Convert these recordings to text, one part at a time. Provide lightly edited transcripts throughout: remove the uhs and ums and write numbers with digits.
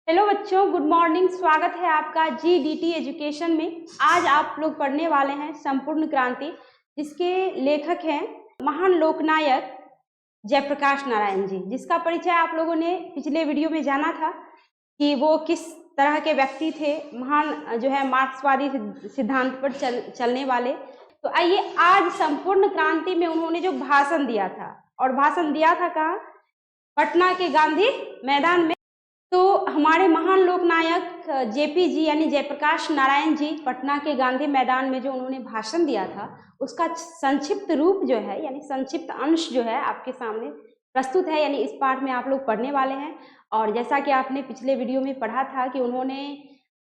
Hello बच्चों, good morning. स्वागत है आपका जीडीटी एजुकेशन में। आज आप लोग पढ़ने वाले हैं संपूर्ण क्रांति, जिसके लेखक हैं महान लोकनायक जयप्रकाश नारायण जी, जिसका परिचय आप लोगों ने पिछले वीडियो में जाना था कि वो किस तरह के व्यक्ति थे, महान जो है मार्क्सवादी सिद्धांत पर चलने वाले। तो आइए, आज संपूर्ण क्रांति में उन्होंने जो भाषण दिया था, और भाषण दिया था कहाँ? पटना के गांधी मैदान में। तो हमारे महान लोकनायक जेपी जी यानी जयप्रकाश नारायण जी पटना के गांधी मैदान में जो उन्होंने भाषण दिया था, उसका संक्षिप्त रूप जो है यानी संक्षिप्त अंश जो है आपके सामने प्रस्तुत है, यानी इस पाठ में आप लोग पढ़ने वाले हैं। और जैसा कि आपने पिछले वीडियो में पढ़ा था कि उन्होंने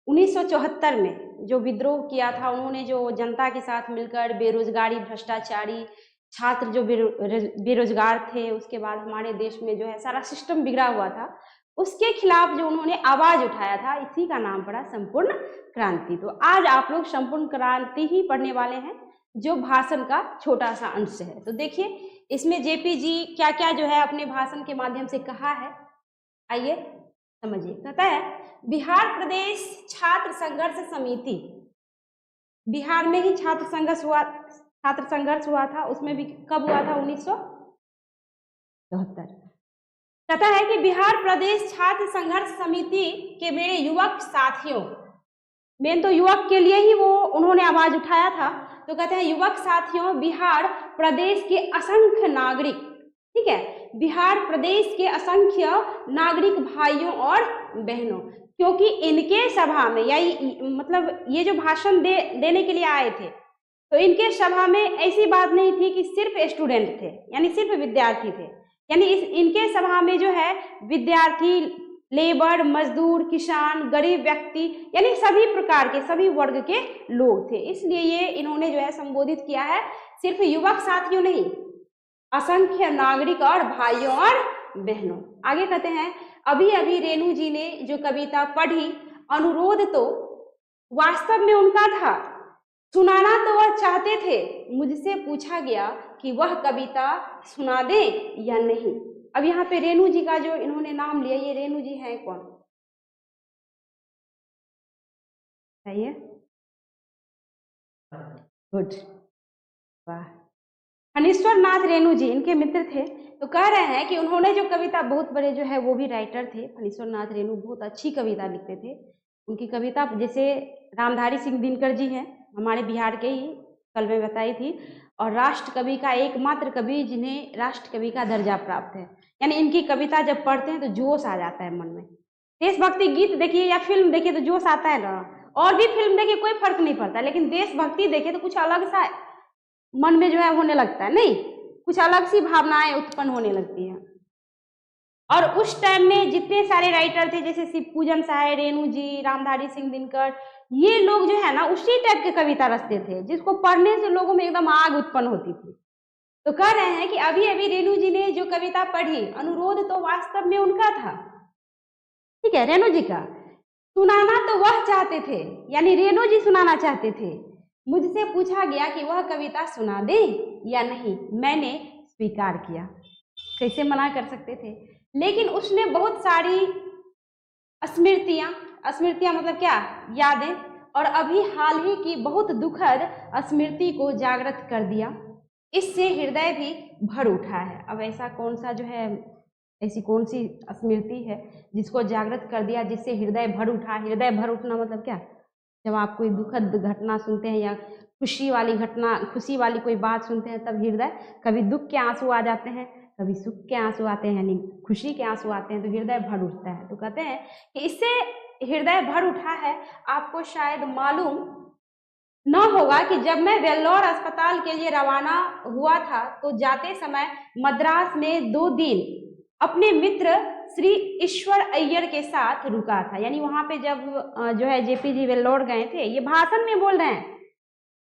1974 में जो विद्रोह किया था, उन्होंने जो जनता के साथ मिलकर बेरोजगारी, भ्रष्टाचारी, छात्र जो बेरोजगार थे, उसके बाद हमारे देश में जो है सारा सिस्टम बिगड़ा हुआ था, उसके खिलाफ जो उन्होंने आवाज उठाया था, इसी का नाम पड़ा संपूर्ण क्रांति। तो आज आप लोग संपूर्ण क्रांति ही पढ़ने वाले हैं, जो भाषण का छोटा सा अंश है। तो देखिए, इसमें जेपी जी क्या क्या जो है अपने भाषण के माध्यम से कहा है, आइए समझिए। कहता है, बिहार प्रदेश छात्र संघर्ष समिति, बिहार में ही छात्र संघर्ष हुआ था, उसमें भी कब हुआ था? 1974। कहता है कि बिहार प्रदेश छात्र संघर्ष समिति के मेरे युवक साथियों, मेन तो युवक के लिए ही वो उन्होंने आवाज उठाया था। तो कहते हैं, युवक साथियों, बिहार प्रदेश के असंख्य नागरिक, ठीक है, बिहार प्रदेश के असंख्य नागरिक भाइयों और बहनों, क्योंकि इनके सभा में मतलब ये जो भाषण देने के लिए आए थे, तो इनके सभा में ऐसी बात नहीं थी कि सिर्फ स्टूडेंट थे यानी सिर्फ विद्यार्थी थे, यानी इनके सभा में जो है विद्यार्थी, लेबर, मजदूर, किसान, गरीब व्यक्ति, यानी सभी प्रकार के, सभी वर्ग के लोग थे। इसलिए ये इन्होंने जो है संबोधित किया है, सिर्फ युवक साथियों नहीं, असंख्य नागरिक और भाइयों और बहनों। आगे कहते हैं, अभी अभी रेणु जी ने जो कविता पढ़ी, अनुरोध तो वास्तव में उनका था, सुनाना तो वह चाहते थे, मुझसे पूछा गया कि वह कविता सुना दें या नहीं। अब यहाँ पे रेणु जी का जो इन्होंने नाम लिया, ये रेणु जी हैं कौन? बताइए। गुड, वाह। फणीश्वर नाथ रेणु जी इनके मित्र थे। तो कह रहे हैं कि उन्होंने जो कविता, बहुत बड़े जो है वो भी राइटर थे, फणीश्वर नाथ रेणु बहुत अच्छी कविता लिखते थे। उनकी कविता, जैसे रामधारी सिंह दिनकर जी हैं, हमारे बिहार के ही, कल मैं बताई थी, और राष्ट्र कवि का एकमात्र कवि जिन्हें राष्ट्र कवि का दर्जा प्राप्त है। यानी इनकी कविता जब पढ़ते हैं तो जोश आ जाता है मन में। देशभक्ति गीत देखिए या फिल्म देखिए तो जोश आता है ना, और भी फिल्म देखिए कोई फर्क नहीं पड़ता, लेकिन देशभक्ति देखिए तो कुछ अलग सा मन में जो है होने लगता है, नहीं, कुछ अलग सी भावनाएं उत्पन्न होने लगती हैं। और उस टाइम में जितने सारे राइटर थे, जैसे शिवपूजन साय, रेणु जी, रामधारी सिंह दिनकर, ये लोग जो है ना उसी टाइप के कविता रचते थे, जिसको पढ़ने से लोगों में एकदम आग उत्पन्न होती थी। तो कह रहे हैं कि अभी अभी रेणु जी ने जो कविता पढ़ी, अनुरोध तो वास्तव में उनका था, ठीक है, रेणु जी का, सुनाना तो वह चाहते थे, यानी रेणु जी सुनाना चाहते थे, मुझसे पूछा गया कि वह कविता सुना दे या नहीं, मैंने स्वीकार किया। कैसे मना कर सकते थे? लेकिन उसने बहुत सारी स्मृतियां मतलब क्या, यादें, और अभी हाल ही की बहुत दुखद स्मृति को जागृत कर दिया, इससे हृदय भी भर उठा है। अब ऐसा कौन सा जो है, ऐसी कौन सी स्मृति है जिसको जागृत कर दिया, जिससे हृदय भर उठा? हृदय भर उठना मतलब क्या? जब आप कोई दुखद घटना सुनते हैं या खुशी वाली घटना, खुशी वाली कोई बात सुनते हैं, तब हृदय, कभी दुख के आंसू आ जाते हैं, कभी सुख के आंसू आते हैं, यानी खुशी के आंसू आते हैं, तो हृदय भर उठता है। तो कहते हैं कि इससे हृदय भर उठा है। आपको शायद मालूम न होगा कि जब मैं वेल्लोर अस्पताल के लिए रवाना हुआ था, तो जाते समय मद्रास में 2 दिन अपने मित्र श्री ईश्वर अय्यर के साथ रुका था। यानी वहां पे जब जो है जेपी जी वेल्लोर गए थे, ये भाषण में बोल रहे हैं,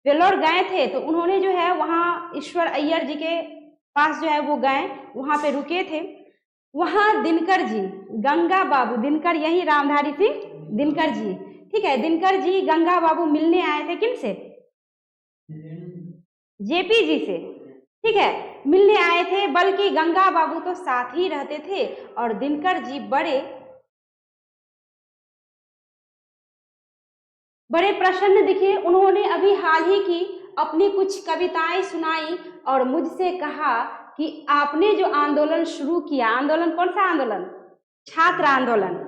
वेल्लोर गए थे, तो उन्होंने जो है वहां ईश्वर अय्यर जी के पास जो है वो गए, वहां पे रुके थे। वहां दिनकर जी, गंगा बाबू, दिनकर यही रामधारी सिंह दिनकर जी, ठीक है, दिनकर जी गंगा बाबू मिलने आए थे, किन से? जेपी जी से, ठीक है, मिलने आए थे। बल्कि गंगा बाबू तो साथ ही रहते थे, और दिनकर जी बड़े बड़े प्रसन्न दिखे। उन्होंने अभी हाल ही की अपनी कुछ कविताएं सुनाई और मुझसे कहा कि आपने जो आंदोलन शुरू किया, आंदोलन कौन सा आंदोलन? छात्र आंदोलन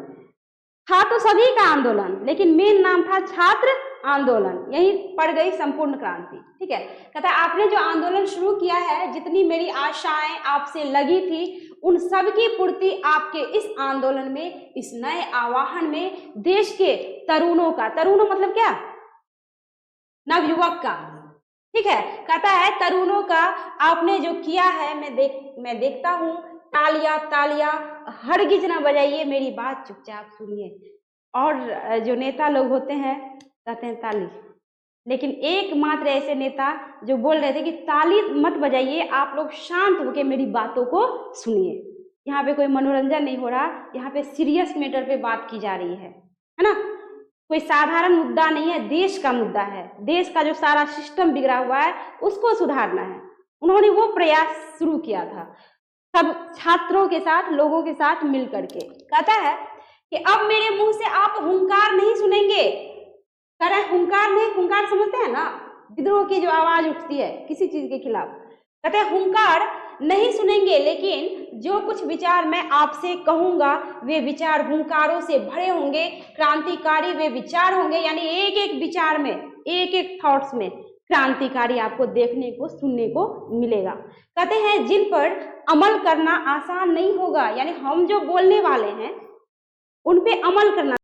था तो सभी का आंदोलन, लेकिन मेन नाम था छात्र आंदोलन, यही पड़ गई संपूर्ण क्रांति। ठीक है, कहता है आपने जो आंदोलन शुरू किया है, जितनी मेरी आशाएं आपसे लगी थी, उन सब की पूर्ति आपके इस आंदोलन में, इस नए आवाहन में देश के तरुणों का, तरुणों मतलब क्या? नवयुवक का। ठीक है, कहता है तरुणों का आपने जो किया है, मैं देखता हूं, तालियां तालियां, हरगिज ना बजाइए, मेरी बात चुपचाप सुनिए। और जो नेता लोग होते हैं कहते हैं ताली, लेकिन एकमात्र ऐसे नेता जो बोल रहे थे कि ताली मत बजाइए, आप लोग शांत होकर मेरी बातों को सुनिए। यहाँ पे कोई मनोरंजन नहीं हो रहा, यहाँ पे सीरियस मैटर पे बात की जा रही है ना। कोई साधारण मुद्दा नहीं है, देश का मुद्दा है। देश का जो सारा सिस्टम बिगड़ा हुआ है उसको सुधारना है। उन्होंने वो प्रयास शुरू किया था सब छात्रों के साथ, लोगों के साथ मिल करके। कहता है कि अब मेरे मुंह से आप हुंकार नहीं सुनेंगे। कह रहा है हुंकार नहीं, हुंकार समझते हैं ना, विद्रोह की जो आवाज उठती है किसी चीज के खिलाफ। कहते हैं हुंकार नहीं सुनेंगे, लेकिन जो कुछ विचार मैं आपसे कहूंगा वे विचार हुंकारों से भरे होंगे, क्रांतिकारी वे विचार होंगे। यानी एक एक विचार में, एक एक थॉट्स में क्रांतिकारी आपको देखने को, सुनने को मिलेगा। कहते हैं जिन पर अमल करना आसान नहीं होगा, यानी हम जो बोलने वाले हैं उन पे अमल करना।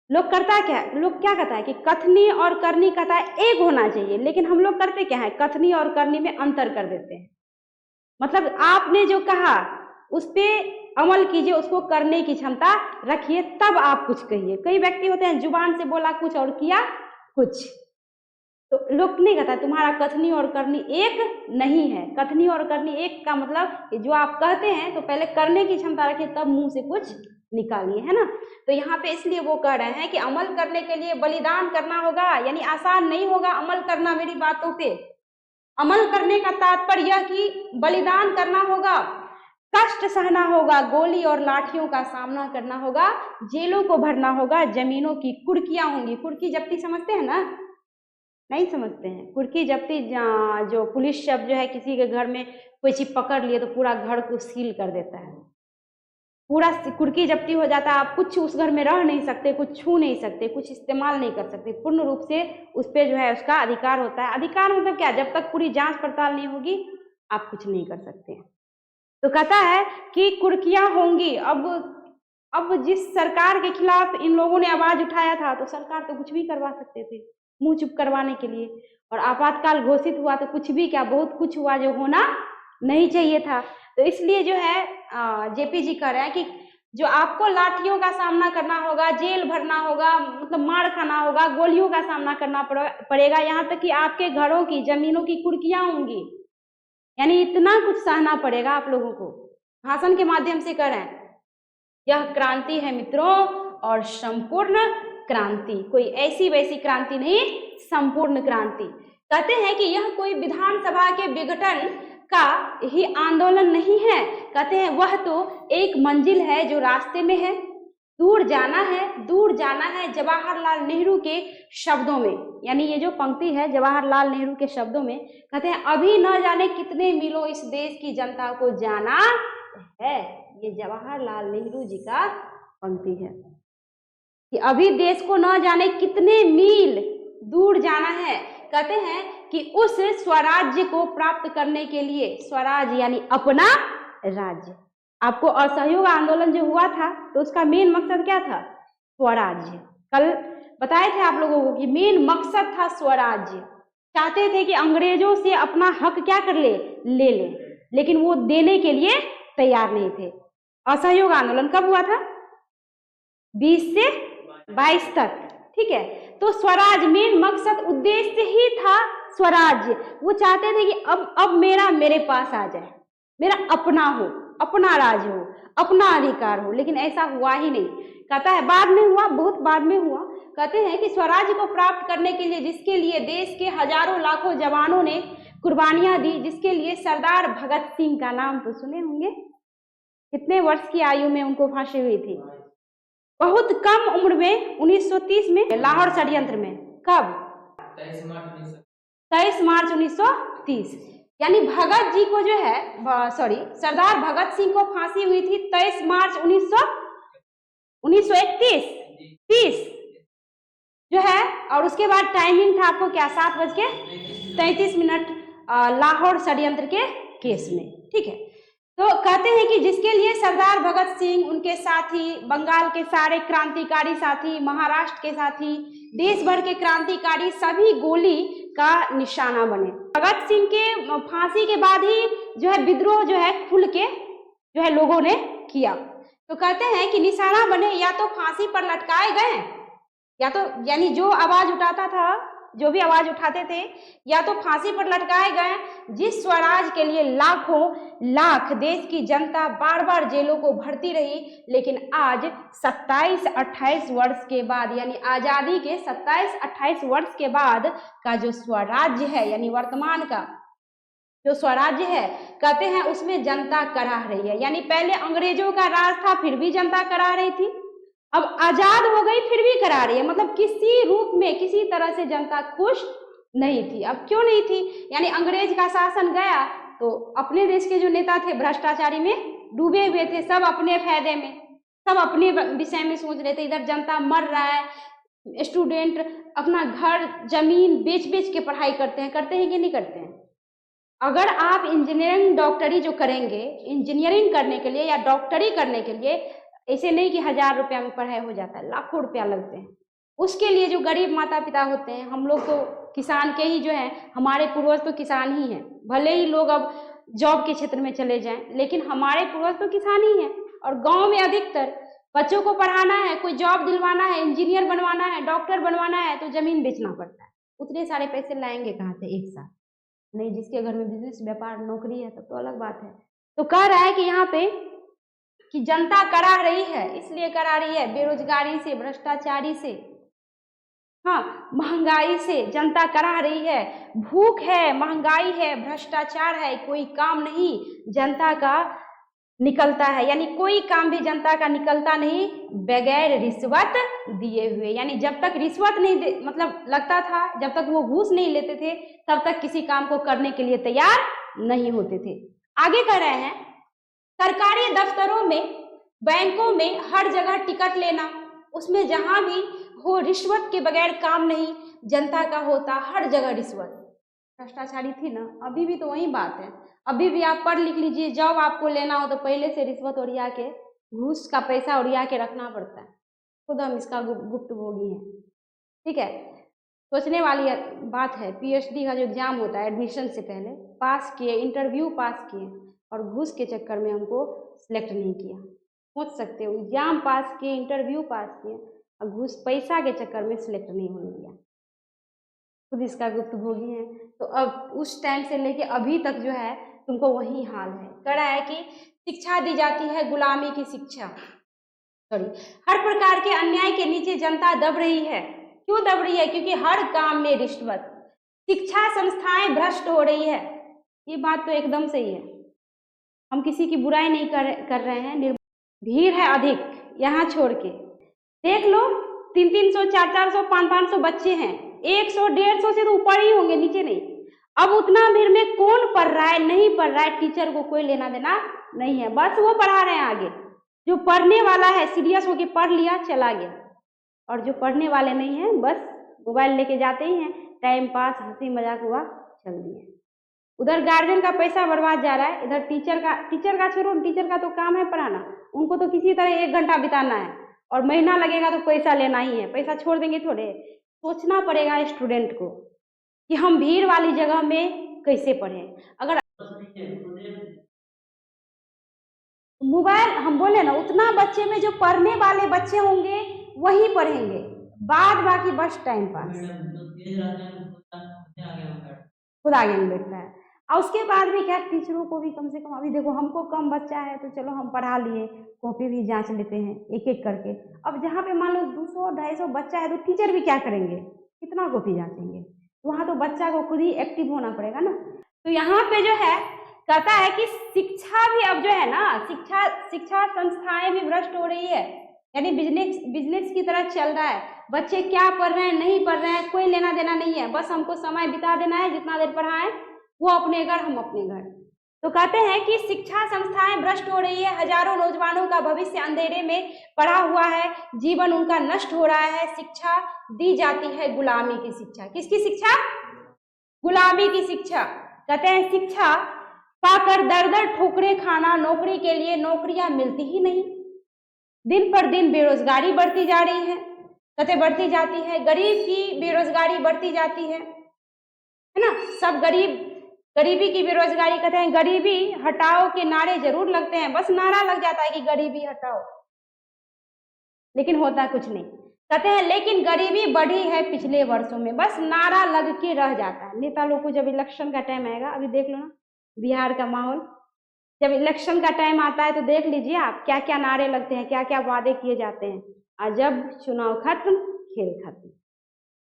लोग करता क्या, लोग क्या कहता है कि कथनी और करनी कहता है एक होना चाहिए, लेकिन हम लोग करते क्या है, कथनी और करनी में अंतर कर देते हैं। मतलब आपने जो कहा उस पे अमल कीजिए, उसको करने की क्षमता रखिए, तब आप कुछ कहिए। कई व्यक्ति होते हैं जुबान से बोला कुछ और किया कुछ, तो लोग नहीं कहता तुम्हारा कथनी और करनी एक नहीं है। कथनी और करनी एक का मतलब कि जो आप कहते हैं तो पहले करने की क्षमता रखिए, तब मुंह से कुछ निकालिए, है ना। तो यहाँ पे इसलिए वो कह रहे हैं कि अमल करने के लिए बलिदान करना होगा, यानी आसान नहीं होगा अमल करना मेरी बातों पे। अमल करने का तात्पर्य यह कि बलिदान करना होगा, कष्ट सहना होगा, गोली और लाठियों का सामना करना होगा, जेलों को भरना होगा, जमीनों की कुर्कियां होंगी। कुर्की जब्ती समझते हैं ना? नहीं समझते हैं। कुर्की जब्ती जो पुलिस शब्द जो है, किसी के घर में कोई चीज पकड़ लिए तो पूरा घर को सील कर देता है, पूरा कुर्की जब्ती हो जाता है। आप कुछ उस घर में रह नहीं सकते, कुछ छू नहीं सकते, कुछ इस्तेमाल नहीं कर सकते, पूर्ण रूप से उस पर जो है उसका अधिकार होता है। अधिकार मतलब क्या, जब तक पूरी जांच पड़ताल नहीं होगी आप कुछ नहीं कर सकते। तो कहता है कि कुर्कियां होंगी। अब जिस सरकार के खिलाफ इन लोगों ने आवाज उठाया था, तो सरकार तो कुछ भी करवा सकते थे मुंह चुप करवाने के लिए, और आपातकाल घोषित हुआ तो कुछ भी क्या, बहुत कुछ हुआ जो होना नहीं चाहिए था। तो इसलिए जो है जेपी जी कह रहे हैं कि जो आपको लाठियों का सामना करना होगा, जेल भरना होगा, मतलब मार खाना होगा, गोलियों का सामना करना पड़ेगा, यहाँ तक कि आपके घरों की, जमीनों की कुर्कियां होंगी, यानी इतना कुछ सहना पड़ेगा आप लोगों को। भाषण के माध्यम से कह रहे हैं यह क्रांति है मित्रों, और संपूर्ण क्रांति, कोई ऐसी वैसी क्रांति नहीं, संपूर्ण क्रांति। कहते हैं कि यह कोई विधानसभा के विघटन का ही आंदोलन नहीं है। कहते हैं वह तो एक मंजिल है जो रास्ते में है, दूर जाना है, दूर जाना है। जवाहरलाल नेहरू के शब्दों में, यानी ये जो पंक्ति है जवाहरलाल नेहरू के शब्दों में, कहते हैं अभी न जाने कितने मीलों इस देश की जनता को जाना है। ये जवाहरलाल नेहरू जी का पंक्ति है कि अभी देश को न जाने कितने मील दूर जाना है। कहते हैं कि उस स्वराज्य को प्राप्त करने के लिए, स्वराज यानी अपना राज्य। आपको असहयोग आंदोलन जो हुआ था तो उसका मेन मकसद क्या था, स्वराज्य। कल बताए थे आप लोगों को कि मेन मकसद था स्वराज्य। चाहते थे कि अंग्रेजों से अपना हक क्या कर ले ले, लेकिन वो देने के लिए तैयार नहीं थे। असहयोग आंदोलन कब हुआ था, 20 से 22 तक, ठीक है। तो स्वराज मेन मकसद, उद्देश्य ही था स्वराज्य। वो चाहते थे कि अब मेरे पास आ जाए, मेरा अपना हो, अपना राज हो, अपना अधिकार हो, लेकिन ऐसा हुआ ही नहीं। कहता है बाद में हुआ, बहुत बाद में हुआ। कहते हैं कि स्वराज्य को प्राप्त करने के लिए, जिसके लिए देश के हजारों लाखों जवानों ने कुर्बानियां दी, जिसके लिए सरदार भगत सिंह का नाम तो सुने होंगे, कितने वर्ष की आयु में उनको फांसी हुई थी, बहुत कम उम्र में 1930 में लाहौर षड्यंत्र में। कब? 23 मार्च 1930। यानी भगत जी को जो है, सॉरी, सरदार भगत सिंह को फांसी हुई थी 23 मार्च 1931 जो है। और उसके बाद टाइमिंग था आपको क्या, 7:33 लाहौर षड्यंत्र के केस में। ठीक है, तो कहते हैं कि जिसके लिए सरदार भगत सिंह, उनके साथी, बंगाल के सारे क्रांतिकारी साथी, महाराष्ट्र के साथी, देश भर के क्रांतिकारी सभी गोली का निशाना बने। भगत सिंह के फांसी के बाद ही जो है विद्रोह जो है खुल के जो है लोगों ने किया। तो कहते हैं कि निशाना बने, या तो फांसी पर लटकाए गए, या तो यानी जो आवाज उठाता था, जो भी आवाज उठाते थे, या तो फांसी पर लटकाए गए। जिस स्वराज के लिए लाखों लाख देश की जनता बार बार जेलों को भरती रही, लेकिन आज 27-28 वर्ष के बाद, यानी आजादी के 27-28 वर्ष के बाद का जो स्वराज्य है, यानी वर्तमान का जो स्वराज्य है, कहते हैं उसमें जनता कराह रही है। यानी पहले अंग्रेजों का राज था, फिर भी जनता कराह रही थी, अब आजाद हो गई फिर भी करा रही है। मतलब किसी रूप में किसी तरह से जनता खुश नहीं थी। अब क्यों नहीं थी? यानी अंग्रेज का शासन गया तो अपने देश के जो नेता थे भ्रष्टाचारी में डूबे हुए थे, सब अपने फायदे में, सब अपने विषय में सोच रहे थे। इधर जनता मर रहा है, स्टूडेंट अपना घर जमीन बेच बेच के पढ़ाई करते हैं कि नहीं करते हैं? अगर आप इंजीनियरिंग डॉक्टरी जो करेंगे, इंजीनियरिंग करने के लिए या डॉक्टरी करने के लिए, ऐसे नहीं कि 1000 रुपया में पढ़ाई हो जाता है, लाखों रुपया लगते हैं। उसके लिए जो गरीब माता पिता होते हैं, हम लोग तो किसान के ही जो है, हमारे पूर्वज तो किसान ही हैं। भले ही लोग अब जॉब के क्षेत्र में चले जाएं, लेकिन हमारे पूर्वज तो किसान ही हैं। और गांव में अधिकतर बच्चों को पढ़ाना है, कोई जॉब दिलवाना है, इंजीनियर बनवाना है, डॉक्टर बनवाना है, तो जमीन बेचना पड़ता है। उतने सारे पैसे लाएंगे कहाँ से एक साथ? नहीं, जिसके घर में बिजनेस व्यापार नौकरी है तब तो अलग बात है। तो कह रहा है कि यहाँ पे कि जनता करा रही है, इसलिए करा रही है बेरोजगारी से, भ्रष्टाचारी से, हाँ, महंगाई से जनता करा रही है। भूख है, महंगाई है, भ्रष्टाचार है, कोई काम नहीं जनता का निकलता है। यानी कोई काम भी जनता का निकलता नहीं बगैर रिश्वत दिए हुए। यानी जब तक रिश्वत नहीं मतलब लगता था, जब तक वो घूस नहीं लेते थे, तब तक किसी काम को करने के लिए तैयार नहीं होते थे। आगे कह रहे हैं, सरकारी दफ्तरों में, बैंकों में हर जगह टिकट लेना, उसमें जहां भी हो रिश्वत के बगैर काम नहीं जनता का होता, हर जगह रिश्वत। भ्रष्टाचारी थी ना, अभी भी तो वही बात है। अभी भी आप पढ़ लिख लीजिए, जॉब आपको लेना हो तो पहले से रिश्वत उड़िया के, घूस का पैसा उड़िया के रखना पड़ता है। खुद हम इसका गुप्त भोगी हैं। ठीक है, सोचने वाली बात है। पीएचडी का जो एग्जाम होता है एडमिशन से पहले, पास किए, इंटरव्यू पास किए, और घूस के चक्कर में हमको सिलेक्ट नहीं किया। सोच सकते हो, एग्जाम पास किए, इंटरव्यू पास किए, और घूस पैसा के चक्कर में सिलेक्ट नहीं होने दिया। खुद इसका गुप्त भोगी है। तो अब उस टाइम से लेके अभी तक जो है तुमको वही हाल है। कह रहा है कि शिक्षा दी जाती है गुलामी की शिक्षा, सॉरी, हर प्रकार के अन्याय के नीचे जनता दब रही है। क्यों दब रही है? क्योंकि हर काम में रिश्वत, शिक्षा संस्थाएं भ्रष्ट हो रही है। ये बात तो एकदम सही है, हम किसी की बुराई नहीं कर रहे हैं। भीड़ है अधिक, यहाँ छोड़ के देख लो, 300-300, 400-400, 500-500 बच्चे हैं, 100-150 से तो ऊपर ही होंगे, नीचे नहीं। अब उतना भीड़ में कौन पढ़ रहा है, नहीं पढ़ रहा है, टीचर को कोई लेना देना नहीं है, बस वो पढ़ा रहे हैं। आगे जो पढ़ने वाला है सीरियस होके पढ़ लिया, चला गया, और जो पढ़ने वाले नहीं है बस मोबाइल लेके जाते ही हैं, टाइम पास, हंसी मजाक हुआ, चल दिए। उधर गार्जियन का पैसा बर्बाद जा रहा है, इधर टीचर का छोड़ो, टीचर का तो काम है पढ़ाना, उनको तो किसी तरह 1 घंटा बिताना है, और महीना लगेगा तो पैसा लेना ही है, पैसा छोड़ देंगे थोड़े। सोचना पड़ेगा स्टूडेंट को कि हम भीड़ वाली जगह में कैसे पढ़ें। अगर मोबाइल, हम बोले ना, उतना बच्चे में जो पढ़ने वाले बच्चे होंगे वही पढ़ेंगे, बाद बाकी बस टाइम पास, खुद आगे में बैठता है। और उसके बाद भी क्या, टीचरों को भी कम से कम, अभी देखो हमको कम बच्चा है तो चलो हम पढ़ा लिए, कॉपी भी जांच लेते हैं एक एक करके। अब जहाँ पे मान लो 200-250 बच्चा है तो टीचर भी क्या करेंगे, कितना कॉपी जांचेंगे? वहाँ तो बच्चा को खुद ही एक्टिव होना पड़ेगा ना। तो यहाँ पे जो है कहता है कि शिक्षा भी अब जो है ना, शिक्षा संस्थाएं भी भ्रष्ट हो रही है। यानी बिजनेस बिजनेस की तरह चल रहा है। बच्चे क्या पढ़ रहे हैं नहीं पढ़ रहे हैं कोई लेना देना नहीं है, बस हमको समय बिता देना है, जितना देर पढ़ाएं वो अपने घर हम अपने घर। तो कहते हैं कि शिक्षा संस्थाएं भ्रष्ट हो रही है, हजारों नौजवानों का भविष्य अंधेरे में पड़ा हुआ है, जीवन उनका नष्ट हो रहा है। शिक्षा दी जाती है गुलामी की शिक्षा। किसकी शिक्षा? गुलामी की शिक्षा। कहते हैं शिक्षा पाकर दर दर ठोकरे खाना, नौकरी के लिए नौकरियां मिलती ही नहीं, दिन पर दिन बेरोजगारी बढ़ती जा रही है, कहते बढ़ती जाती है, गरीब की बेरोजगारी बढ़ती जाती है ना। सब गरीबी की बेरोजगारी, कहते हैं गरीबी हटाओ के नारे जरूर लगते हैं, बस नारा लग जाता है कि गरीबी हटाओ, लेकिन होता कुछ नहीं। कहते हैं लेकिन गरीबी बढ़ी है पिछले वर्षों में, बस नारा लग के रह जाता है। नेता लोग को जब इलेक्शन का टाइम आएगा, अभी देख लो ना बिहार का माहौल, जब इलेक्शन का टाइम आता है तो देख लीजिए आप क्या क्या नारे लगते हैं, क्या क्या वादे किए जाते हैं, और जब चुनाव खत्म खेल खत्म।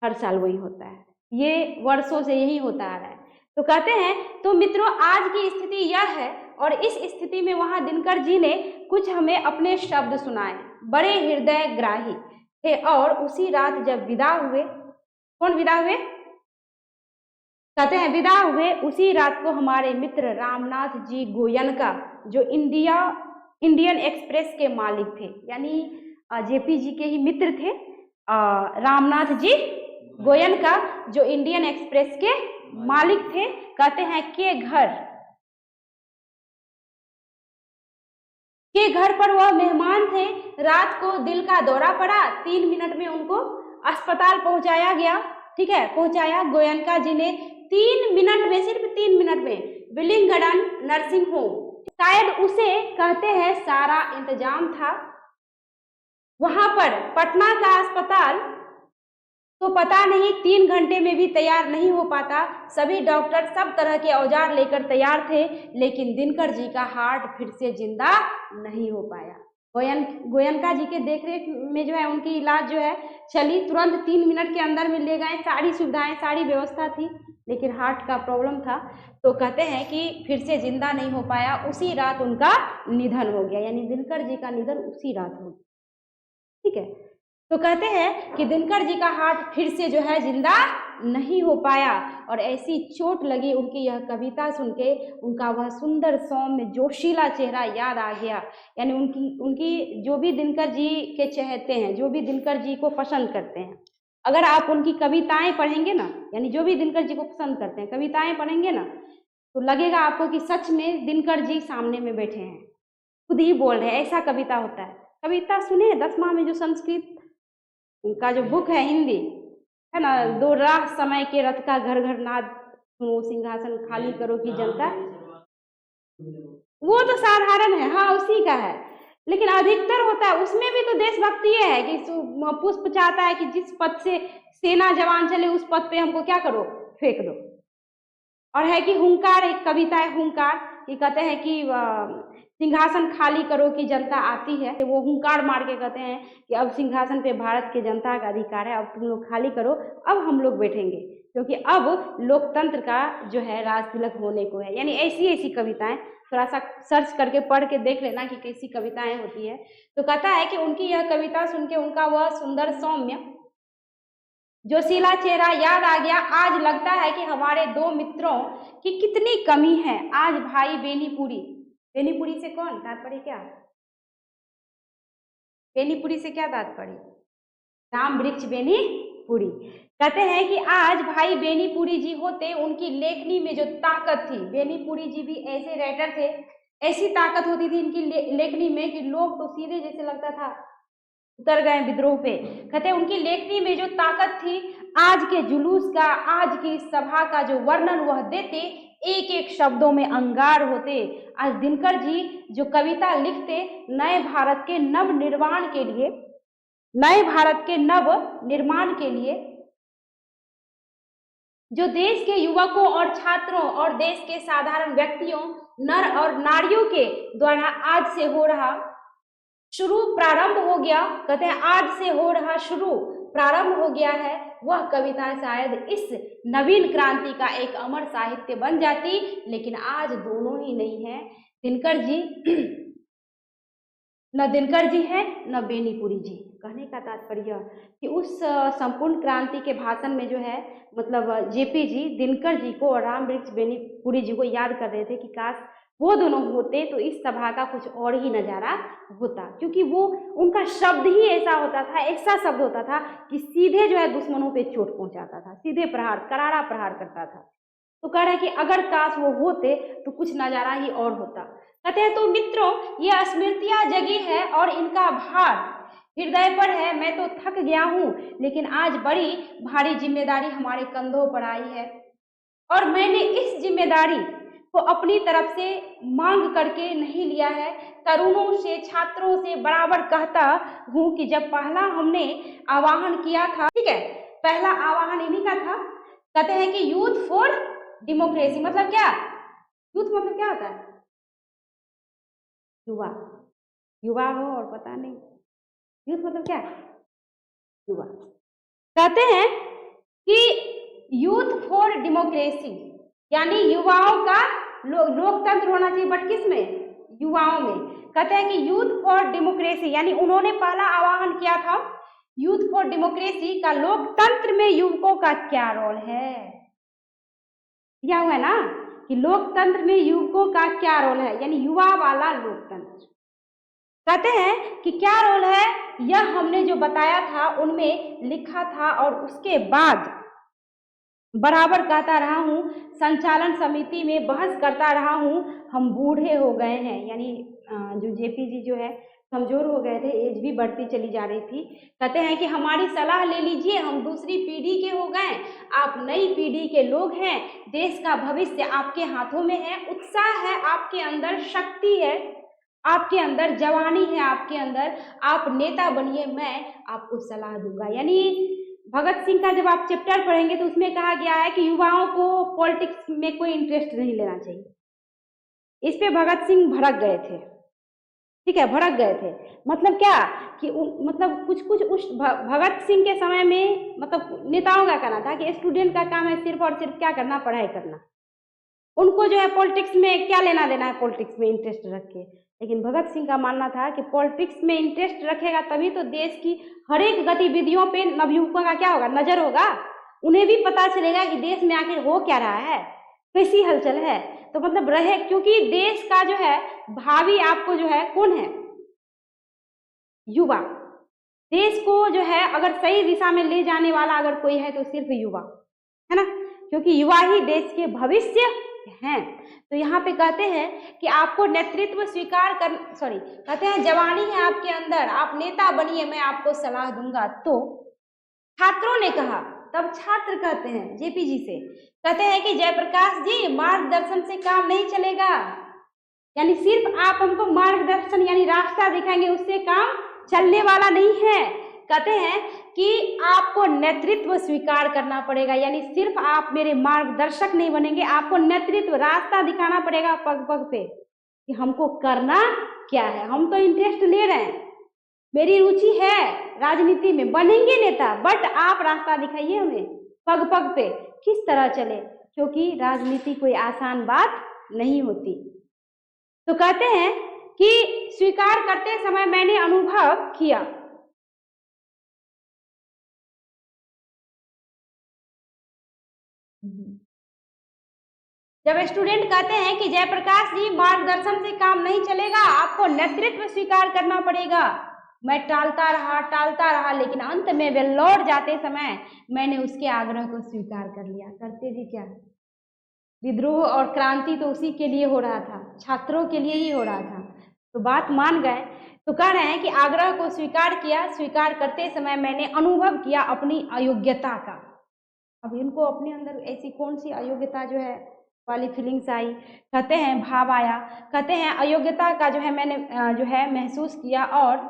हर साल वही होता है, ये वर्षों से यही होता आ रहा है। तो कहते हैं तो मित्रों आज की स्थिति यह है, और इस स्थिति में वहां दिनकर जी ने कुछ हमें अपने शब्द सुनाए, बड़े हृदय ग्राही थे। और उसी रात जब विदा हुए, कौन विदा हुए? कहते हैं विदा हुए उसी रात को हमारे मित्र रामनाथ जी गोयनका, जो इंडियन एक्सप्रेस के मालिक थे, यानी जेपी जी के ही मित्र थे, रामनाथ जी गोयनका जो इंडियन एक्सप्रेस के मालिक थे, कहते हैं के घर पर वह मेहमान थे। रात को दिल का दौरा पड़ा, 3 मिनट में उनको अस्पताल पहुंचाया गया। ठीक है, पहुंचाया गोयनका जी ने 3 मिनट में, सिर्फ 3 मिनट में, विलिंगडन नर्सिंग होम। शायद उसे कहते हैं सारा इंतजाम था वहां पर। पटना का अस्पताल तो पता नहीं 3 घंटे में भी तैयार नहीं हो पाता, सभी डॉक्टर सब तरह के औजार लेकर तैयार थे, लेकिन दिनकर जी का हार्ट फिर से जिंदा नहीं हो पाया। गोयनका जी के देखरेख में जो है उनकी इलाज जो है चली, तुरंत 3 मिनट के अंदर में ले गए, सारी सुविधाएं सारी व्यवस्था थी, लेकिन हार्ट का प्रॉब्लम था। तो कहते हैं कि फिर से जिंदा नहीं हो पाया, उसी रात उनका निधन हो गया, यानी दिनकर जी का निधन उसी रात हो गया। ठीक है, तो कहते हैं कि दिनकर जी का हार्ट फिर से जो है जिंदा नहीं हो पाया, और ऐसी चोट लगी उनकी यह कविता सुन के, उनका वह सुंदर सौम्य जोशीला चेहरा याद आ गया। यानी उनकी जो भी दिनकर जी के चाहते हैं, जो भी दिनकर जी को पसंद करते हैं, अगर आप उनकी कविताएं पढ़ेंगे ना, यानी जो भी दिनकर जी को पसंद करते हैं कविताएं पढ़ेंगे ना, तो लगेगा आपको कि सच में दिनकर जी सामने में बैठे हैं, खुद ही बोल रहे हैं, ऐसा कविता होता है। कविता सुने 10वां में जो संस्कृत उनका जो बुक है हिंदी है ना, 2 राह समय के रथ का घर घर नाद सुनो, सिंहासन खाली करो की जनता, वो तो साधारण है, हाँ उसी का है, लेकिन अधिकतर होता है उसमें भी तो देशभक्ति है कि पुष्प चाहता है कि जिस पथ से सेना जवान चले उस पथ पे हमको क्या करो, फेंक दो। और है कि हुंकार, एक कविता है हुंकार, कि कहते हैं कि सिंहासन खाली करो की जनता आती है, वो हुंकार मार के कहते हैं कि अब सिंहासन पे भारत के जनता का अधिकार है, अब तुम लोग खाली करो, अब हम लोग बैठेंगे, क्योंकि अब लोकतंत्र का जो है राज तिलक होने को है। यानी ऐसी ऐसी कविताएं, थोड़ा सा सर्च करके पढ़ के देख लेना कि कैसी कविताएं होती है। तो कहता है कि उनकी यह कविता सुन के उनका वह सुंदर सौम्य जोशीला चेहरा याद आ गया। आज लगता है कि हमारे 2 मित्रों की कितनी कमी है। आज भाई बेनीपुरी, बेनीपुरी से कौन तात्पर्य, क्या बेनीपुरी से क्या तात्पर्य, राम वृक्ष बेनीपुरी। कहते हैं कि आज भाई बेनीपुरी जी होते, उनकी लेखनी में जो ताकत थी, बेनीपुरी जी भी ऐसे राइटर थे, ऐसी ताकत होती थी इनकी लेखनी में कि लोग तो सीधे जैसे लगता था उतर गए विद्रोह पे। कहते हैं उनकी लेखनी में जो ताकत थी, आज के जुलूस का, आज की सभा का जो वर्णन वह देते, एक एक शब्दों में अंगार होते। आज दिनकर जी जो कविता लिखते नए भारत के नव निर्माण के लिए, नए भारत के नव निर्माण के लिए, जो देश के युवकों और छात्रों और देश के साधारण व्यक्तियों, नर और नारियों के द्वारा आज से हो रहा शुरू प्रारंभ हो गया, कहते हैं आज से हो रहा शुरू प्रारंभ हो गया है, वह कविता शायद इस नवीन क्रांति का एक अमर साहित्य बन जाती। लेकिन आज दोनों ही नहीं है। दिनकर जी न दिनकर जी है न बेनीपुरी जी। कहने का तात्पर्य कि उस संपूर्ण क्रांति के भाषण में जो है मतलब जेपी जी दिनकर जी को और रामवृक्ष बेनीपुरी जी को याद कर रहे थे कि काश वो दोनों होते तो इस सभा का कुछ और ही नजारा होता, क्योंकि वो उनका शब्द ही ऐसा होता था, ऐसा शब्द होता था कि सीधे जो है दुश्मनों पे चोट पहुंचाता था, सीधे प्रहार, करारा प्रहार करता था। तो कह रहे हैं कि अगर काश वो होते तो कुछ नजारा ही और होता। कहते हैं तो मित्रों ये स्मृतियां जगी है और इनका भार हृदय पर है। मैं तो थक गया हूँ, लेकिन आज बड़ी भारी जिम्मेदारी हमारे कंधों पर आई है और मैंने इस जिम्मेदारी को अपनी तरफ से मांग करके नहीं लिया है। तरुणों से, छात्रों से बराबर कहता हूँ कि जब पहला हमने आह्वान किया था, ठीक है, पहला आह्वान इन्हीं का था। कहते हैं कि यूथ फॉर डेमोक्रेसी मतलब क्या? यूथ मतलब क्या होता है? युवा, युवा हो और पता नहीं यूथ मतलब क्या है? युवा। कहते हैं कि यूथ फॉर डेमोक्रेसी यानी युवाओं का लोकतंत्र होना चाहिए, बट किस में? युवाओं में। कहते हैं कि यूथ फॉर डेमोक्रेसी यानी उन्होंने पहला आह्वान किया था यूथ फॉर डेमोक्रेसी का लोकतंत्र में युवकों का क्या रोल है। दिया हुआ है ना कि लोकतंत्र में युवकों का क्या रोल है, यानी युवा वाला लोकतंत्र। कहते हैं कि क्या रोल है यह हमने जो बताया था उनमें लिखा था और उसके बाद बराबर कहता रहा हूँ, संचालन समिति में बहस करता रहा हूँ। हम बूढ़े हो गए हैं, यानी जो जेपी जी जो है कमजोर हो गए थे, एज भी बढ़ती चली जा रही थी। कहते हैं कि हमारी सलाह ले लीजिए, हम दूसरी पीढ़ी के हो गए, आप नई पीढ़ी के लोग हैं, देश का भविष्य आपके हाथों में है, उत्साह है आपके अंदर, शक्ति है आपके अंदर, जवानी है आपके अंदर, आप नेता बनिए, मैं आपको सलाह दूंगा। यानी भगत सिंह का जब आप चैप्टर पढ़ेंगे तो उसमें कहा गया है कि युवाओं को पॉलिटिक्स में कोई इंटरेस्ट नहीं लेना चाहिए। इस पे भगत सिंह भड़क गए थे, ठीक है, भड़क गए थे। मतलब क्या कि मतलब कुछ उस भगत सिंह के समय में मतलब नेताओं का कहना था कि स्टूडेंट का काम है सिर्फ और सिर्फ क्या करना, पढ़ाई करना, उनको जो है पॉलिटिक्स में क्या लेना देना है, पॉलिटिक्स में इंटरेस्ट रख के। लेकिन भगत सिंह का मानना था कि पॉलिटिक्स में इंटरेस्ट रखेगा तभी तो देश की हर एक गतिविधियों पे नवयुवकों का क्या होगा, नजर होगा, उन्हें भी पता चलेगा कि देश में आखिर हो क्या रहा है, कैसी हलचल है। तो मतलब रहे, क्योंकि देश का जो है भावी आपको जो है कौन है, युवा। देश को जो है अगर सही दिशा में ले जाने वाला अगर कोई है तो सिर्फ युवा है ना, क्योंकि युवा ही देश के भविष्य हैं। तो यहाँ पे कहते हैं कि आपको नेतृत्व स्वीकार कर कहते हैं जवानी है आपके अंदर, आप नेता बनिए, मैं आपको सलाह दूंगा। तो छात्रों ने कहा, तब छात्र कहते हैं जेपी जी से, कहते हैं कि जयप्रकाश जी मार्गदर्शन से काम नहीं चलेगा, यानी सिर्फ आप हमको मार्गदर्शन यानी रास्ता दिखाएंगे उससे काम चलने वाला नहीं है। कहते हैं कि आपको नेतृत्व स्वीकार करना पड़ेगा, यानी सिर्फ आप मेरे मार्गदर्शक नहीं बनेंगे, आपको नेतृत्व रास्ता दिखाना पड़ेगा पग पग पे कि हमको करना क्या है। हम तो इंटरेस्ट ले रहे हैं, मेरी रुचि है राजनीति में, बनेंगे नेता, बट आप रास्ता दिखाइए उन्हें पग पग पे किस तरह चले, क्योंकि राजनीति कोई आसान बात नहीं होती। तो कहते हैं कि स्वीकार करते समय मैंने अनुभव किया, जब स्टूडेंट कहते हैं कि जयप्रकाश जी मार्गदर्शन से काम नहीं चलेगा, आपको नेतृत्व स्वीकार करना पड़ेगा, मैं टालता रहा, लेकिन अंत में वे लौट जाते समय मैंने उसके आग्रह को स्वीकार कर लिया। करते भी क्या, विद्रोह और क्रांति तो उसी के लिए हो रहा था, छात्रों के लिए ही हो रहा था, तो बात मान गए। तो कह रहे हैं कि आग्रह को स्वीकार किया, स्वीकार करते समय मैंने अनुभव किया अपनी अयोग्यता का। अब इनको अपने अंदर ऐसी कौन सी अयोग्यता जो है वाली फीलिंग्स आई, कहते हैं भाव आया, कहते हैं अयोग्यता का जो है मैंने जो है महसूस किया और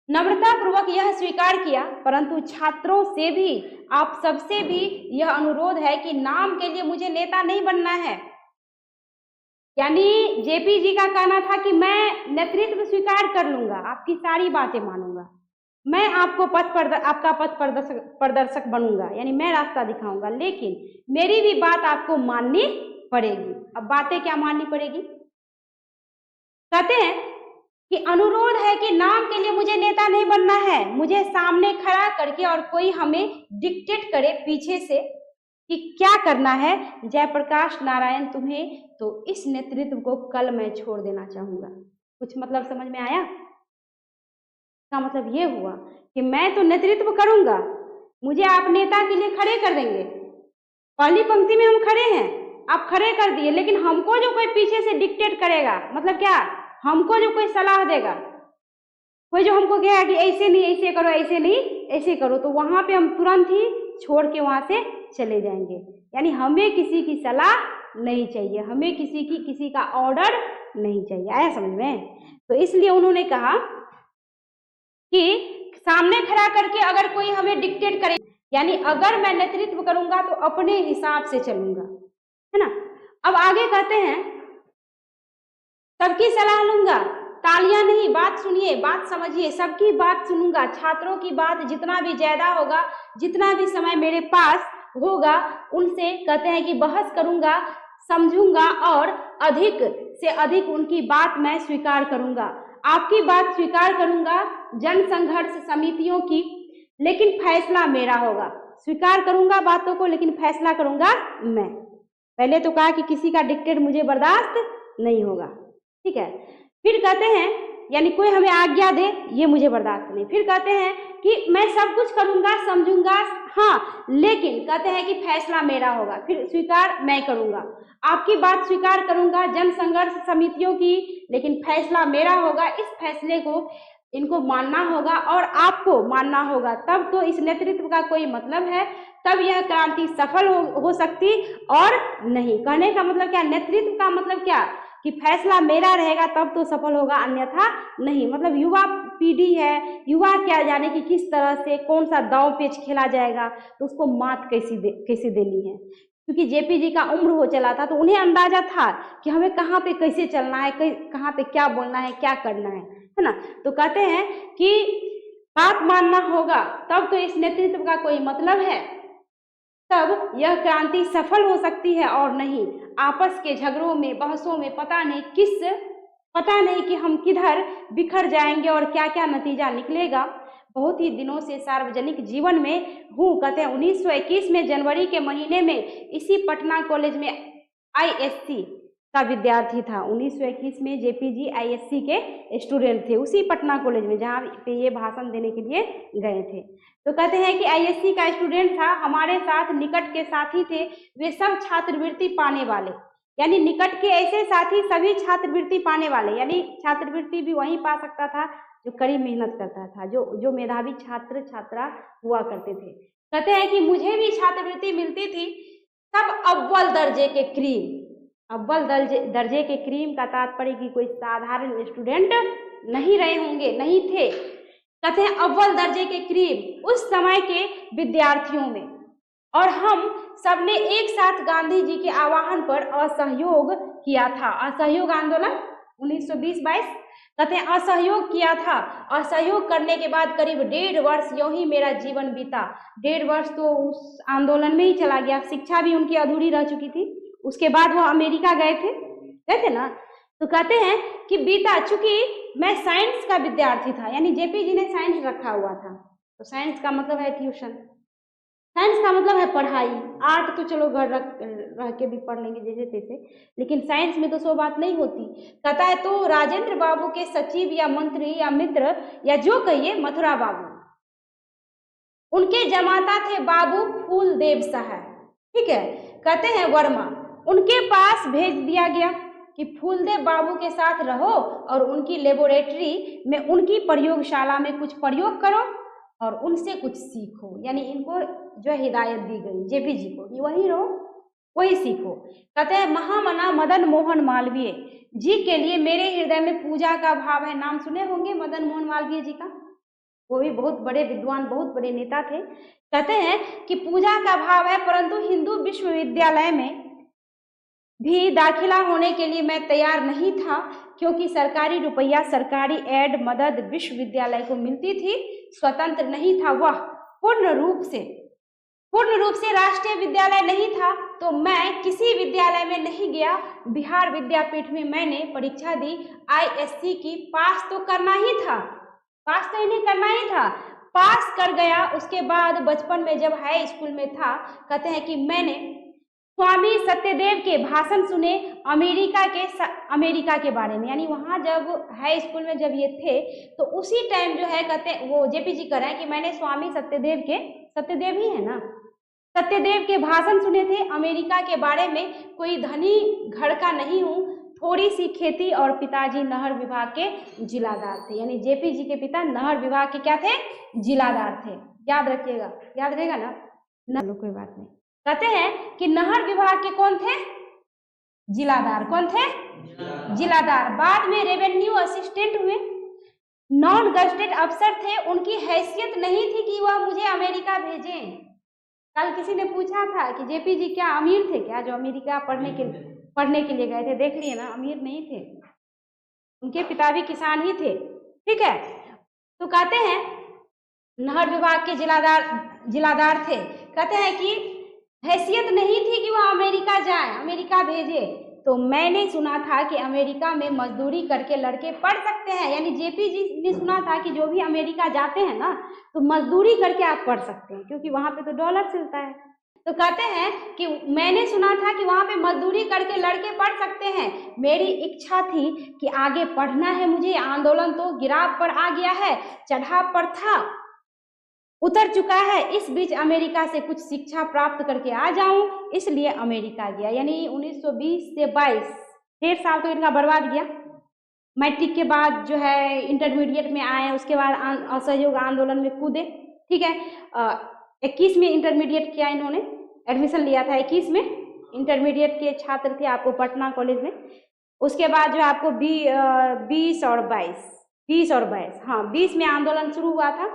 नम्रता पूर्वक यह स्वीकार किया, परंतु छात्रों से भी, आप सबसे भी यह अनुरोध है कि नाम के लिए मुझे नेता नहीं बनना है। यानी जेपी जी का कहना था कि मैं नेतृत्व स्वीकार कर लूंगा, आपकी सारी बातें मानूंगा, मैं आपको आपका पथ प्रदर्शक बनूंगा, यानी मैं रास्ता दिखाऊंगा, लेकिन मेरी भी बात आपको माननी पड़ेगी। अब बातें क्या माननी पड़ेगी, कहते हैं कि अनुरोध है कि नाम के लिए मुझे नेता नहीं बनना है, मुझे सामने खड़ा करके और कोई हमें डिक्टेट करे पीछे से कि क्या करना है जयप्रकाश नारायण तुम्हें, तो इस नेतृत्व को कल मैं छोड़ देना चाहूंगा। कुछ मतलब समझ में आया? इसका मतलब ये हुआ कि मैं तो नेतृत्व करूंगा, मुझे आप नेता के लिए खड़े कर देंगे, पहली पंक्ति में हम खड़े हैं, आप खड़े कर दिए, लेकिन हमको जो कोई पीछे से डिक्टेट करेगा, मतलब क्या, हमको जो कोई सलाह देगा, कोई जो हमको कहेगा कि ऐसे नहीं ऐसे करो, ऐसे नहीं ऐसे करो, तो वहां पे हम तुरंत ही छोड़ के वहां से चले जाएंगे। यानी हमें किसी की सलाह नहीं चाहिए, हमें किसी का ऑर्डर नहीं चाहिए। आया समझ में? तो इसलिए उन्होंने कहा कि सामने खड़ा करके अगर कोई हमें डिक्टेट करे, यानी अगर मैं नेतृत्व करूंगा तो अपने हिसाब से चलूंगा, है ना। अब आगे कहते हैं सबकी सलाह लूंगा, तालियां नहीं, बात सुनिए, बात समझिए, सबकी बात सुनूंगा, छात्रों की बात जितना भी ज्यादा होगा, जितना भी समय मेरे पास होगा, उनसे कहते हैं कि बहस करूंगा, समझूंगा और अधिक से अधिक उनकी बात मैं स्वीकार करूंगा। आपकी बात स्वीकार करूंगा जन संघर्ष समितियों की, लेकिन फैसला मेरा होगा। स्वीकार करूंगा बातों को, लेकिन फैसला करूंगा मैं। पहले तो कहा कि किसी का डिक्टेट मुझे बर्दाश्त नहीं होगा, ठीक है। फिर कहते हैं यानी कोई हमें आज्ञा दे, ये मुझे बर्दाश्त नहीं। फिर कहते हैं कि मैं सब कुछ करूंगा, समझूंगा, हाँ, लेकिन कहते हैं कि फैसला मेरा होगा। फिर स्वीकार मैं करूंगा, आपकी बात स्वीकार करूंगा जन संघर्ष समितियों की, लेकिन फैसला मेरा होगा। इस फैसले को इनको मानना होगा और आपको मानना होगा, तब तो इस नेतृत्व का कोई मतलब है, तब यह क्रांति सफल हो सकती और नहीं। कहने का मतलब क्या, नेतृत्व का मतलब क्या कि फैसला मेरा रहेगा तब तो सफल होगा, अन्यथा नहीं। मतलब युवा पीढ़ी है, युवा क्या जाने कि किस तरह से कौन सा दांव पेच खेला जाएगा, तो उसको मात कैसे देनी है। क्योंकि जेपी जी का उम्र हो चला था, तो उन्हें अंदाजा था कि हमें कहाँ पे कैसे चलना है, कहाँ पे क्या बोलना है, क्या करना है ना। तो कहते हैं कि बात मानना होगा, तब तो इस नेतृत्व का कोई मतलब है, तब यह क्रांति सफल हो सकती है और नहीं आपस के झगड़ों में, बहसों में पता नहीं कि हम किधर बिखर जाएंगे और क्या क्या नतीजा निकलेगा। बहुत ही दिनों से सार्वजनिक जीवन में हूँ। कहते हैं 1921 में जनवरी के महीने में इसी पटना कॉलेज में आईएससी का विद्यार्थी था। 1921 में जेपी जी आईएससी के स्टूडेंट थे, उसी पटना कॉलेज में जहाँ पे ये भाषण देने के लिए गए थे। तो कहते हैं कि आईएससी का स्टूडेंट था, हमारे साथ निकट के साथी थे, वे सब छात्रवृत्ति पाने वाले, यानी निकट के ऐसे साथी सभी छात्रवृत्ति पाने वाले, यानी छात्रवृत्ति भी वहीं पा सकता था जो कड़ी मेहनत करता था, जो मेधावी छात्र छात्रा हुआ करते थे। कहते हैं कि मुझे भी छात्रवृत्ति मिलती थी, सब अव्वल दर्जे के क्रीम। अव्वल दर्जे के क्रीम का तात्पर्य कि कोई साधारण स्टूडेंट नहीं रहे होंगे, नहीं थे। कहते हैं अव्वल दर्जे के क्रीम उस समय के विद्यार्थियों में, और हम सबने एक साथ गांधी जी के आह्वान पर असहयोग किया था। असहयोग आंदोलन 1920-22, कहते हैं असहयोग किया था। असहयोग करने के बाद करीब 1.5 वर्ष यूं ही मेरा जीवन बीता। 1.5 वर्ष तो उस आंदोलन में ही चला गया, शिक्षा भी उनकी अधूरी रह चुकी थी। उसके बाद वो अमेरिका गए थे ना। तो कहते हैं कि बीता, चूंकि मैं साइंस का विद्यार्थी था, यानी जेपी जी ने साइंस रखा हुआ था, तो साइंस का मतलब है ट्यूशन, साइंस का मतलब है पढ़ाई। आर्ट तो चलो घर रह के भी पढ़ लेंगे जैसे तैसे, लेकिन साइंस में तो सो बात नहीं होती। कहता है तो राजेंद्र बाबू के सचिव या मंत्री या मित्र या जो कहिए मथुरा बाबू, उनके जमाता थे बाबू फूलदेव साहब, ठीक है। कहते हैं वर्मा, उनके पास भेज दिया गया कि फूलदेव बाबू के साथ रहो और उनकी लेबोरेटरी में, उनकी प्रयोगशाला में कुछ प्रयोग करो और उनसे कुछ सीखो। यानी इनको जो हिदायत दी गई जेपी जी को, ये वही रहो वही सीखो। कहते हैं महामना मदन मोहन मालवीय जी के लिए मेरे हृदय में पूजा का भाव है। नाम सुने होंगे मदन मोहन मालवीय जी का, वो भी बहुत बड़े विद्वान, बहुत बड़े नेता थे। कहते हैं कि पूजा का भाव है, परंतु हिंदू विश्वविद्यालय में भी दाखिला होने के लिए मैं तैयार नहीं था, क्योंकि सरकारी रुपया, सरकारी एड मदद विश्वविद्यालय को मिलती थी, स्वतंत्र नहीं था वह, पूर्ण रूप से राष्ट्रीय विद्यालय नहीं था। तो मैं किसी विद्यालय में नहीं गया, बिहार विद्यापीठ में मैंने परीक्षा दी, ISC की, पास तो करना ही था, पास तो इन्हें करना ही था, पास कर गया। उसके बाद बचपन में जब हाई स्कूल में था, कहते हैं कि मैंने स्वामी सत्यदेव के भाषण सुने अमेरिका के बारे में, यानी वहाँ जब हाई स्कूल में जब ये थे तो उसी टाइम जो है, कहते हैं वो JP जी कर रहे हैं कि मैंने स्वामी सत्यदेव के, सत्यदेव ही है ना, सत्यदेव के भाषण सुने थे अमेरिका के बारे में। कोई धनी घर का नहीं हूँ, थोड़ी सी खेती और पिताजी नहर विभाग के जिलादार थे। यानी JP जी के पिता नहर विभाग के क्या थे? जिलादार थे। याद रखिएगा, याद रहेगा ना? कोई बात नहीं। कहते हैं कि नहर विभाग के कौन थे? जिलादार। कौन थे? जिलादार। बाद में रेवेन्यू असिस्टेंट हुए, नॉन गजेटेड अफसर थे। उनकी हैसियत नहीं थी कि वह मुझे अमेरिका भेजें। कल किसी ने पूछा था कि JP जी क्या अमीर थे क्या, जो अमेरिका पढ़ने के लिए गए थे? देख लिए ना, अमीर नहीं थे, उनके पिता भी किसान ही थे। ठीक है, तो कहते हैं नहर विभाग के जिलादार थे। कहते हैं कि हैसियत नहीं थी कि वह अमेरिका जाए, अमेरिका भेजे। तो मैंने सुना था कि अमेरिका में मजदूरी करके लड़के पढ़ सकते हैं। यानी JP जी ने सुना था कि जो भी अमेरिका जाते हैं ना, तो मजदूरी करके आप पढ़ सकते हैं, क्योंकि वहां पे तो डॉलर चलता है। तो कहते हैं कि मैंने सुना था कि वहां पे मजदूरी करके लड़के पढ़ सकते हैं। मेरी इच्छा थी कि आगे पढ़ना है मुझे। आंदोलन तो गिराव पर आ गया है, चढ़ाव पर था, उतर चुका है। इस बीच अमेरिका से कुछ शिक्षा प्राप्त करके आ जाऊं, इसलिए अमेरिका गया। यानी 1920 से 22, 1.5 साल तो इनका बर्बाद गया। मैट्रिक के बाद जो है इंटरमीडिएट में आए, उसके बाद असहयोग आंदोलन में कूदे। ठीक है, 21 में इंटरमीडिएट किया इन्होंने, एडमिशन लिया था 21 में, इंटरमीडिएट के छात्र थे आपको पटना कॉलेज में। उसके बाद जो आपको 20 और 22, हाँ 20 में आंदोलन शुरू हुआ था,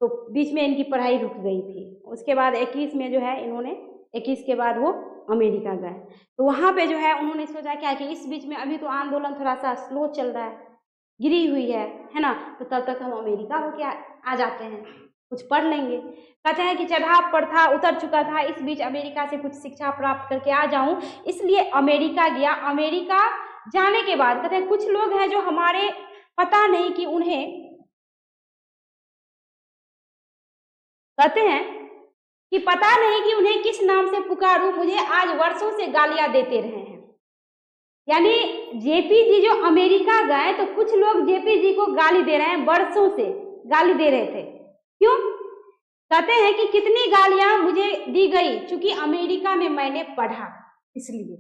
तो बीच में इनकी पढ़ाई रुक गई थी। उसके बाद 21 में जो है इन्होंने, 21 के बाद वो अमेरिका गए। तो वहाँ पे जो है उन्होंने सोचा क्या कि इस बीच में अभी तो आंदोलन थोड़ा सा स्लो चल रहा है, गिरी हुई है ना, तो तब तक हम अमेरिका होके आ जाते हैं, कुछ पढ़ लेंगे। कहते हैं कि चढ़ाव पर था, उतर चुका था, इस बीच अमेरिका से कुछ शिक्षा प्राप्त करके आ जाऊं, इसलिए अमेरिका गया। अमेरिका जाने के बाद कहते हैं कुछ लोग हैं जो हमारे पता नहीं कि उन्हें, कहते हैं कि पता नहीं कि उन्हें किस नाम से पुकारूं, मुझे आज वर्षों से गालियां देते रहे हैं। यानी JP जी जो अमेरिका गए तो कुछ लोग JP जी को गाली दे रहे हैं, वर्षों से गाली दे रहे थे। क्यों? कहते हैं कि कितनी गालियां मुझे दी गई, क्योंकि अमेरिका में मैंने पढ़ा, इसलिए।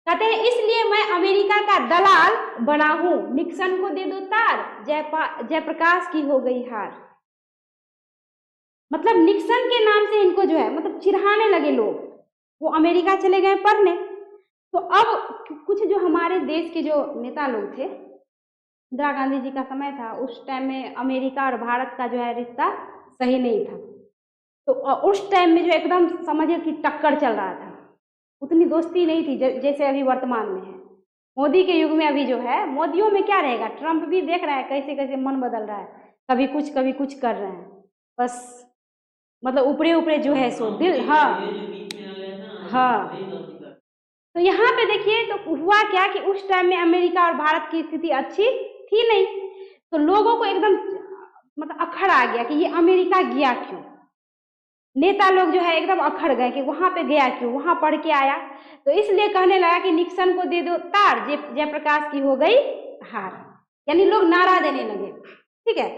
कहते हैं इसलिए मैं अमेरिका का दलाल बना हूं, निक्सन को दे दो तार, जयप्रकाश की हो गई हार। मतलब निक्सन के नाम से इनको जो है मतलब चिढ़ाने लगे लोग, वो अमेरिका चले गए पढ़ने। तो अब कुछ जो हमारे देश के जो नेता लोग थे, इंदिरा गांधी जी का समय था, उस टाइम में अमेरिका और भारत का जो है रिश्ता सही नहीं था। तो उस टाइम में जो एकदम समझिए कि टक्कर चल रहा था, उतनी दोस्ती नहीं थी जैसे अभी वर्तमान में है। मोदी के युग में अभी जो है, मोदियों में क्या रहेगा, ट्रंप भी देख रहा है कैसे कैसे मन बदल रहा है, कभी कुछ कर रहे हैं, बस मतलब ऊपरे ऊपरे जो है सो दिल। हाँ, तो यहाँ पे देखिए तो हुआ क्या कि उस टाइम में अमेरिका और भारत की स्थिति अच्छी थी नहीं, तो लोगों को एकदम मतलब अखड़ आ गया कि ये अमेरिका गया क्यों। नेता लोग जो है एकदम अखड़ गए कि वहां पे गया क्यों, वहां पढ़ के आया। तो इसलिए कहने लगा कि निक्सन को दे दो तार, जयप्रकाश की हो गई हार। यानी लोग नारा देने लगे। ठीक है,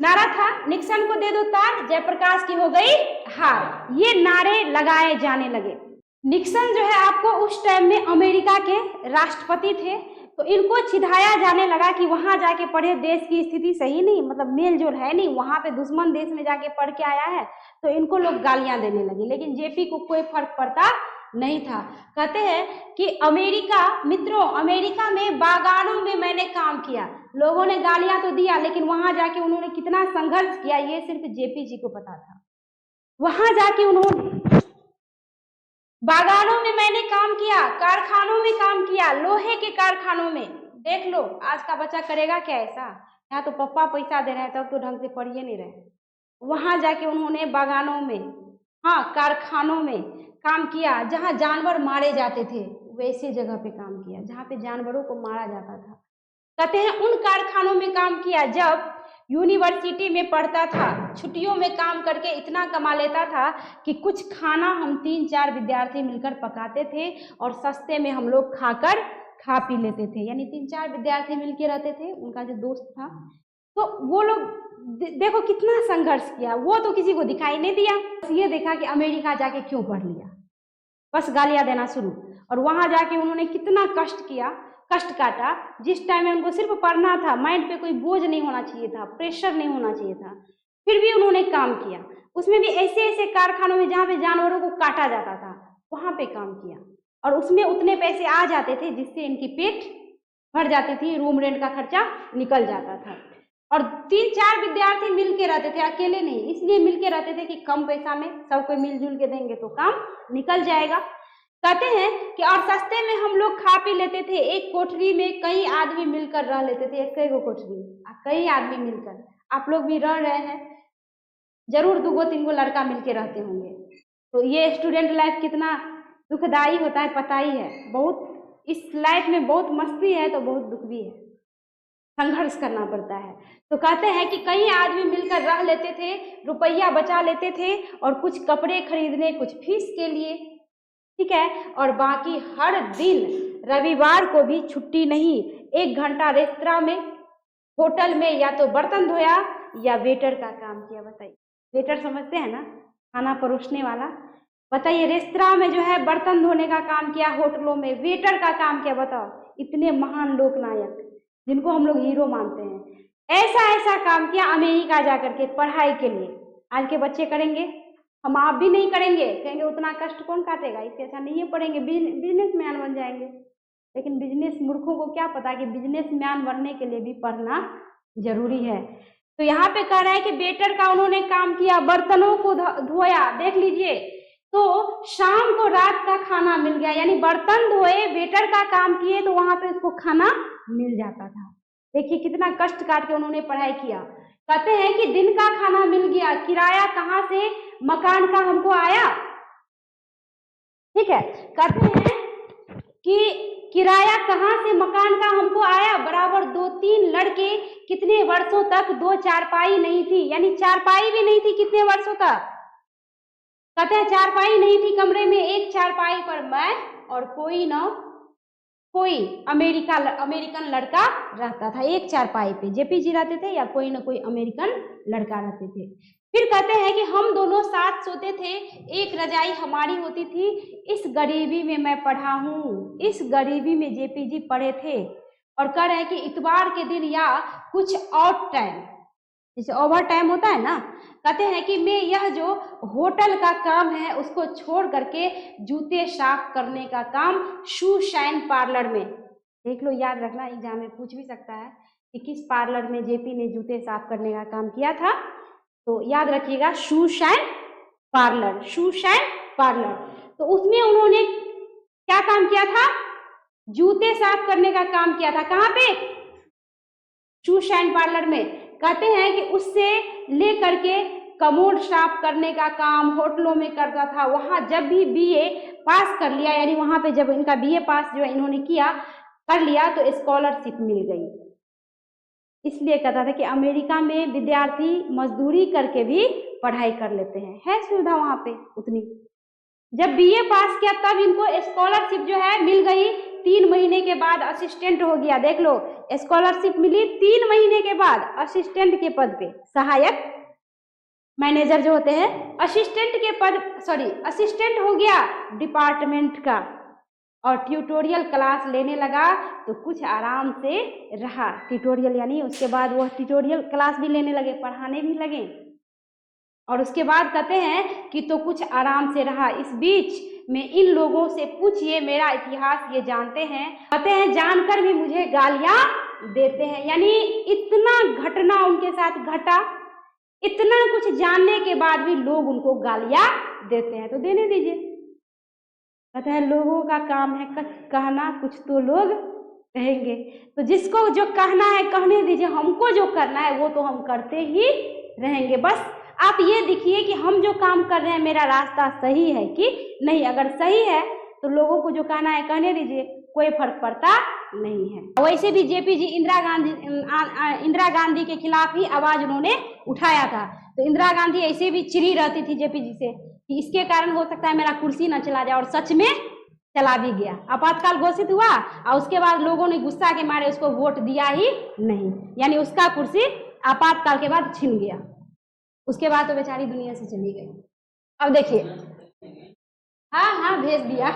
नारा था निक्सन को दे दो तार, जयप्रकाश की हो गई हार। ये नारे लगाए जाने लगे। निक्सन जो है आपको उस टाइम में अमेरिका के राष्ट्रपति थे, तो इनको चिढ़ाया जाने लगा कि वहां जाके पढ़े, देश की स्थिति सही नहीं, मतलब मेल जोल है नहीं, वहां पे दुश्मन देश में जाके पढ़ के आया है, तो इनको लोग गालियां देने लगे। लेकिन JP को कोई फर्क पड़ता नहीं था। कहते हैं कि अमेरिका, मित्रों अमेरिका में बागानों में मैंने काम किया, लोगों ने गालियां तो दिया, लेकिन वहां जाके उन्होंने कितना संघर्ष किया ये सिर्फ JP जी को पता था। वहां जाके उन्होंने बागानों में मैंने काम किया, कारखानों में काम किया, लोहे के कारखानों में। देख लो आज का बच्चा करेगा क्या ऐसा, यहाँ तो पापा पैसा दे रहे हैं तब तो ढंग से पढ़िए नहीं रहे। वहां जाके उन्होंने बागानों में, हाँ, कारखानों में काम किया, जहाँ जानवर मारे जाते थे वैसे जगह पे काम किया जहाँ पे जानवरों को मारा जाता था। कहते हैं उन कारखानों में काम किया जब यूनिवर्सिटी में पढ़ता था, छुट्टियों में काम करके इतना कमा लेता था कि कुछ खाना हम 3-4 विद्यार्थी मिलकर पकाते थे और सस्ते में हम लोग खा पी लेते थे। यानी 3-4 विद्यार्थी मिलके रहते थे, उनका जो दोस्त था, तो वो लोग देखो कितना संघर्ष किया। वो तो किसी को दिखाई नहीं दिया, बस ये देखा कि अमेरिका जाके क्यों पढ़ लिया, बस गालियां देना शुरू। और वहां जाके उन्होंने कितना कष्ट काटा। जिस टाइम में उनको सिर्फ पढ़ना था, माइंड पे कोई बोझ नहीं होना चाहिए था, प्रेशर नहीं होना चाहिए था, फिर भी उन्होंने काम किया। उसमें भी ऐसे ऐसे कारखानों में जहाँ पे जानवरों को काटा जाता था वहां पे काम किया, और उसमें उतने पैसे आ जाते थे जिससे इनकी पेट भर जाती थी, रूम रेंट का खर्चा निकल जाता था। और 3-4 विद्यार्थी मिलके रहते थे, अकेले नहीं, इसलिए मिलके रहते थे कि कम पैसा में सबको मिलजुल के देंगे तो काम निकल जाएगा। कहते हैं कि और सस्ते में हम लोग खा पी लेते थे। एक कोठरी में कई आदमी मिलकर रह लेते थे, एक कोठरी कई आदमी मिलकर। आप लोग भी रह रहे हैं, जरूर 2-3 लड़का मिलके रहते होंगे। तो ये स्टूडेंट लाइफ कितना दुखदाई होता है पता ही है। बहुत इस लाइफ में बहुत मस्ती है तो बहुत दुख भी है, संघर्ष करना पड़ता है। तो कहते हैं कि कई आदमी मिलकर रह लेते थे, रुपया बचा लेते थे और कुछ कपड़े खरीदने, कुछ फीस के लिए, ठीक है, और बाकी हर दिन रविवार को भी छुट्टी नहीं, 1 घंटा रेस्तरां में, होटल में या तो बर्तन धोया या वेटर का काम किया। बताइए, वेटर समझते हैं ना, खाना परोसने वाला। बताइए, रेस्तरां में जो है बर्तन धोने का काम किया, होटलों में वेटर का काम किया। बताओ, इतने महान लोकनायक जिनको हम लोग हीरो मानते हैं, ऐसा काम किया अमेरिका जाकर के पढ़ाई के लिए। आज के बच्चे करेंगे, हम आप भी नहीं करेंगे, कहेंगे उतना कष्ट कौन काटेगा, इससे अच्छा नहीं पढ़ेंगे, बिजनेसमैन बन जाएंगे। लेकिन बिजनेस मूर्खों को क्या पता कि बिजनेसमैन बनने के लिए भी पढ़ना जरूरी है। तो यहाँ पे कह रहा है कि वेटर का उन्होंने काम किया, बर्तनों को धोया। देख लीजिए, तो शाम को रात का खाना मिल गया, यानी बर्तन धोए, वेटर का काम किए तो वहां पे उसको खाना मिल जाता था। देखिए कितना कष्ट काट के उन्होंने पढ़ाई किया। कहते हैं कि दिन का खाना मिल गया, किराया कहाँ से, मकान का हमको आया, ठीक है। कहते हैं कि किराया कहाँ से, मकान का हमको आया। बराबर 2-3 लड़के कितने वर्षों तक 2 चारपाई नहीं थी, यानी चारपाई भी नहीं थी कितने वर्षों तक। कहते हैं चारपाई नहीं थी कमरे में, एक चारपाई पर मैं और कोई अमेरिकन लड़का रहता था। एक चारपाई पे जेपी जी रहते थे या कोई ना कोई अमेरिकन लड़का रहते थे। फिर कहते हैं कि हम दोनों साथ सोते थे, एक रजाई हमारी होती थी। इस गरीबी में मैं पढ़ा हूँ, इस गरीबी में जेपी जी पढ़े थे। और कह रहे हैं कि इतवार के दिन या कुछ ऑड टाइम, जैसे ओवर टाइम होता है ना, कहते हैं कि मैं यह जो होटल का काम है उसको छोड़ करके जूते साफ करने का काम शू शाइन पार्लर में, देख लो, याद रखना, एग्जाम में पूछ भी सकता है कि किस पार्लर में जेपी ने जूते साफ करने का काम किया था। तो याद रखिएगा, शू शाइन पार्लर। तो उसमें उन्होंने क्या काम किया था, जूते साफ करने का काम किया था। कहाँ पे, शू शाइन पार्लर में। कहते हैं कि उससे ले करके कमोड साफ करने का काम होटलों में करता था। वहां जब भी बीए पास कर लिया, यानी वहां पे जब इनका बीए पास जो इन्होंने कर लिया तो स्कॉलरशिप मिल गई। इसलिए कहता था कि अमेरिका में विद्यार्थी मजदूरी करके भी पढ़ाई कर लेते हैं, है सुविधा वहां पे उतनी। जब बीए पास किया तब इनको स्कॉलरशिप जो है मिल गई। 3 महीने के बाद असिस्टेंट हो गया। देख लो, स्कॉलरशिप मिली 3 महीने के बाद असिस्टेंट के पद पे, सहायक मैनेजर जो होते हैं, असिस्टेंट हो गया डिपार्टमेंट का। और ट्यूटोरियल क्लास लेने लगा तो कुछ आराम से रहा। ट्यूटोरियल यानी उसके बाद वो ट्यूटोरियल क्लास भी लेने लगे, पढ़ाने भी लगे। और उसके बाद कहते हैं कि तो कुछ आराम से रहा। इस बीच में इन लोगों से पूछिए, मेरा इतिहास ये जानते हैं। कहते हैं जानकर भी मुझे गालियां देते हैं। यानी इतना घटना उनके साथ घटा, इतना कुछ जानने के बाद भी लोग उनको गालियां देते हैं, तो देने दीजिए। कहते हैं लोगों का काम है कहना, कुछ तो लोग कहेंगे, तो जिसको जो कहना है कहने दीजिए, हमको जो करना है वो तो हम करते ही रहेंगे। बस आप ये देखिए कि हम जो काम कर रहे हैं मेरा रास्ता सही है कि नहीं। अगर सही है तो लोगों को जो कहना है कहने दीजिए, कोई फर्क पड़ता नहीं है। वैसे भी जेपी जी इंदिरा गांधी के खिलाफ ही आवाज उन्होंने उठाया था। तो इंदिरा गांधी ऐसे भी चिड़ी रहती थी जेपी जी से कि इसके कारण हो सकता है मेरा कुर्सी न चला जाए, और सच में चला भी गया। आपातकाल घोषित हुआ और उसके बाद लोगों ने गुस्सा के मारे उसको वोट दिया ही नहीं, यानी उसका कुर्सी आपातकाल के बाद छिन गया। उसके बाद तो बेचारी दुनिया से चली गई। अब देखिए, हाँ भेज दिया।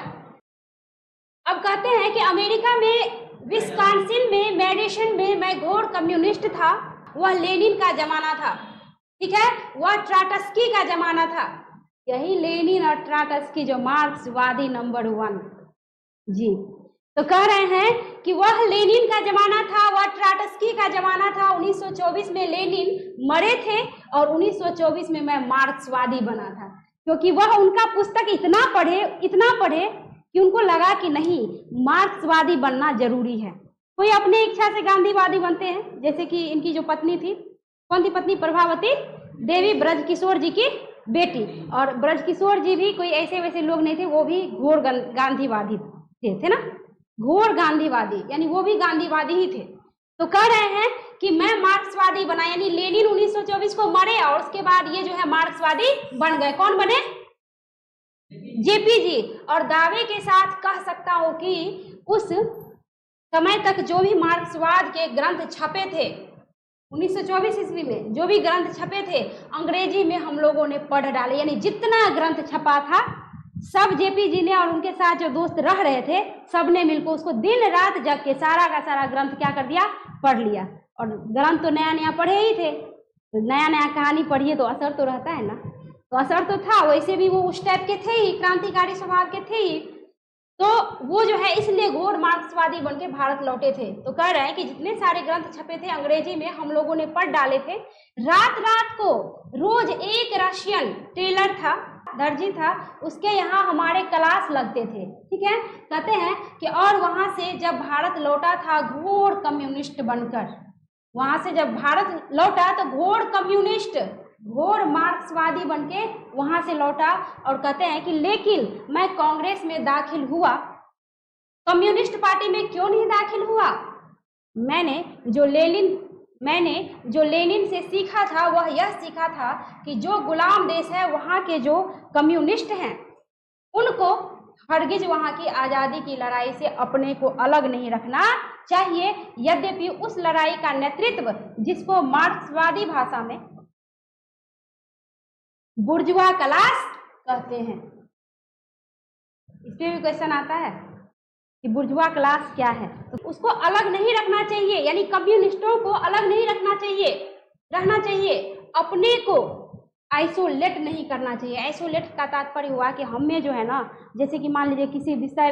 अब कहते हैं कि अमेरिका में विस्कॉन्सिन में मेडिसन में मैं घोर कम्युनिस्ट था। वह लेनिन का जमाना था, ठीक है, वह ट्राटस्की का जमाना था। यही लेनिन और ट्राटस्की जो मार्क्सवादी नंबर 1 जी। तो कह रहे हैं कि वह लेनिन का जमाना था, वह ट्राटस्की का जमाना था। 1924 में लेनिन मरे थे और 1924 में मैं मार्क्सवादी बना था, क्योंकि वह उनका पुस्तक इतना पढ़े कि उनको लगा कि नहीं, मार्क्सवादी बनना जरूरी है। कोई अपने इच्छा से गांधीवादी बनते हैं, जैसे कि इनकी जो पत्नी थी, कौन थी पत्नी? प्रभावती देवी, ब्रजकिशोर जी की बेटी। और ब्रजकिशोर जी भी कोई ऐसे वैसे लोग नहीं थे, वो भी घोर गांधीवादी थे ना, घोर गांधीवादी, यानी वो भी गांधीवादी ही थे। तो कह रहे हैं कि मैं मार्क्सवादी बना, यानी लेनिन 1924 को मरे और उसके बाद ये जो है मार्क्सवादी बन गए। कौन बने? जेपी जी। और दावे के साथ कह सकता हूं कि उस समय तक जो भी मार्क्सवाद के ग्रंथ छपे थे 1924 ईस्वी में, जो भी ग्रंथ छपे थे अंग्रेजी में हम लोगों ने पढ़ डाले, यानी जितना ग्रंथ छपा था सब जेपी जी ने और उनके साथ जो दोस्त रह रहे थे सबने मिलकर उसको दिन रात जग के सारा का सारा ग्रंथ क्या कर दिया? पढ़ लिया। और ग्रंथ तो नया नया पढ़े ही थे, तो नया नया कहानी पढ़िए तो असर तो रहता है ना। तो असर तो था, वैसे भी वो उस टाइप के थे ही, क्रांतिकारी स्वभाव के थे ही। तो वो जो है इसलिए घोर मार्क्सवादी बन के भारत लौटे थे। तो कह रहे हैं कि जितने सारे ग्रंथ छपे थे अंग्रेजी में हम लोगों ने पढ़ डाले थे। रात रात को रोज एक रशियन टेलर था, दर्जी था, उसके यहाँ हमारे क्लास लगते थे, ठीक है। कहते हैं कि और वहां से जब भारत लौटा था घोर कम्युनिस्ट बनकर, वहां से जब भारत लौटा तो घोर कम्युनिस्ट, घोर मार्क्सवादी बनके वहां से लौटा। और कहते हैं कि लेकिन मैं कांग्रेस में दाखिल हुआ, कम्युनिस्ट पार्टी में क्यों नहीं दाखिल हुआ? मैंने जो लेनिन से सीखा था वह यह सीखा था कि जो गुलाम देश है वहां के जो कम्युनिस्ट हैं उनको हरगिज वहां की आजादी की लड़ाई से अपने को अलग नहीं रखना चाहिए। यद्यपि उस लड़ाई का नेतृत्व, जिसको मार्क्सवादी भाषा में बुर्जुआ क्लास कहते हैं, इस पे भी क्वेश्चन आता है कि बुर्जुआ क्लास क्या है, तो उसको अलग नहीं रखना चाहिए, यानी कम्युनिस्टों को अलग नहीं रहना चाहिए, अपने को आइसोलेट नहीं करना चाहिए। आइसोलेट का तात्पर्य हुआ कि हम में जो है ना, जैसे कि मान लीजिए किसी विषय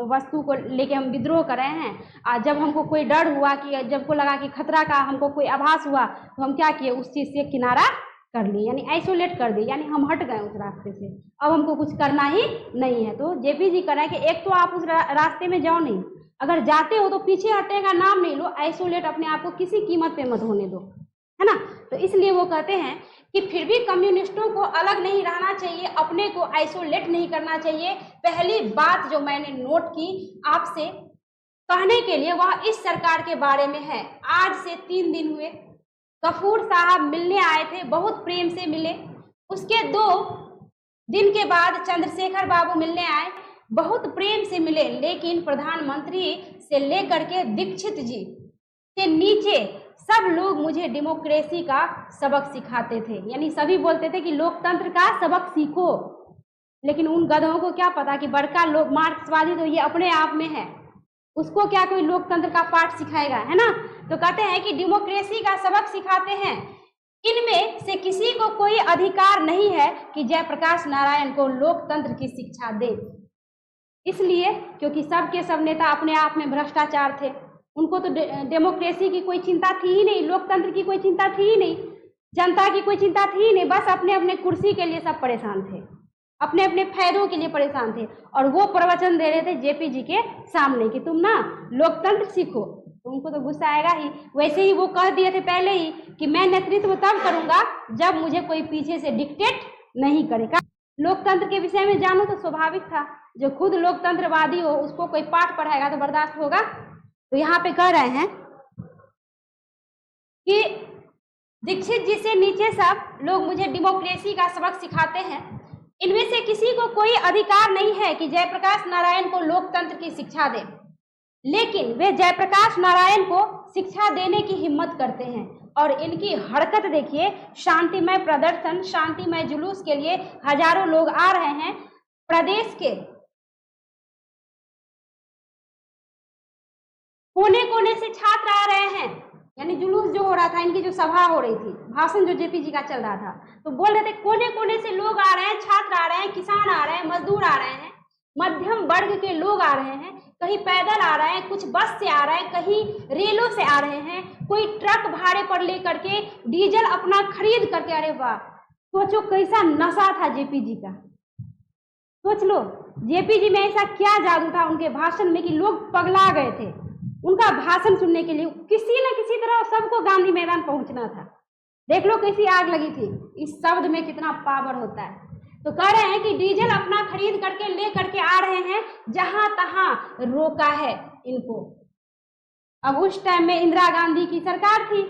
वस्तु को लेके हम विद्रोह कर रहे हैं, जब हमको कोई डर हुआ कि जब को लगा कि खतरा का हमको कोई आभास हुआ तो हम क्या किए, उस चीज से किनारा कर ली, यानी आइसोलेट कर दी, यानी हम हट गए उस रास्ते से, अब हमको कुछ करना ही नहीं है। तो जेपी जी कह रहे हैं कि एक तो आप उस रास्ते में जाओ नहीं, अगर जाते हो तो पीछे हटने का नाम नहीं लो, आइसोलेट अपने आप को किसी कीमत पे मत होने दो, है ना। तो इसलिए वो कहते हैं कि फिर भी कम्युनिस्टों को अलग नहीं रहना चाहिए, अपने को आइसोलेट नहीं करना चाहिए। पहली बात जो मैंने नोट की आपसे कहने के लिए वह इस सरकार के बारे में है। आज से 3 दिन हुए गफूर साहब मिलने आए थे, बहुत प्रेम से मिले। उसके 2 दिन के बाद चंद्रशेखर बाबू मिलने आए, बहुत प्रेम से मिले, लेकिन प्रधानमंत्री से लेकर के दीक्षित जी से नीचे सब लोग मुझे डेमोक्रेसी का सबक सिखाते थे, यानी सभी बोलते थे कि लोकतंत्र का सबक सीखो। लेकिन उन गधों को क्या पता कि बड़का लोग मार्क्सवादी तो ये अपने आप में है, उसको क्या कोई लोकतंत्र का पाठ सिखाएगा, है ना। तो कहते हैं कि डेमोक्रेसी का सबक सिखाते हैं। इनमें से किसी को कोई अधिकार नहीं है कि जयप्रकाश नारायण को लोकतंत्र की शिक्षा दे, इसलिए क्योंकि सबके सब नेता अपने आप में भ्रष्टाचार थे, उनको तो डेमोक्रेसी की कोई चिंता थी ही नहीं, लोकतंत्र की कोई चिंता थी ही नहीं, जनता की कोई चिंता थी ही नहीं, बस अपने अपने कुर्सी के लिए सब परेशान थे, अपने अपने फायदों के लिए परेशान थे। और वो प्रवचन दे रहे थे जेपी जी के सामने कि तुम ना लोकतंत्र सीखो, तो उनको तो गुस्सा आएगा ही। वैसे ही वो कह दिए थे पहले ही कि मैं नेतृत्व तब करूंगा जब मुझे कोई पीछे से डिक्टेट नहीं करेगा। लोकतंत्र के विषय में जानूं तो स्वाभाविक था, जो खुद लोकतंत्रवादी हो उसको कोई पाठ पढ़ाएगा तो बर्दाश्त होगा। तो यहाँ पे कह रहे हैं कि दीक्षित जी से नीचे सब लोग मुझे डेमोक्रेसी का सबक सिखाते हैं। इनमें से किसी को कोई अधिकार नहीं है कि जयप्रकाश नारायण को लोकतंत्र की शिक्षा दे, लेकिन वे जयप्रकाश नारायण को शिक्षा देने की हिम्मत करते हैं। और इनकी हरकत देखिए, शांतिमय प्रदर्शन, शांतिमय जुलूस के लिए हजारों लोग आ रहे हैं। प्रदेश के कोने कोने से छात्र आ रहे हैं, यानी जुलूस जो हो रहा था, इनकी जो सभा हो रही थी, भाषण जो जेपी जी का चल रहा था, तो बोल रहे थे कोने कोने से लोग आ रहे हैं, छात्र आ रहे हैं, किसान आ रहे हैं, मजदूर आ रहे हैं, मध्यम वर्ग के लोग आ रहे हैं, कहीं पैदल आ रहे हैं, कुछ बस से आ रहे हैं, कहीं रेलों से आ रहे हैं, कोई ट्रक भाड़े पर लेकर के डीजल अपना खरीद करके। अरे वाह, सोचो कैसा नशा था जेपी जी का, सोच लो जेपी जी में ऐसा क्या जादू था उनके भाषण में कि लोग पगला गए थे उनका भाषण सुनने के लिए। किसी न किसी तरह सबको गांधी मैदान पहुंचना था। देख लो कैसी आग लगी थी, इस शब्द में कितना पावर होता है। तो कह रहे हैं कि डीजल अपना खरीद करके ले करके आ रहे हैं, जहां तहां रोका है इनको। अब उस टाइम में इंदिरा गांधी की सरकार थी,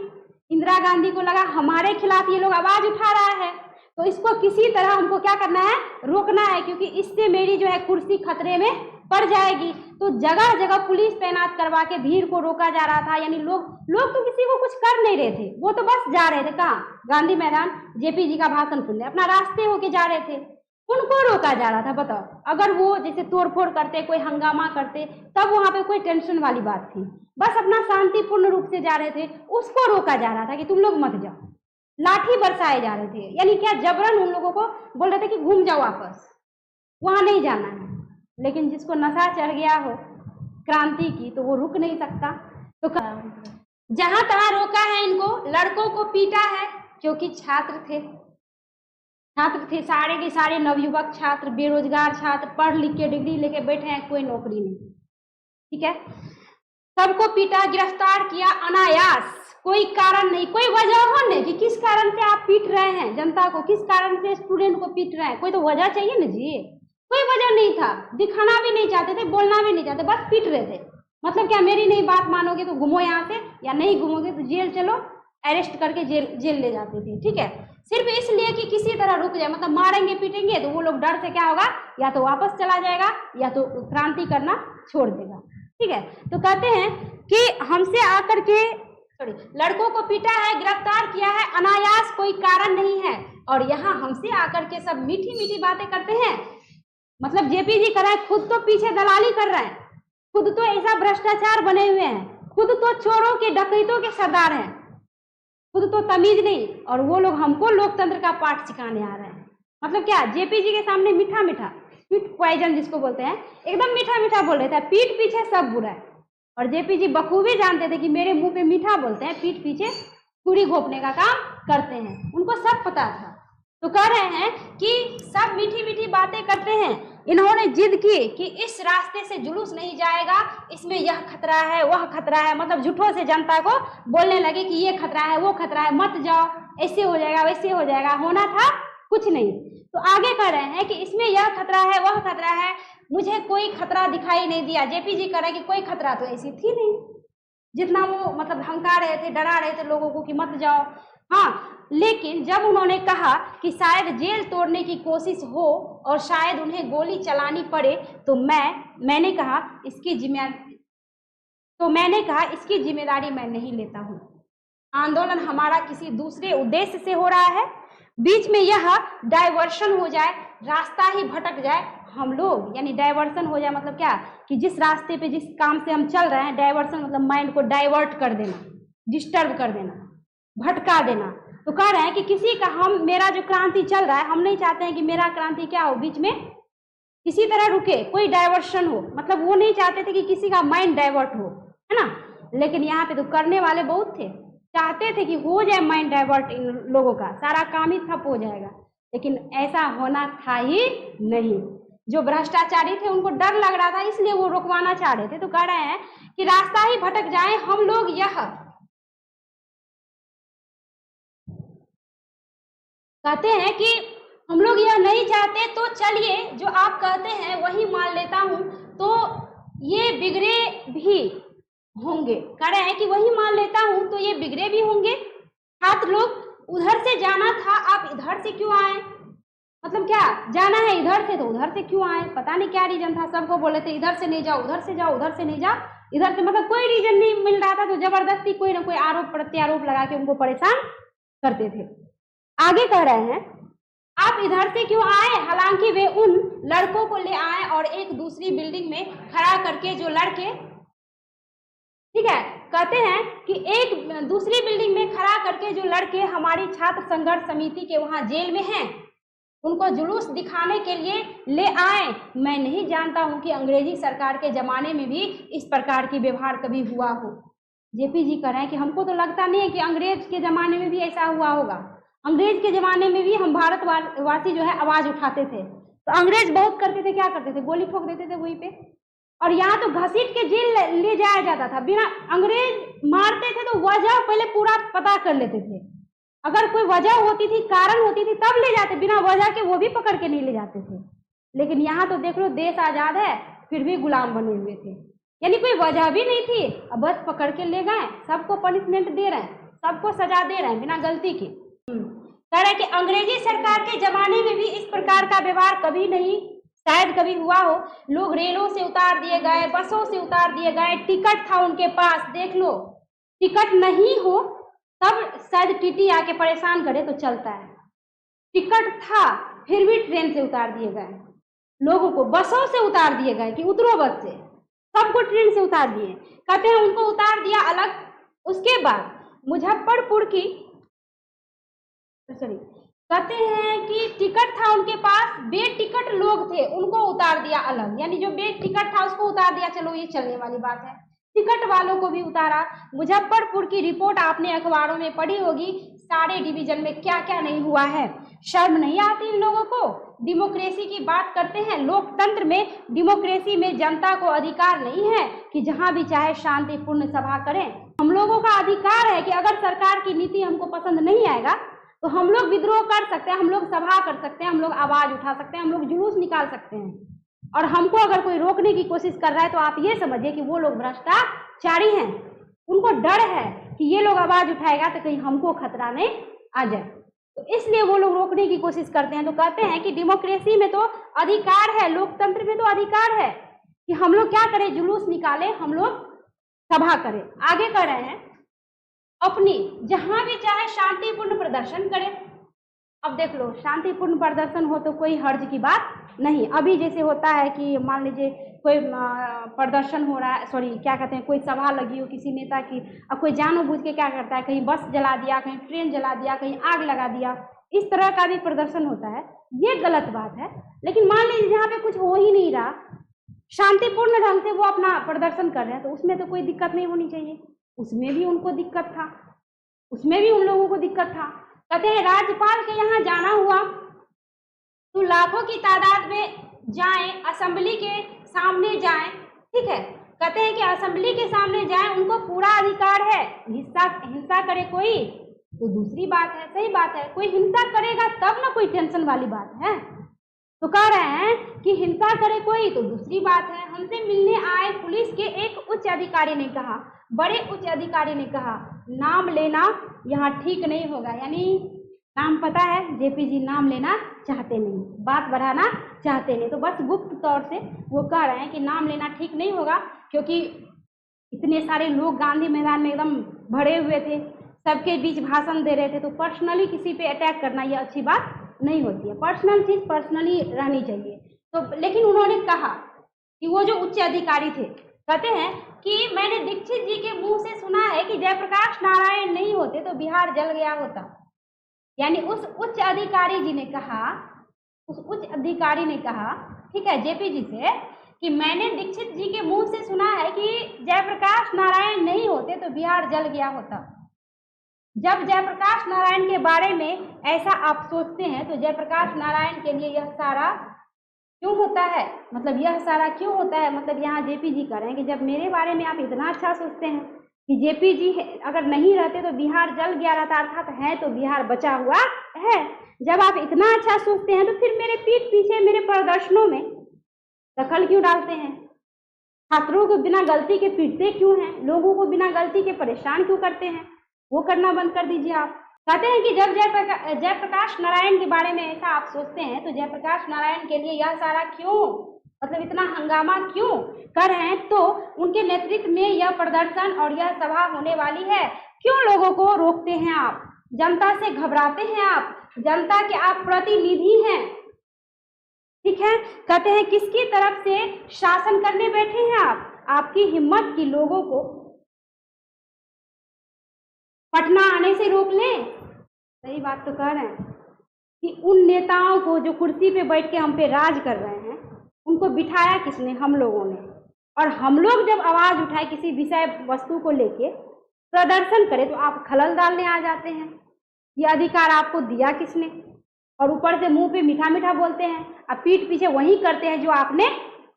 इंदिरा गांधी को लगा हमारे खिलाफ ये लोग आवाज उठा रहा है, तो इसको किसी तरह हमको क्या करना है, रोकना है, क्योंकि इससे मेरी जो है कुर्सी खतरे में पड़ जाएगी। तो जगह जगह पुलिस तैनात करवा के भीड़ को रोका जा रहा था। यानी लोग तो किसी को कुछ कर नहीं रहे थे, वो तो बस जा रहे थे कहाँ, गांधी मैदान, जेपी जी का भाषण सुनने, अपना रास्ते होके जा रहे थे, उनको रोका जा रहा था। बताओ, अगर वो जैसे तोड़फोड़ करते, कोई हंगामा करते, तब वहां पे कोई टेंशन वाली बात थी। बस अपना शांतिपूर्ण रूप से जा रहे थे, उसको रोका जा रहा था कि तुम लोग मत जाओ। लाठी बरसाए जा रहे थे, यानी क्या जबरन उन लोगों को बोल रहे थे कि घूम जाओ वापस, वहां नहीं जाना है। लेकिन जिसको नशा चढ़ गया हो क्रांति की, तो वो रुक नहीं सकता। तो जहां तहां रोका है इनको, लड़कों को पीटा है, क्योंकि छात्र थे सारे के सारे नवयुवक छात्र, बेरोजगार छात्र, पढ़ लिख के डिग्री लेके बैठे हैं, कोई नौकरी नहीं, ठीक है। सबको पीटा, गिरफ्तार किया अनायास, कोई कारण नहीं, कोई वजह हो नहीं कि किस कारण से आप पीट रहे हैं जनता को, किस कारण से स्टूडेंट को पीट रहे हैं, कोई तो वजह चाहिए ना जी। कोई वजह नहीं था, दिखाना भी नहीं चाहते थे, बोलना भी नहीं चाहते, बस पीट रहे थे। मतलब क्या, मेरी नहीं बात मानोगे तो घूमो यहाँ से, या नहीं घूमोगे तो जेल चलो, अरेस्ट करके जेल ले जाते थे, ठीक है। सिर्फ इसलिए कि किसी तरह रुक जाए, मतलब मारेंगे पीटेंगे तो वो लोग डर से क्या होगा, या तो वापस चला जाएगा या तो क्रांति करना छोड़ देगा, ठीक है। तो कहते हैं कि हमसे आकर के लड़कों को पीटा है, गिरफ्तार किया है अनायास, कोई कारण नहीं है, और यहाँ हमसे आकर के सब मीठी मीठी बातें करते हैं। मतलब जेपी जी कर रहे हैं, खुद तो पीछे दलाली कर रहे हैं, खुद तो ऐसा भ्रष्टाचार बने हुए हैं, खुद तो चोरों के डकैतों के सरदार हैं, खुद तो तमीज नहीं, और वो लोग हमको लोकतंत्र का पाठ सिखाने आ रहे हैं। मतलब क्या, जेपी जी के सामने मीठा मीठा, स्वीट पॉइजन जिसको बोलते हैं, एकदम मीठा मीठा बोल रहे थे, पीठ पीछे सब बुरा है। और जेपी जी बखूबी जानते थे कि मेरे मुंह पे मीठा बोलते हैं, पीठ पीछे छुरी घोंपने का काम करते हैं, उनको सब पता था। तो कह रहे हैं कि सब मीठी मीठी बातें करते हैं। इन्होंने जिद की कि इस रास्ते से जुलूस नहीं जाएगा, इसमें यह खतरा है, वह खतरा है, मतलब झूठों से जनता को बोलने लगे कि ये खतरा है, वो खतरा है, मत जाओ, ऐसे हो जाएगा, वैसे हो जाएगा। होना था कुछ नहीं। तो आगे कह रहे हैं कि इसमें यह खतरा है, वह खतरा है, मुझे कोई खतरा दिखाई नहीं दिया। जेपी जी कह रहे हैं कि कोई खतरा तो ऐसी थी नहीं, जितना वो मतलब धमका रहे थे, डरा रहे थे लोगों को कि मत जाओ। हाँ, लेकिन जब उन्होंने कहा कि शायद जेल तोड़ने की कोशिश हो और शायद उन्हें गोली चलानी पड़े, तो मैंने कहा इसकी जिम्मेदारी मैं नहीं लेता हूँ। आंदोलन हमारा किसी दूसरे उद्देश्य से हो रहा है, बीच में यह डाइवर्शन हो जाए, रास्ता ही भटक जाए हम लोग, यानी डाइवर्शन हो जाए मतलब क्या, कि जिस रास्ते पे जिस काम से हम चल रहे हैं, डाइवर्शन मतलब माइंड को डाइवर्ट कर देना, डिस्टर्ब कर देना, भटका देना। तो कह रहे हैं कि किसी का मेरा जो क्रांति चल रहा है, हम नहीं चाहते हैं कि मेरा क्रांति क्या हो, बीच में किसी तरह रुके, कोई डाइवर्शन हो, मतलब वो नहीं चाहते थे कि किसी का माइंड डाइवर्ट हो, है ना। लेकिन यहाँ पे तो करने वाले बहुत थे, चाहते थे कि हो जाए माइंड डाइवर्ट, इन लोगों का सारा काम ही ठप हो जाएगा, लेकिन ऐसा होना था ही नहीं। जो भ्रष्टाचारी थे उनको डर लग रहा था, इसलिए वो रुकवाना चाह रहे थे। तो कह रहे हैं कि रास्ता ही भटक जाए हम लोग, यह कहते हैं कि हम लोग यह नहीं चाहते, तो चलिए जो आप कहते हैं वही मान लेता हूं, तो ये बिगड़े भी होंगे। कह रहे हैं कि वही मान लेता हूं तो ये बिगड़े भी होंगे। छात्र लोग उधर से जाना था, आप इधर से क्यों आए? मतलब क्या जाना है इधर से तो उधर से क्यों आए? पता नहीं क्या रीजन था। सबको बोले थे इधर से नहीं जाओ, उधर से जाओ, उधर से नहीं जाओ, इधर से, मतलब कोई रीजन नहीं मिल रहा था, तो जबरदस्ती कोई ना कोई आरोप प्रत्यारोप लगा के उनको परेशान करते थे। आगे कह रहे हैं आप इधर से क्यों आए? हालांकि वे उन लड़कों को ले आए और एक दूसरी बिल्डिंग में खड़ा करके जो लड़के, ठीक है, कहते हैं कि एक दूसरी बिल्डिंग में खड़ा करके जो लड़के हमारी छात्र संघर्ष समिति के वहां जेल में हैं, उनको जुलूस दिखाने के लिए ले आए। मैं नहीं जानता हूं कि अंग्रेजी सरकार के जमाने में भी इस प्रकार की व्यवहार कभी हुआ हो। जेपी जी कह रहे हैं कि हमको तो लगता नहीं है कि अंग्रेज के जमाने में भी ऐसा हुआ होगा। अंग्रेज के जमाने में भी हम भारतवासी जो है आवाज उठाते थे, तो अंग्रेज बहुत करते थे, क्या करते थे? गोली ठोक देते थे वहीं पे। और यहाँ तो घसीट के जेल ले जाया जाता था। बिना अंग्रेज मारते थे तो वजह पहले पूरा पता कर लेते थे। अगर कोई वजह होती थी, कारण होती थी, तब ले जाते, बिना वजह के वो भी पकड़ के नहीं ले जाते थे। लेकिन यहाँ तो देख लो, देश आजाद है फिर भी गुलाम बने हुए थे, यानी कोई वजह भी नहीं थी, अब बस पकड़ के ले गए, सबको पनिशमेंट दे रहे हैं, सबको सजा दे रहे हैं बिना गलती के। कह रहे कि अंग्रेजी सरकार के जमाने में भी इस प्रकार का व्यवहार कभी नहीं, शायद कभी हुआ हो। लोग रेलों से उतार दिए गए, बसों से उतार दिए गए, टिकट था उनके पास, देख लो, टिकट नहीं हो तब शायद टीटी आके परेशान करे तो चलता है। टिकट था फिर भी ट्रेन से उतार दिए गए, लोगों को बसों से उतार दिए गए कि उतरो बस से, सबको ट्रेन से उतार दिए। कहते हैं उनको उतार दिया अलग। उसके बाद मुजफ्फरपुर की, सॉरी, कहते हैं कि टिकट था उनके पास, बेटिकट लोग थे उनको उतार दिया अलग, यानी जो बेटिकट था उसको उतार दिया, चलो ये चलने वाली बात है। टिकट वालों को भी उतारा। मुजफ्फरपुर की रिपोर्ट आपने अखबारों में पढ़ी होगी, सारे डिवीजन में क्या क्या नहीं हुआ है। शर्म नहीं आती इन लोगों को? डेमोक्रेसी की बात करते हैं, लोकतंत्र में, डेमोक्रेसी में जनता को अधिकार नहीं है कि जहां भी चाहे शांतिपूर्ण सभा करें। हम लोगों का अधिकार है कि अगर सरकार की नीति हमको पसंद नहीं आएगा तो हम लोग विद्रोह कर सकते हैं, हम लोग सभा कर सकते हैं, हम लोग आवाज उठा सकते हैं, हम लोग जुलूस निकाल सकते हैं। और हमको अगर कोई रोकने की कोशिश कर रहा है तो आप ये समझिए कि वो लोग भ्रष्टाचारी हैं, उनको डर है कि ये लोग आवाज उठाएगा तो कहीं हमको खतरा नहीं आ जाए, तो इसलिए वो लोग रोकने की कोशिश करते हैं। तो कहते हैं कि डेमोक्रेसी में तो अधिकार है, लोकतंत्र में तो अधिकार है कि हम लोग क्या करें, जुलूस निकालें, हम लोग सभा करें। आगे कर रहे हैं अपनी जहां भी चाहे शांतिपूर्ण प्रदर्शन करें। अब देख लो, शांतिपूर्ण प्रदर्शन हो तो कोई हर्ज की बात नहीं। अभी जैसे होता है कि मान लीजिए कोई प्रदर्शन हो रहा है, सॉरी क्या कहते हैं, कोई सभा लगी हो किसी नेता की, अब कोई जानबूझ के क्या करता है, कहीं बस जला दिया, कहीं ट्रेन जला दिया, कहीं आग लगा दिया, इस तरह का भी प्रदर्शन होता है, ये गलत बात है। लेकिन मान लीजिए जहाँ पे कुछ हो ही नहीं रहा, शांतिपूर्ण ढंग से वो अपना प्रदर्शन कर रहे हैं, तो उसमें तो कोई दिक्कत नहीं होनी चाहिए। उसमें भी उनको दिक्कत था, उसमें भी उन लोगों को दिक्कत था। कहते हैं राज्यपाल के यहाँ जाना हुआ तो लाखों की तादाद में जाएं, असेंबली के सामने जाएं, ठीक है। कहते हैं कि असेंबली के सामने जाएं, उनको पूरा अधिकार है। हिंसा करे कोई तो दूसरी बात है, सही बात है, कोई हिंसा करेगा तब ना कोई टेंशन वाली बात है। तो कह रहे हैं कि हिंसा करे कोई तो दूसरी बात है। हमसे मिलने आए पुलिस के एक उच्च अधिकारी ने कहा, बड़े उच्च अधिकारी ने कहा, नाम लेना यहाँ ठीक नहीं होगा, यानी नाम पता है जेपी जी नाम लेना चाहते नहीं, बात बढ़ाना चाहते नहीं, तो बस गुप्त तौर से वो कह रहे हैं कि नाम लेना ठीक नहीं होगा, क्योंकि इतने सारे लोग गांधी मैदान में एकदम भरे हुए थे, सबके बीच भाषण दे रहे थे, तो पर्सनली किसी पे अटैक करना ये अच्छी बात नहीं होती है। पर्सनल चीज पर्सनली रहनी चाहिए। तो लेकिन उन्होंने कहा कि वो जो उच्च अधिकारी थे, कहते हैं कि मैंने दीक्षित जी के मुंह से सुना है कि जयप्रकाश नारायण नहीं होते तो बिहार जल गया होता। यानी उस उच्च अधिकारी जी ने कहा, उस उच्च अधिकारी ने कहा, ठीक है, जेपी जी से, कि मैंने दीक्षित जी के मुंह से सुना है कि जयप्रकाश नारायण नहीं होते तो बिहार जल गया होता। जब जयप्रकाश नारायण के बारे में ऐसा आप सोचते हैं तो जयप्रकाश नारायण के लिए यह सारा क्यों होता है, मतलब यह सारा क्यों होता है। मतलब यहाँ जेपी जी कह रहे हैं कि जब मेरे बारे में आप इतना अच्छा सोचते हैं कि जेपी जी अगर नहीं रहते तो बिहार जल गया रहता, अर्थात है तो बिहार बचा हुआ है। जब आप इतना अच्छा सोचते हैं तो फिर मेरे पीठ पीछे मेरे प्रदर्शनों में दखल क्यों डालते हैं, छात्रों को बिना गलती के पीटते क्यों हैं, लोगों को बिना गलती के परेशान क्यों करते हैं। वो करना बंद कर दीजिए। आप कहते हैं कि जब जयप्रकाश नारायण के बारे में ऐसा आप सोचते हैं तो जयप्रकाश नारायण के लिए यह सारा क्यों, मतलब इतना हंगामा क्यों कर रहे हैं। तो उनके नेतृत्व में यह प्रदर्शन और यह सभा होने वाली है। क्यों लोगों को रोकते हैं आप, जनता से घबराते हैं आप, जनता के आप प्रतिनिधि हैं, ठीक है। कहते हैं किसकी तरफ से शासन करने बैठे हैं आप, आपकी हिम्मत की लोगों को पटना आने से रोक लें। सही बात तो कह रहे हैं कि उन नेताओं को जो कुर्सी पे बैठ के हम पे राज कर रहे हैं उनको बिठाया किसने, हम लोगों ने। और हम लोग जब आवाज उठाए किसी विषय वस्तु को लेके प्रदर्शन करें तो आप खलल डालने आ जाते हैं। ये अधिकार आपको दिया किसने, और ऊपर से मुंह पे मीठा मीठा बोलते हैं, अब पीठ पीछे वही करते हैं जो आपने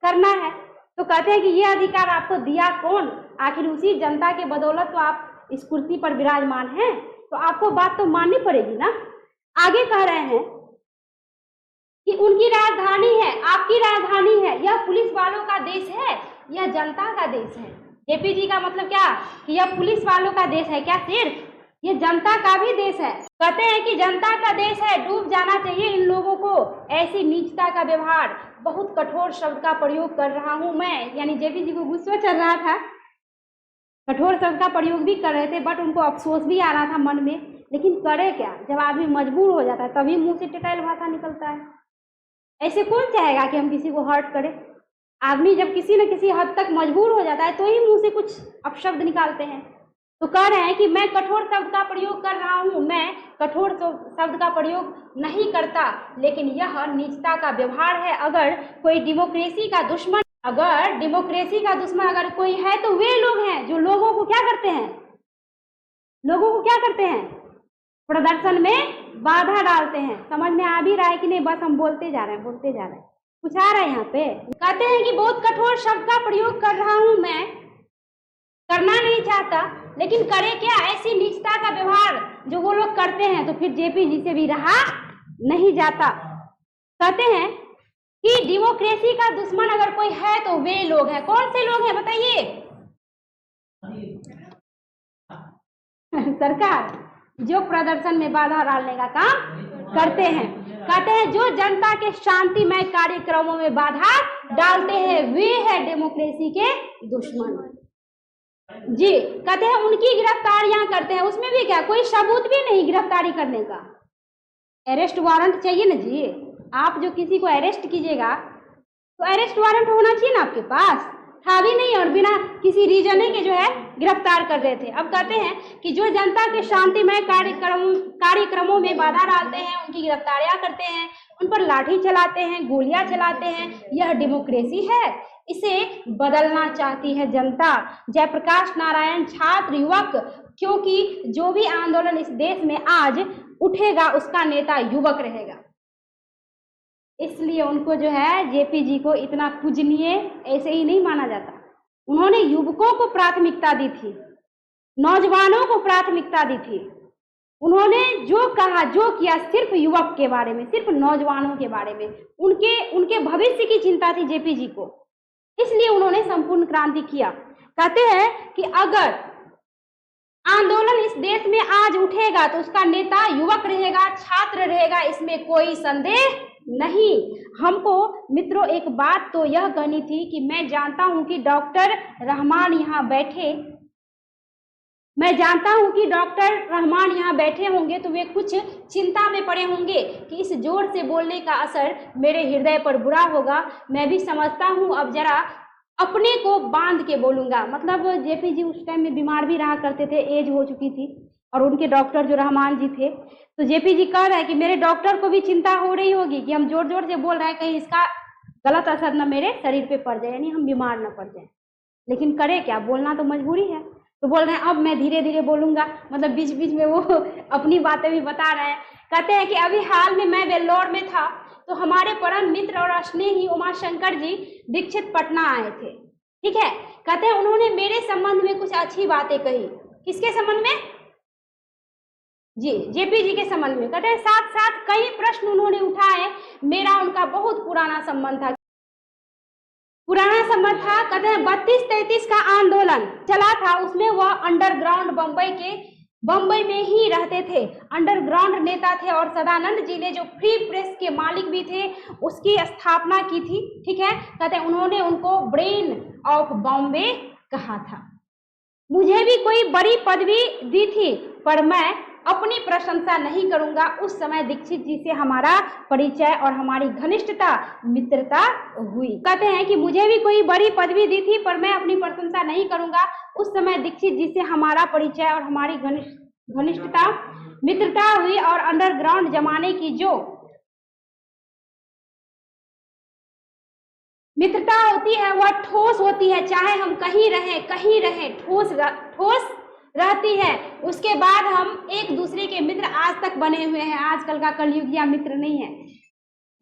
करना है। तो कहते हैं कि ये अधिकार आपको दिया कौन, आखिर उसी जनता के बदौलत तो आप इस कुर्सी पर विराजमान हैं, तो आपको बात तो माननी पड़ेगी ना। आगे कह रहे हैं कि उनकी राजधानी है, आपकी राजधानी है, यह पुलिस वालों का देश है, यह जनता का देश है। जेपी जी का मतलब क्या कि यह पुलिस वालों का देश है क्या, सिर्फ ये जनता का भी देश है। कहते हैं कि जनता का देश है, डूब जाना चाहिए इन लोगों को, ऐसी नीचता का व्यवहार। बहुत कठोर शब्द का प्रयोग कर रहा हूं मैं, यानी जेपी जी को गुस्सा चल रहा था, कठोर शब्द का प्रयोग भी कर रहे थे, बट उनको अफसोस भी आ रहा था मन में। लेकिन करे क्या, जब आदमी मजबूर हो जाता है तभी मुंह से टेटाइल भाषा निकलता है। ऐसे कौन चाहेगा कि हम किसी को हर्ट करें। आदमी जब किसी न किसी हद तक मजबूर हो जाता है तो ही मुंह से कुछ अपशब्द निकालते हैं। तो कह रहे हैं कि मैं कठोर शब्द का प्रयोग कर रहा हूं, मैं कठोर शब्द का प्रयोग नहीं करता, लेकिन यह नीचता का व्यवहार है। अगर कोई डेमोक्रेसी का दुश्मन, अगर कोई है तो वे लोग हैं जो लोगों को क्या करते हैं, प्रदर्शन में बाधा डालते हैं। समझ में आ भी रहा है कि नहीं, बस हम बोलते जा रहे हैं। कुछ आ रहा है यहाँ पे। कहते हैं कि बहुत कठोर शब्द का प्रयोग कर रहा हूं, मैं करना नहीं चाहता, लेकिन करे क्या, ऐसी नीचता का व्यवहार जो वो लोग करते हैं तो फिर जेपी जी से भी रहा नहीं जाता। कहते हैं कि डेमोक्रेसी का दुश्मन अगर कोई है तो वे लोग हैं। कौन से लोग हैं बताइए? सरकार, जो प्रदर्शन में बाधा डालने का काम करते हैं। कहते हैं जो जनता के शांतिमय कार्यक्रमों में बाधा डालते हैं वे हैं डेमोक्रेसी के दुश्मन जी। कहते हैं उनकी गिरफ्तारियां करते हैं, उसमें भी क्या, कोई सबूत भी नहीं गिरफ्तारी करने का। अरेस्ट वारंट चाहिए ना जी, आप जो किसी को अरेस्ट कीजिएगा तो अरेस्ट वारंट होना चाहिए ना आपके पास, था भी नहीं और बिना किसी रीजन के जो है गिरफ्तार कर रहे थे। अब कहते हैं कि जो जनता के शांतिमय कार्यक्रमों में बाधा डालते हैं उनकी गिरफ्तारियां करते हैं, उन पर लाठी चलाते हैं, गोलियां चलाते हैं। यह डेमोक्रेसी है, इसे बदलना चाहती है जनता। जयप्रकाश नारायण छात्र युवक, क्योंकि जो भी आंदोलन इस देश में आज उठेगा उसका नेता युवक रहेगा, इसलिए उनको जो है जेपी जी को इतना पूजनीय ऐसे ही नहीं माना जाता। उन्होंने युवकों को प्राथमिकता दी थी, नौजवानों को प्राथमिकता दी थी। उन्होंने जो कहा जो किया सिर्फ युवक के बारे में, सिर्फ नौजवानों के बारे में, उनके भविष्य की चिंता थी जेपी जी को, इसलिए उन्होंने संपूर्ण क्रांति किया। कहते हैं कि अगर आंदोलन इस देश में आज उठेगा तो उसका नेता युवक रहेगा, छात्र रहेगा, इसमें कोई संदेह नहीं। हमको मित्रों एक बात तो यह कहनी थी कि मैं जानता हूं कि डॉक्टर रहमान यहाँ बैठे होंगे तो वे कुछ चिंता में पड़े होंगे कि इस जोर से बोलने का असर मेरे हृदय पर बुरा होगा। मैं भी समझता हूं, अब जरा अपने को बांध के बोलूंगा। मतलब जेपी जी उस टाइम में बीमार भी रहा करते थे, एज हो चुकी थी, और उनके डॉक्टर जो रहमान जी थे, तो जेपी जी कह रहे हैं कि मेरे डॉक्टर को भी चिंता हो रही होगी कि हम जोर जोर से बोल रहे हैं कहीं इसका गलत असर न मेरे शरीर पे पड़ जाए, यानी हम बीमार न पड़ जाए। लेकिन करे क्या, बोलना तो मजबूरी है, तो बोल रहे हैं अब मैं धीरे धीरे बोलूंगा। मतलब बीच बीच में वो अपनी बातें भी बता रहे हैं। कहते हैं कि अभी हाल में मैं वेल्लोर में था, तो हमारे परम मित्र और स्नेही उमाशंकर जी दीक्षित पटना आए थे। ठीक है, कहते हैं उन्होंने मेरे संबंध में कुछ अच्छी बातें कही। किसके संबंध में? जी, जेपी जी के संबंध में। कहते हैं साथ साथ कई प्रश्न उन्होंने उठाए। मेरा उनका बहुत पुराना संबंध था। कहते हैं 32-33 का आंदोलन चला था, उसमें वह अंडरग्राउंड बम्बई में ही रहते थे, अंडरग्राउंड नेता थे। और सदानंद जी ने जो फ्री प्रेस के मालिक भी थे उसकी स्थापना की थी। ठीक है, कहते हैं उन्होंने उनको ब्रेन ऑफ बॉम्बे कहा था। मुझे भी कोई बड़ी पदवी दी थी पर मैं अपनी प्रशंसा नहीं करूंगा। उस समय दीक्षित जी से हमारा परिचय और हमारी घनिष्ठता मित्रता हुई। कहते हैं कि मुझे भी कोई बड़ी पदवी दी थी पर मैं अपनी प्रशंसा नहीं करूंगा। उस समय दीक्षित जी से हमारा परिचय और हमारी घनिष्ठता मित्रता हुई। और अंडरग्राउंड जमाने की जो मित्रता होती है वह ठोस होती है, चाहे हम कहीं रहें ठोस रहती है। उसके बाद हम एक दूसरे के मित्र आज तक बने हुए हैं। आजकल का कलयुगिया मित्र नहीं है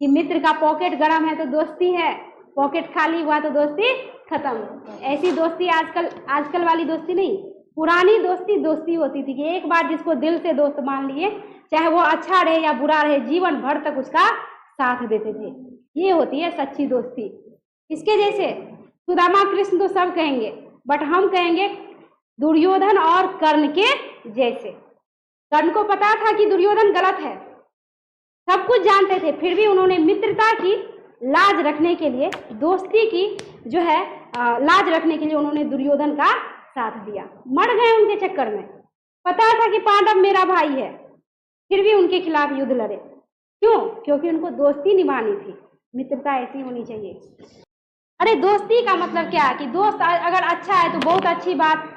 कि मित्र का पॉकेट गर्म है तो दोस्ती है, पॉकेट खाली हुआ तो दोस्ती खत्म। ऐसी दोस्ती आजकल वाली दोस्ती नहीं। पुरानी दोस्ती होती थी कि एक बार जिसको दिल से दोस्त मान लिए, चाहे वो अच्छा रहे या बुरा रहे, जीवन भर तक उसका साथ देते थे। ये होती है सच्ची दोस्ती। इसके जैसे सुदामा कृष्ण तो सब कहेंगे, बट हम कहेंगे दुर्योधन और कर्ण के जैसे। कर्ण को पता था कि दुर्योधन गलत है, सब कुछ जानते थे, फिर भी उन्होंने मित्रता की लाज रखने के लिए, दोस्ती की जो है लाज रखने के लिए उन्होंने दुर्योधन का साथ दिया। मर गए उनके चक्कर में। पता था कि पांडव मेरा भाई है, फिर भी उनके खिलाफ युद्ध लड़े। क्यों? क्योंकि उनको दोस्ती निभानी थी। मित्रता ऐसी होनी चाहिए। अरे दोस्ती का मतलब क्या है कि दोस्त अगर अच्छा है तो बहुत अच्छी बात,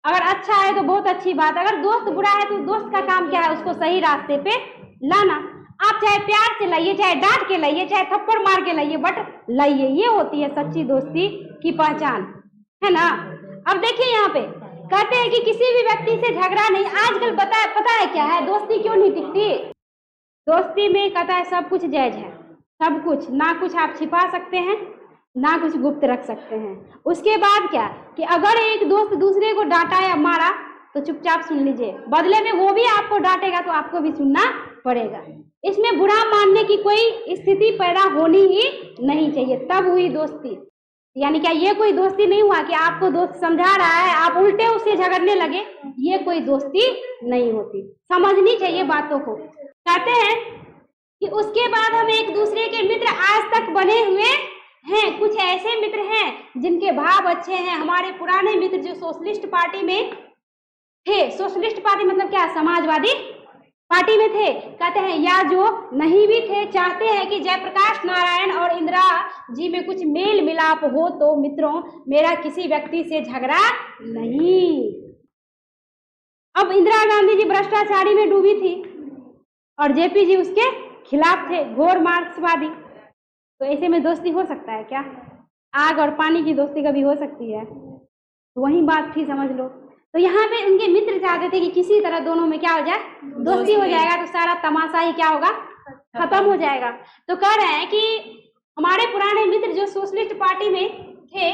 अगर अच्छा है तो बहुत अच्छी बात, अगर दोस्त बुरा है तो दोस्त का काम क्या है? उसको सही रास्ते पे लाना। आप चाहे प्यार से लाइए, चाहे डांट के लाइए, चाहे थप्पड़ मार के लाइए, बट लाइए। ये होती है सच्ची दोस्ती की पहचान, है ना। अब देखिए यहाँ पे कहते हैं कि किसी भी व्यक्ति से झगड़ा नहीं। आजकल पता है क्या है, दोस्ती क्यों नहीं टिकती? दोस्ती में कहता है सब कुछ जायज है, सब कुछ, ना कुछ आप छिपा सकते हैं ना कुछ गुप्त रख सकते हैं। उसके बाद क्या कि अगर एक दोस्त दूसरे को डांटा या मारा तो चुपचाप सुन लीजिए, बदले में वो भी आपको डांटेगा तो आपको भी सुनना पड़ेगा। इसमें बुरा मानने की कोई स्थिति पैदा होनी ही नहीं चाहिए, तब हुई दोस्ती। यानी क्या ये कोई दोस्ती नहीं हुआ कि आपको दोस्त समझा रहा है, आप उल्टे उससे झगड़ने लगे, ये कोई दोस्ती नहीं होती। समझनी चाहिए बातों को। कहते हैं कि उसके बाद हम एक दूसरे के मित्र आज तक बने हुए हैं। कुछ ऐसे मित्र हैं जिनके भाव अच्छे हैं। हमारे पुराने मित्र जो सोशलिस्ट पार्टी में थे, सोशलिस्ट पार्टी मतलब क्या, समाजवादी पार्टी में थे, कहते हैं, या जो नहीं भी थे, चाहते हैं कि जयप्रकाश नारायण और इंदिरा जी में कुछ मेल मिलाप हो, तो मित्रों मेरा किसी व्यक्ति से झगड़ा नहीं। अब इंदिरा गांधी जी भ्रष्टाचारी में डूबी थी और जेपी जी उसके खिलाफ थे, घोर मार्क्सवादी। तो ऐसे में दोस्ती हो सकता है क्या? आग और पानी की दोस्ती कभी हो सकती है? तो वही बात थी, समझ लो। तो यहाँ पे उनके मित्र चाहते थे कि किसी तरह दोनों में क्या हो जाए, दोस्ती हो जाएगा, तो सारा तमाशा ही क्या होगा, खत्म हो जाएगा। तो कह रहे हैं कि हमारे पुराने मित्र जो सोशलिस्ट पार्टी में थे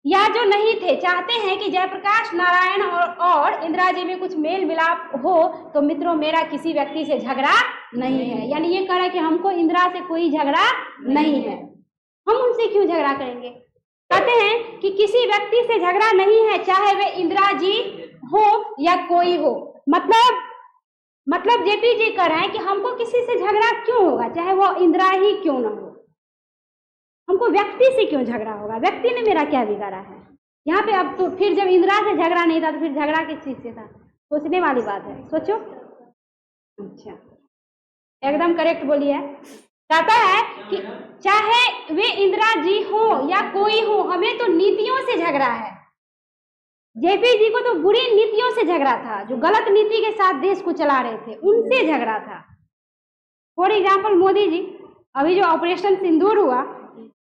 या जो नहीं थे, चाहते हैं कि जयप्रकाश नारायण और इंदिरा जी में कुछ मेल मिलाप हो, तो मित्रों मेरा किसी व्यक्ति से झगड़ा नहीं है। यानी ये कह रहा है कि हमको इंदिरा से कोई झगड़ा नहीं है, हम उनसे क्यों झगड़ा करेंगे। कहते हैं कि किसी व्यक्ति से झगड़ा नहीं है, चाहे वे इंदिरा जी हो या कोई हो। मतलब जेपी जी कह रहे हैं कि हमको किसी से झगड़ा क्यों होगा, चाहे वो इंदिरा ही क्यों ना हो, हमको व्यक्ति से क्यों झगड़ा होगा, व्यक्ति ने मेरा क्या बिगाड़ा है। यहाँ पे अब तो फिर जब इंदिरा से झगड़ा नहीं था तो फिर झगड़ा किस चीज से था, सोचने वाली बात है, सोचो। अच्छा, एकदम करेक्ट बोलिए। कहता है कि चाहे वे इंदिरा जी हो या कोई हो, हमें तो नीतियों से झगड़ा है। जेपी जी को तो बुरी नीतियों से झगड़ा था, जो गलत नीति के साथ देश को चला रहे थे, उनसे झगड़ा था। फॉर एग्जाम्पल मोदी जी, अभी जो ऑपरेशन सिंदूर हुआ,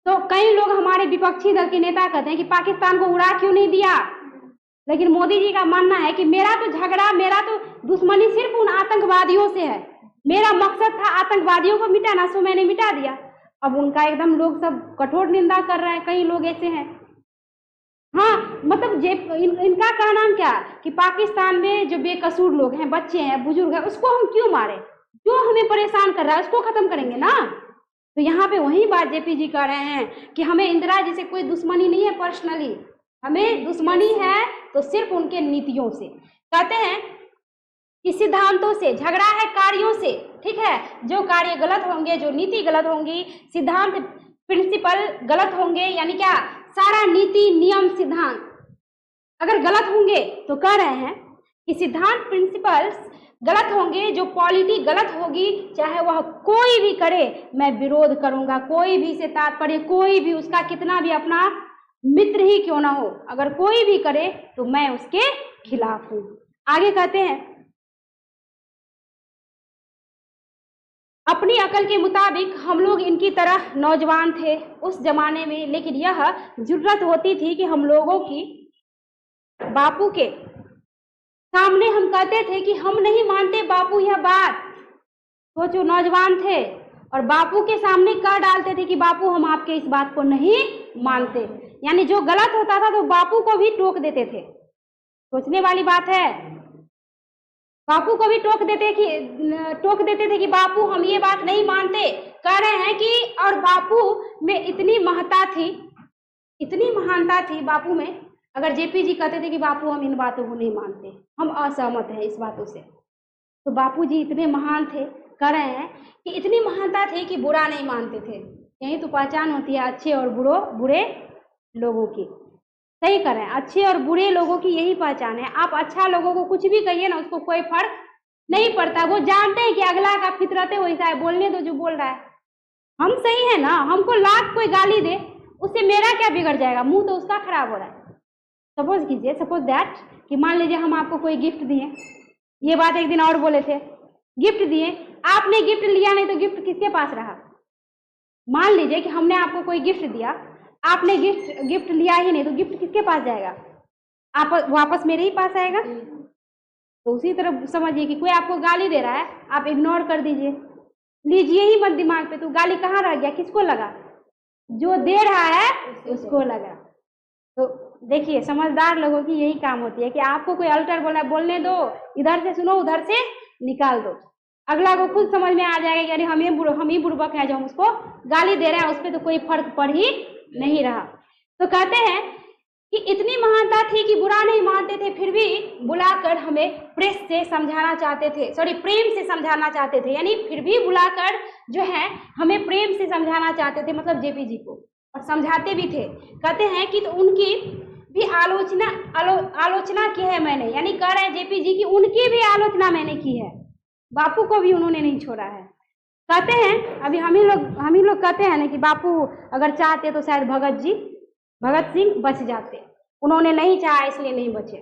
तो कई लोग हमारे विपक्षी दल के नेता कहते हैं कि पाकिस्तान को उड़ा क्यों नहीं दिया, लेकिन मोदी जी का मानना है कि मेरा तो दुश्मनी सिर्फ उन आतंकवादियों से है मेरा मकसद था आतंकवादियों को मिटाना, सो मैंने मिटा दिया। अब उनका एकदम लोग सब कठोर निंदा कर रहे हैं, कई लोग ऐसे हैं। हाँ, मतलब इनका कहना क्या कि पाकिस्तान में जो बेकसूर लोग हैं, बच्चे हैं, बुजुर्ग हैं, उसको हम क्यों मारे? जो हमें परेशान कर रहा है उसको खत्म करेंगे ना। तो यहाँ पे वही बात जेपी जी कह रहे हैं कि हमें इंदिरा जी से कोई दुश्मनी नहीं है पर्सनली, हमें दुश्मनी है तो सिर्फ उनके नीतियों से। कहते हैं कि सिद्धांतों से झगड़ा है, कार्यों से। ठीक है, जो कार्य गलत होंगे, जो नीति गलत होंगी, सिद्धांत प्रिंसिपल गलत होंगे, यानी क्या, सारा नीति नियम सिद्धांत अगर गलत होंगे तो कह रहे हैं कि सिद्धांत प्रिंसिपल्स गलत होंगे, जो पॉलिटी गलत होगी, चाहे वह कोई भी करे मैं विरोध करूंगा। कोई भी से तात्पर्य कोई भी, उसका कितना भी अपना मित्र ही क्यों ना हो, अगर कोई भी करे तो मैं उसके खिलाफ हूं। आगे कहते हैं अपनी अकल के मुताबिक हम लोग इनकी तरह नौजवान थे उस जमाने में, लेकिन यह जरूरत होती थी कि हम लोगों की बापू के सामने हम कहते थे कि हम नहीं मानते बापू यह बात। सोचो, नौजवान थे और बापू के सामने कह डालते थे कि बापू हम आपके इस बात को नहीं मानते, यानी जो गलत होता था तो बापू को भी टोक देते थे। सोचने वाली बात है, बापू को भी टोक देते थे कि बापू हम ये बात नहीं मानते। कह रहे हैं कि और बापू में इतनी महत्ता थी, इतनी महानता थी बापू में, अगर जेपी जी कहते थे कि बापू हम इन बातों को नहीं मानते, हम असहमत हैं इस बातों से, तो बापू जी इतने महान थे। कह रहे हैं कि इतनी महानता थी कि बुरा नहीं मानते थे। यही तो पहचान होती है अच्छे और बुरे लोगों की। सही कर रहे हैं, अच्छे और बुरे लोगों की यही पहचान है। आप अच्छा लोगों को कुछ भी कहिए ना, उसको कोई फर्क नहीं पड़ता, वो जानते हैं कि अगला का फितरत है वैसा है, बोलने दो जो बोल रहा है। हम सही है ना, हमको लाख कोई गाली दे, उससे मेरा क्या बिगड़ जाएगा, मुंह तो उसका खराब हो रहा है। सपोज कीजिए, सपोज दैट कि मान लीजिए हम आपको कोई गिफ्ट दिए, ये बात एक दिन और बोले थे, गिफ्ट दिए, आपने गिफ्ट लिया नहीं तो गिफ्ट किसके पास रहा? मान लीजिए कि हमने आपको कोई गिफ्ट दिया, आपने गिफ्ट लिया ही नहीं तो गिफ्ट किसके पास जाएगा? आप वापस मेरे ही पास आएगा। तो उसी तरह समझिए कि कोई आपको गाली दे रहा है, आप इग्नोर कर दीजिए, लीजिए ही मत दिमाग पे, तो गाली कहाँ रह गया, किसको लगा? जो दे रहा है उसको लगा। तो देखिए, समझदार लोगों की यही काम होती है कि आपको कोई अल्टर बोला, बोलने दो, इधर से सुनो उधर से निकाल दो, अगला को खुद समझ में आ जाएगा कि अरे हम ही बुड़बक है जो हम उसको गाली दे रहे हैं, उस पर तो कोई फर्क पड़ ही नहीं रहा। तो कहते हैं कि इतनी महानता थी कि बुरा नहीं मानते थे, फिर भी बुलाकर हमें प्रेस से समझाना चाहते थे, सॉरी प्रेम से समझाना चाहते थे, यानी फिर भी बुलाकर जो है हमें प्रेम से समझाना चाहते थे, मतलब जेपी जी को, और समझाते भी थे। कहते हैं कि तो उनकी भी आलोचना की है मैंने, यानी कह रहे हैं जेपी जी की उनकी भी आलोचना मैंने की है, बापू को भी उन्होंने नहीं छोड़ा है। कहते हैं अभी हम ही लोग कहते हैं ना कि बापू अगर चाहते तो शायद भगत सिंह बच जाते, उन्होंने नहीं चाहा इसलिए नहीं बचे।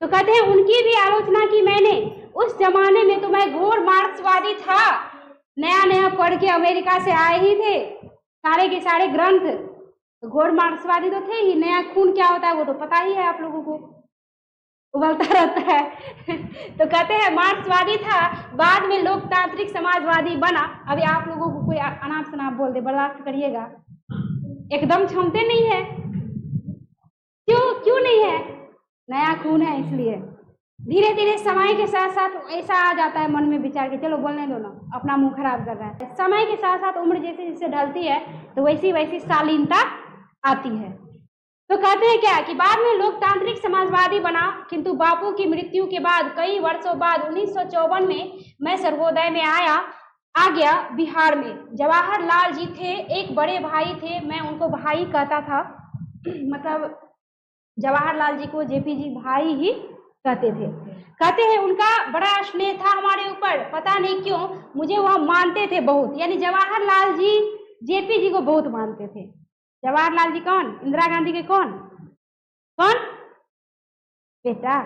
तो कहते हैं उनकी भी आलोचना की मैंने, उस जमाने में तो मैं घोर मार्क्सवादी था, नया नया पढ़ के अमेरिका से आए ही थे, सारे के सारे ग्रंथ, तो घोर मार्क्सवादी तो थे ही, नया खून क्या होता है वो तो पता ही है आप लोगों को, उबलता रहता है। तो कहते हैं मार्क्सवादी था, बाद में लोकतांत्रिक समाजवादी बना। अभी आप लोगों को कोई अनाप शनाप बोल दे, बर्दाश्त करिएगा, एकदम क्षमते नहीं है। क्यों नहीं है? नया खून है इसलिए। धीरे धीरे समय के साथ साथ ऐसा आ जाता है मन में विचार के चलो बोलने दो ना, अपना मुंह खराब कर रहा है। समय के साथ साथ उम्र जैसे जैसे ढलती है तो वैसी वैसी शालीनता आती है। तो कहते हैं क्या कि बाद में लोकतांत्रिक समाजवादी बना, किंतु बापू की मृत्यु के बाद कई वर्षों बाद 1954 में मैं सर्वोदय में आ गया बिहार में। जवाहरलाल जी थे, एक बड़े भाई थे, मैं उनको भाई कहता था, मतलब जवाहरलाल जी को जेपी जी भाई ही कहते थे। कहते हैं उनका बड़ा स्नेह था हमारे ऊपर, पता नहीं क्यों मुझे वह मानते थे बहुत, यानी जवाहरलाल जी जेपी जी को बहुत मानते थे। जवाहरलाल जी कौन? इंदिरा गांधी के कौन बेटा,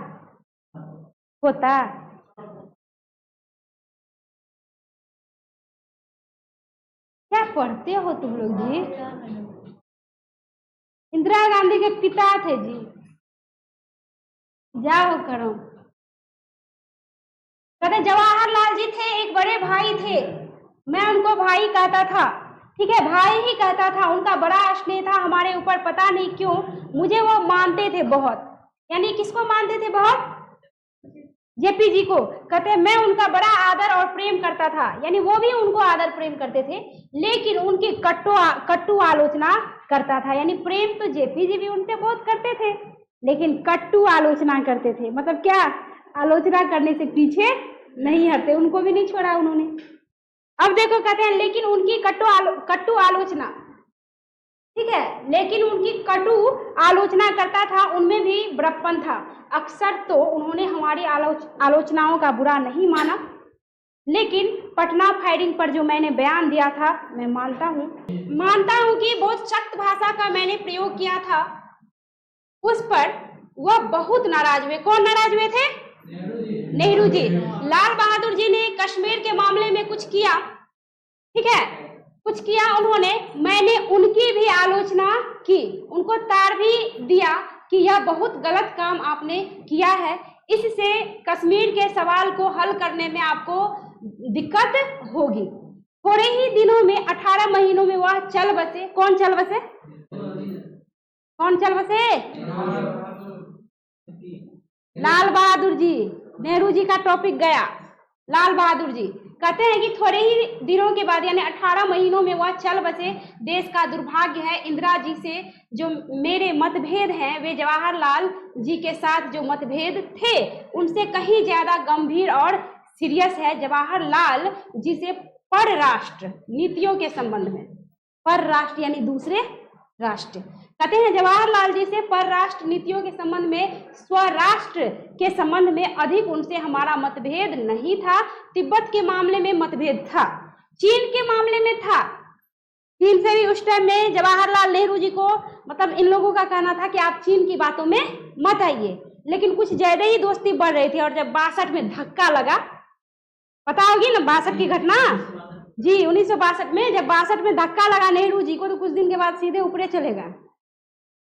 पोता? क्या पढ़ते हो तुम लोग जी? इंदिरा गांधी के पिता थे जी, जाओ करो। कहते जवाहरलाल जी थे, एक बड़े भाई थे, मैं उनको भाई कहता था, ठीक है, भाई ही कहता था, उनका बड़ा स्नेह था हमारे ऊपर, पता नहीं क्यों मुझे वो मानते थे बहुत। यानी किसको मानते थे बहुत? जेपी जी को। कहते मैं उनका बड़ा आदर और प्रेम करता था, यानी वो भी उनको आदर प्रेम करते थे, लेकिन उनकी कट्टू आलोचना करता था। यानी प्रेम तो जेपी जी भी उनसे बहुत करते थे, लेकिन कट्टू आलोचना करते थे। मतलब क्या? आलोचना करने से पीछे नहीं हटते, उनको भी नहीं छोड़ा उन्होंने। अब देखो कहते हैं लेकिन उनकी कट्टू आलोचना, ठीक है, लेकिन उनकी कटु आलोचना करता था, उनमें भी बड़प्पन था। अक्सर तो उन्होंने हमारी आलोचनाओं का बुरा नहीं माना, लेकिन पटना फायरिंग पर जो मैंने बयान दिया था, मैं मानता हूं कि बहुत सख्त भाषा का मैंने प्रयोग किया था, उस पर वह बहुत नाराज हुए। कौन नाराज हुए थे? नेहरू जी। लाल बहादुर जी ने कश्मीर के मामले में कुछ किया, ठीक है, कुछ किया उन्होंने, मैंने उनकी भी आलोचना की, उनको तार भी दिया कि यह बहुत गलत काम आपने किया है, इससे कश्मीर के सवाल को हल करने में आपको दिक्कत होगी। थोड़े ही दिनों में 18 महीनों में वह चल बसे। कौन चल बसे? कौन चल बसे? लाल बहादुर जी। नेहरू जी का टॉपिक गया, लाल बहादुर जी। कहते हैं कि थोड़े ही दिनों के बाद यानी 18 महीनों में वह चल बसे। देश का दुर्भाग्य है, इंदिरा जी से जो मेरे मतभेद हैं, वे जवाहरलाल जी के साथ जो मतभेद थे उनसे कहीं ज्यादा गंभीर और सीरियस है जवाहरलाल जी से परराष्ट्र नीतियों के संबंध में। परराष्ट्र यानी दूसरे राष्ट्र। कहते हैं जवाहरलाल जी से परराष्ट्र नीतियों के संबंध में, स्वराष्ट्र के संबंध में अधिक उनसे हमारा मतभेद नहीं था। तिब्बत के मामले में मतभेद था, चीन के मामले में था। चीन से भी उस टाइम में जवाहरलाल नेहरू जी को, मतलब इन लोगों का कहना था कि आप चीन की बातों में मत आइए, लेकिन कुछ ज्यादा ही दोस्ती बढ़ रही थी। और जब 62 में धक्का लगा, पता होगी ना 62 की घटना जी, 1962 में जब 62 में धक्का लगा नेहरू जी को, तो कुछ दिन के बाद सीधे ऊपरे चले गए।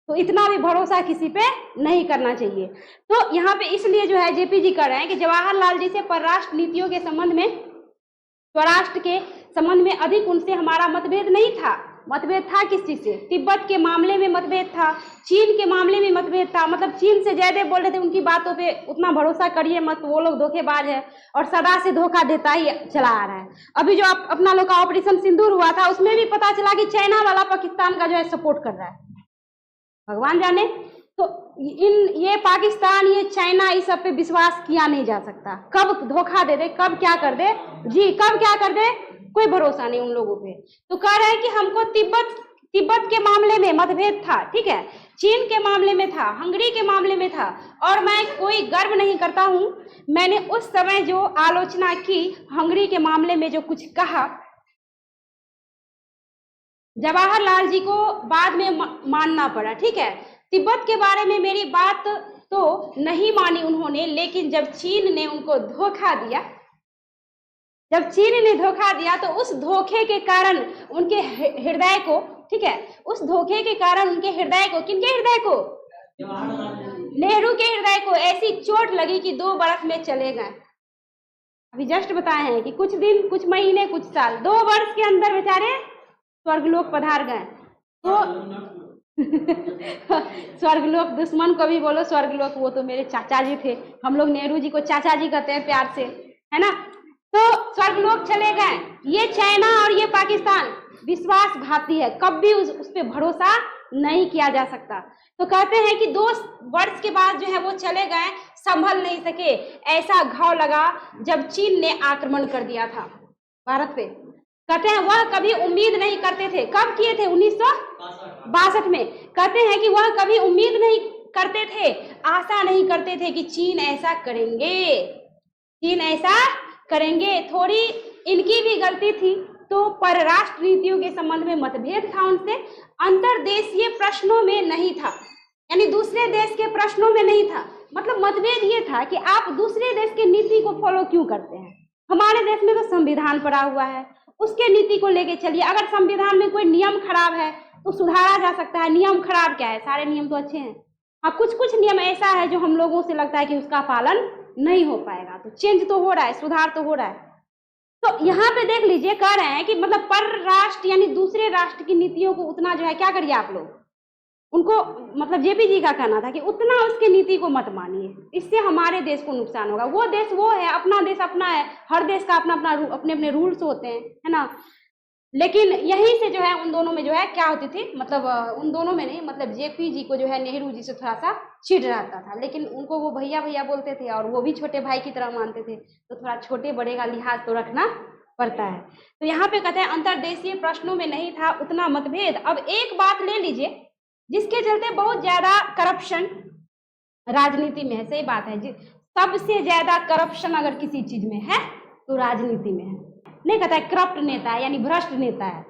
तो इतना भी भरोसा किसी पे नहीं करना चाहिए। तो यहाँ पे इसलिए जो है जेपी जी कर रहे हैं कि जवाहरलाल जी से परराष्ट्र नीतियों के संबंध में, स्वराष्ट्र के संबंध में अधिक उनसे हमारा मतभेद नहीं था। मतभेद था किस चीज से? तिब्बत के मामले में मतभेद था, चीन के मामले में मतभेद था। मतलब चीन से ज्यादा बोल रहे थे, उनकी बातों पे उतना भरोसा करिए मत, वो लोग धोखेबाज है और सदा से धोखा देता ही चला आ रहा है। अभी जो अपना लोग का ऑपरेशन सिंदूर हुआ था, उसमें भी पता चला कि चाइना वाला पाकिस्तान का जो है सपोर्ट कर रहा है, भगवान जाने। तो ये पाकिस्तान, ये चाइना, इस सब पे विश्वास किया नहीं जा सकता। कब धोखा दे दे, कब क्या कर दे जी, कब क्या कर दे, कोई भरोसा नहीं उन लोगों पे। तो कह रहे हैं कि हमको तिब्बत के मामले में मतभेद था, ठीक है, चीन के मामले में था, हंगरी के मामले में था, और मैं कोई गर्व नहीं करता हूं, मैंने उस समय जो आलोचना की, हंगरी के मामले में जो कुछ कहा, जवाहरलाल जी को बाद में मानना पड़ा, ठीक है। तिब्बत के बारे में मेरी बात तो नहीं मानी उन्होंने, लेकिन जब चीन ने उनको धोखा दिया, जब चीन ने धोखा दिया, तो उस धोखे के कारण उनके हृदय को, ठीक है, उस धोखे के कारण उनके हृदय को, किनके हृदय को? नेहरू के हृदय को ऐसी चोट लगी कि 2 बरस में चले गए। अभी जस्ट बताए हैं कि कुछ दिन, कुछ महीने, कुछ साल, 2 वर्ष के अंदर बेचारे स्वर्गलोक पधार गए। तो स्वर्गलोक, दुश्मन को भी बोलो स्वर्गलोक, वो तो मेरे चाचा जी थे, हम लोग नेहरू जी को चाचा जी कहते हैं प्यार से, है ना। तो स्वर्गलोक चले गए। ये चाइना और ये पाकिस्तान विश्वासघाती है, कभी उस पे भरोसा नहीं किया जा सकता। तो कहते हैं कि 2 वर्ष के बाद जो है वो चले गए, संभल नहीं सके। ऐसा घाव लगा जब चीन ने आक्रमण कर दिया था भारत पे। कहते हैं वह कभी उम्मीद नहीं करते थे। कब किए थे? 1962 में। कहते हैं कि वह कभी उम्मीद नहीं करते थे, आशा नहीं करते थे कि चीन ऐसा करेंगे, चीन ऐसा करेंगे। थोड़ी इनकी भी गलती थी। तो परराष्ट्र नीतियों के संबंध में मतभेद था उनसे, अंतर्देशीय प्रश्नों में नहीं था, यानी दूसरे देश के प्रश्नों में नहीं था। मतलब मतभेद ये था कि आप दूसरे देश के नीति को फॉलो क्यों करते हैं? हमारे देश में तो संविधान पड़ा हुआ है, उसके नीति को लेके चलिए। अगर संविधान में कोई नियम खराब है तो सुधारा जा सकता है। नियम खराब क्या है? सारे नियम तो अच्छे हैं। हाँ, कुछ कुछ नियम ऐसा है जो हम लोगों से लगता है कि उसका पालन नहीं हो पाएगा। तो चेंज तो हो रहा है, सुधार तो हो रहा है। तो यहाँ पे देख लीजिए, कह रहे हैं कि मतलब पर राष्ट्र यानी दूसरे राष्ट्र की नीतियों को उतना जो है क्या करिए आप लोग, उनको मतलब जेपी जी का कहना था कि उतना उसकी नीति को मत मानिए, इससे हमारे देश को नुकसान होगा। वो देश वो है, अपना देश अपना है, हर देश का अपना अपना अपने अपने रूल्स होते हैं, है ना। लेकिन यहीं से जो है उन दोनों में जो है क्या होती थी, मतलब उन दोनों में नहीं, मतलब जेपी जी को जो है नेहरू जी से थोड़ा सा चिढ़ रहता था, लेकिन उनको वो भैया भैया बोलते थे और वो भी छोटे भाई की तरह मानते थे, तो थोड़ा छोटे बड़े का लिहाज तो रखना पड़ता है। तो यहाँ पे कहते हैं अंतर्देशीय प्रश्नों में नहीं था उतना मतभेद। अब एक बात ले लीजिए जिसके चलते बहुत ज्यादा करप्शन राजनीति में है, सही बात है जी, सबसे ज्यादा करप्शन अगर किसी चीज में है तो राजनीति में है। नहीं कहता है करप्ट नेता है यानी भ्रष्ट नेता है,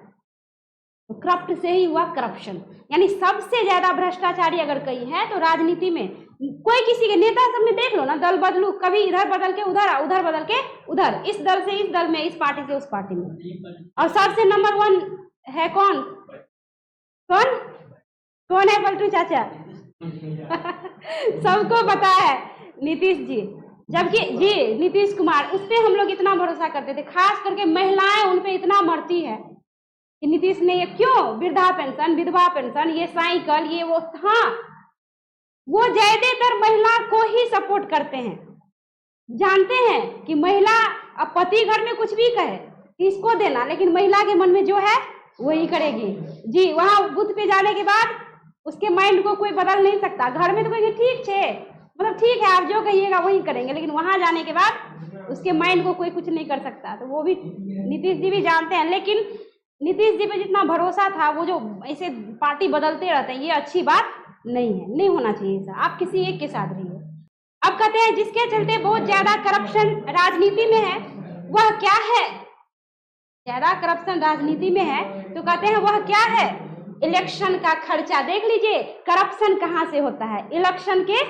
तो करप्ट से ही हुआ करप्शन, यानी सबसे ज्यादा भ्रष्टाचारी अगर कहीं है तो राजनीति में। कोई किसी के नेता सब में देख लो ना, दल बदलू, कभी इधर बदल के उधर, उधर बदल के उधर, इस दल से इस दल में, इस पार्टी से उस पार्टी में। और सबसे नंबर 1 है कौन कौन कौन है पलटू चाचा? सबको पता है, नीतीश जी। जबकि जी नीतीश कुमार, उस पर हम लोग इतना भरोसा करते थे, खास करके महिलाएं उन पे इतना मरती है कि नीतीश ने ये क्यों वृद्धा पेंशन, विधवा पेंशन, ये साइकिल, ये वो, हाँ वो ज्यादातर महिला को ही सपोर्ट करते हैं। जानते हैं कि महिला अब पति घर में कुछ भी कहे इसको देना, लेकिन महिला के मन में जो है वही करेगी जी। वहां बूथ पे जाने के बाद उसके माइंड को कोई बदल नहीं सकता। घर में तो कहेंगे ठीक है, मतलब ठीक है आप जो कहिएगा वही करेंगे, लेकिन वहां जाने के बाद उसके माइंड को कोई कुछ नहीं कर सकता। तो वो भी नीतीश जी भी जानते हैं, लेकिन नीतीश जी पे जितना भरोसा था, वो जो ऐसे पार्टी बदलते रहते हैं, ये अच्छी बात नहीं है, नहीं होना चाहिए सर। आप किसी एक के साथ रहिए। अब कहते हैं जिसके चलते बहुत ज्यादा करप्शन राजनीति में है, वह क्या है? ज्यादा करप्शन राजनीति में है तो कहते हैं वह क्या है? इलेक्शन का खर्चा। देख लीजिए करप्शन कहां से होता है, इलेक्शन के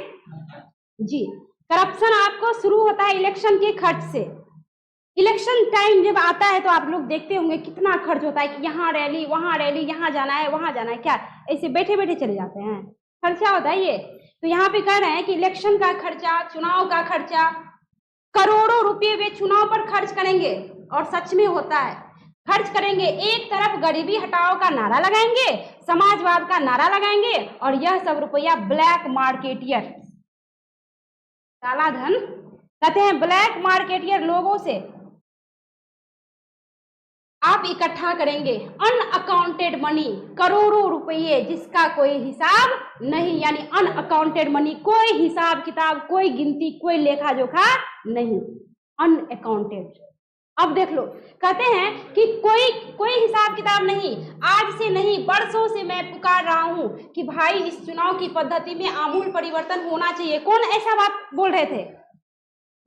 जी। करप्शन आपको शुरू होता है इलेक्शन के खर्च से। इलेक्शन टाइम जब आता है तो आप लोग देखते होंगे कितना खर्च होता है कि यहाँ रैली, वहां रैली, यहाँ जाना है, वहां जाना है, क्या ऐसे बैठे बैठे चले जाते हैं, खर्चा होता है ये। तो यहाँ पे कह रहे हैं कि इलेक्शन का खर्चा, चुनाव का खर्चा, करोड़ों रुपए वे चुनाव पर खर्च करेंगे, और सच में होता है खर्च करेंगे। एक तरफ गरीबी हटाओ का नारा लगाएंगे, समाजवाद का नारा लगाएंगे, और यह सब रुपया ब्लैक मार्केटियर, काला धन कहते हैं, ब्लैक मार्केटियर लोगों से आप इकट्ठा करेंगे अनअकाउंटेड मनी, करोड़ों रुपये जिसका कोई हिसाब नहीं, यानी अनअकाउंटेड मनी, कोई हिसाब किताब, कोई गिनती, कोई लेखा जोखा नहीं, अनअकाउंटेड। अब देख लो, कहते हैं कि कोई हिसाब किताब नहीं, आज से नहीं बरसों से मैं पुकार रहा हूं कि भाई इस चुनाव की पद्धति में आमूल परिवर्तन होना चाहिए। कौन ऐसा बात बोल रहे थे?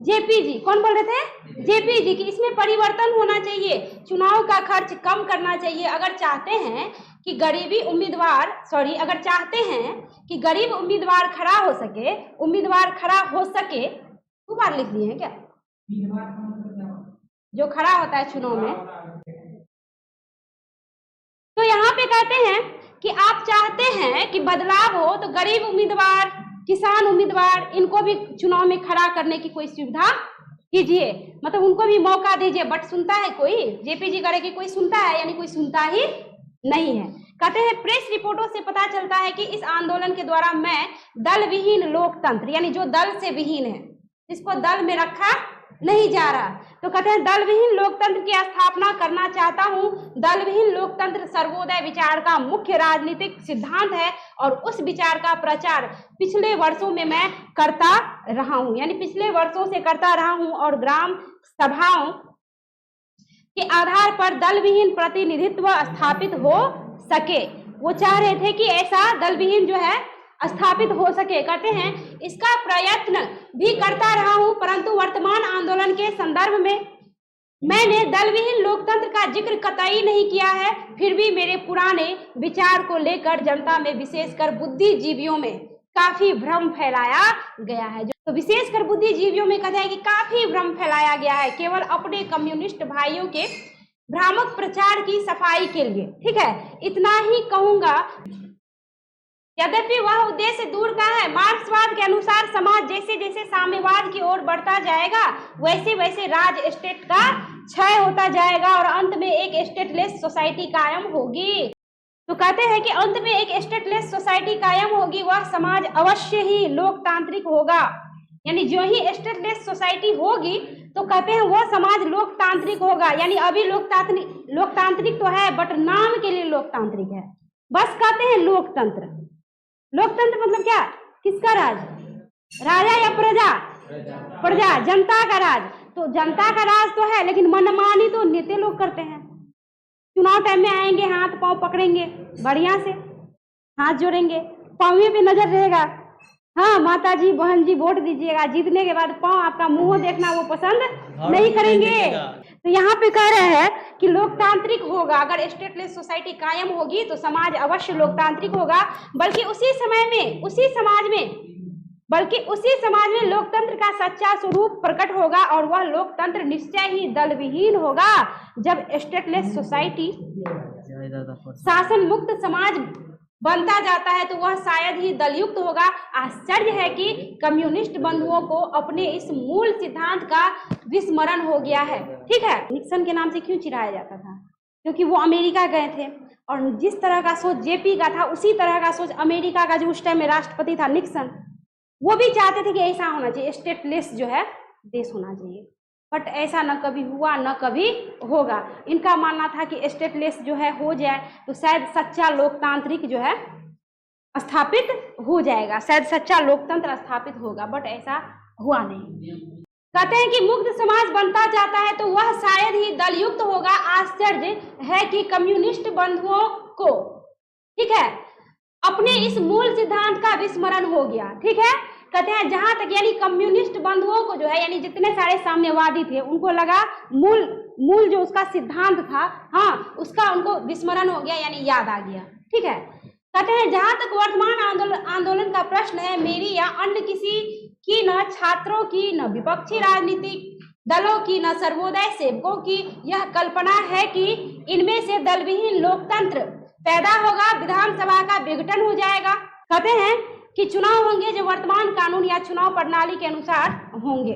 जेपी जी। कौन बोल रहे थे? जेपी जी की इसमें परिवर्तन होना चाहिए, चुनाव का खर्च कम करना चाहिए। अगर चाहते हैं कि गरीबी उम्मीदवार, अगर चाहते हैं कि गरीब उम्मीदवार खड़ा हो सके, दो बार लिख दिए हैं क्या? जो खड़ा होता है चुनाव में। तो यहाँ पे कहते हैं कि आप चाहते हैं कि बदलाव हो तो गरीब उम्मीदवार, किसान उम्मीदवार, इनको भी चुनाव में खड़ा करने की कोई सुविधा कीजिए, मतलब उनको भी मौका दीजिए। बट सुनता है कोई? जेपी जी करेगी, कोई सुनता है? यानी कोई सुनता ही नहीं है। कहते हैं प्रेस रिपोर्टों से पता चलता है कि इस आंदोलन के द्वारा मैं दल विहीन लोकतंत्र, यानी जो दल से विहीन है, जिसको दल में रखा नहीं जा रहा, तो कहते हैं दल विहीन लोकतंत्र की स्थापना करना चाहता हूं। दल विहीन लोकतंत्र सर्वोदय विचार का मुख्य राजनीतिक सिद्धांत है, और उस विचार का प्रचार पिछले वर्षों में मैं करता रहा हूं, यानी पिछले वर्षों से करता रहा हूं, और ग्राम सभाओं के आधार पर दल विहीन प्रतिनिधित्व स्थापित हो सके। वो चाह रहे थे कि ऐसा दल विहीन जो है स्थापित हो सके। कहते हैं इसका प्रयत्न भी करता रहा हूं, परंतु वर्तमान आंदोलन के संदर्भ में मैंने दल विहीन लोकतंत्र का जिक्र कतई नहीं किया है। फिर भी मेरे पुराने विचार को लेकर जनता में, विशेषकर बुद्धिजीवियों में काफी भ्रम फैलाया गया है। तो विशेषकर बुद्धिजीवियों में कहते हैं कि काफी भ्रम फैलाया गया है, केवल अपने कम्युनिस्ट भाइयों के भ्रामक प्रचार की सफाई के लिए। ठीक है, इतना ही कहूंगा। यद्यपि वह उद्देश्य दूर का है। मार्क्सवाद के अनुसार समाज जैसे जैसे साम्यवाद की ओर बढ़ता जाएगा वैसे वैसे राज स्टेट का क्षय होता जाएगा और अंत में एक स्टेटलेस सोसाइटी कायम होगी। तो कहते हैं कि अंत में एक स्टेटलेस सोसाइटी कायम होगी, वह समाज अवश्य ही लोकतांत्रिक होगा। यानी जो ही स्टेटलेस सोसाइटी होगी तो कहते हैं वो समाज लोकतांत्रिक होगा। यानी अभी लोकतांत्रिक तो है बट नाम के लिए लोकतांत्रिक है, बस कहते हैं लोकतंत्र। लोकतंत्र मतलब क्या? किसका राज? राजा या प्रजा? प्रजा, जनता का राज। तो जनता का राज तो है लेकिन मनमानी तो नेता लोग करते हैं। चुनाव टाइम में आएंगे, हाथ पांव पकड़ेंगे, बढ़िया से हाथ जोड़ेंगे, पाँव पे नजर रहेगा, हाँ माता जी बहन जी वोट दीजिएगा, जीतने के बाद पाँव आपका मुंह देखना वो पसंद नहीं करेंगे। तो यहाँ पे कह रहे हैं कि लोकतांत्रिक होगा, अगर स्टेटलेस सोसाइटी कायम होगी तो समाज अवश्य लोकतांत्रिक होगा। बल्कि उसी समाज में लोकतंत्र का सच्चा स्वरूप प्रकट होगा और वह लोकतंत्र निश्चय ही दल विहीन होगा। जब स्टेटलेस सोसाइटी शासन मुक्त समाज बनता जाता है तो वह शायद ही दलयुक्त होगा। आश्चर्य है कि कम्युनिस्ट बंधुओं को अपने इस मूल सिद्धांत का विस्मरण हो गया है। ठीक है, निक्सन के नाम से क्यों चिढ़ाया जाता था? क्योंकि वो अमेरिका गए थे और जिस तरह का सोच जेपी का था उसी तरह का सोच अमेरिका का जो उस टाइम में राष्ट्रपति था निक्सन, वो भी चाहते थे कि ऐसा होना चाहिए, स्टेटलेस जो है देश होना चाहिए। बट ऐसा न कभी हुआ न कभी होगा। इनका मानना था कि स्टेटलेस जो है हो जाए तो शायद सच्चा लोकतांत्रिक जो है स्थापित हो जाएगा, शायद सच्चा लोकतंत्र स्थापित होगा, बट ऐसा हुआ नहीं। कहते हैं कि मुक्त समाज बनता जाता है तो वह शायद ही दलयुक्त होगा। आश्चर्य है कि कम्युनिस्ट बंधुओं को, ठीक है, अपने इस मूल सिद्धांत का विस्मरण हो गया। ठीक है, कहते हैं जहां तक यानी कम्युनिस्ट बंधुओं को जो है यानी जितने सारे साम्यवादी थे उनको लगा मूल जो उसका सिद्धांत था, हाँ उसका उनको विस्मरण हो गया यानी याद आ गया। ठीक है, कहते हैं जहां तक वर्तमान आंदोलन का प्रश्न है, मेरी या अन्य किसी की, न छात्रों की, न विपक्षी राजनीतिक दलों की, न सर्वोदय सेवकों की यह कल्पना है कि इनमें से दलविहीन लोकतंत्र पैदा होगा, विधानसभा का विघटन हो जाएगा। कहते हैं कि चुनाव होंगे जो वर्तमान कानून या चुनाव प्रणाली के अनुसार होंगे।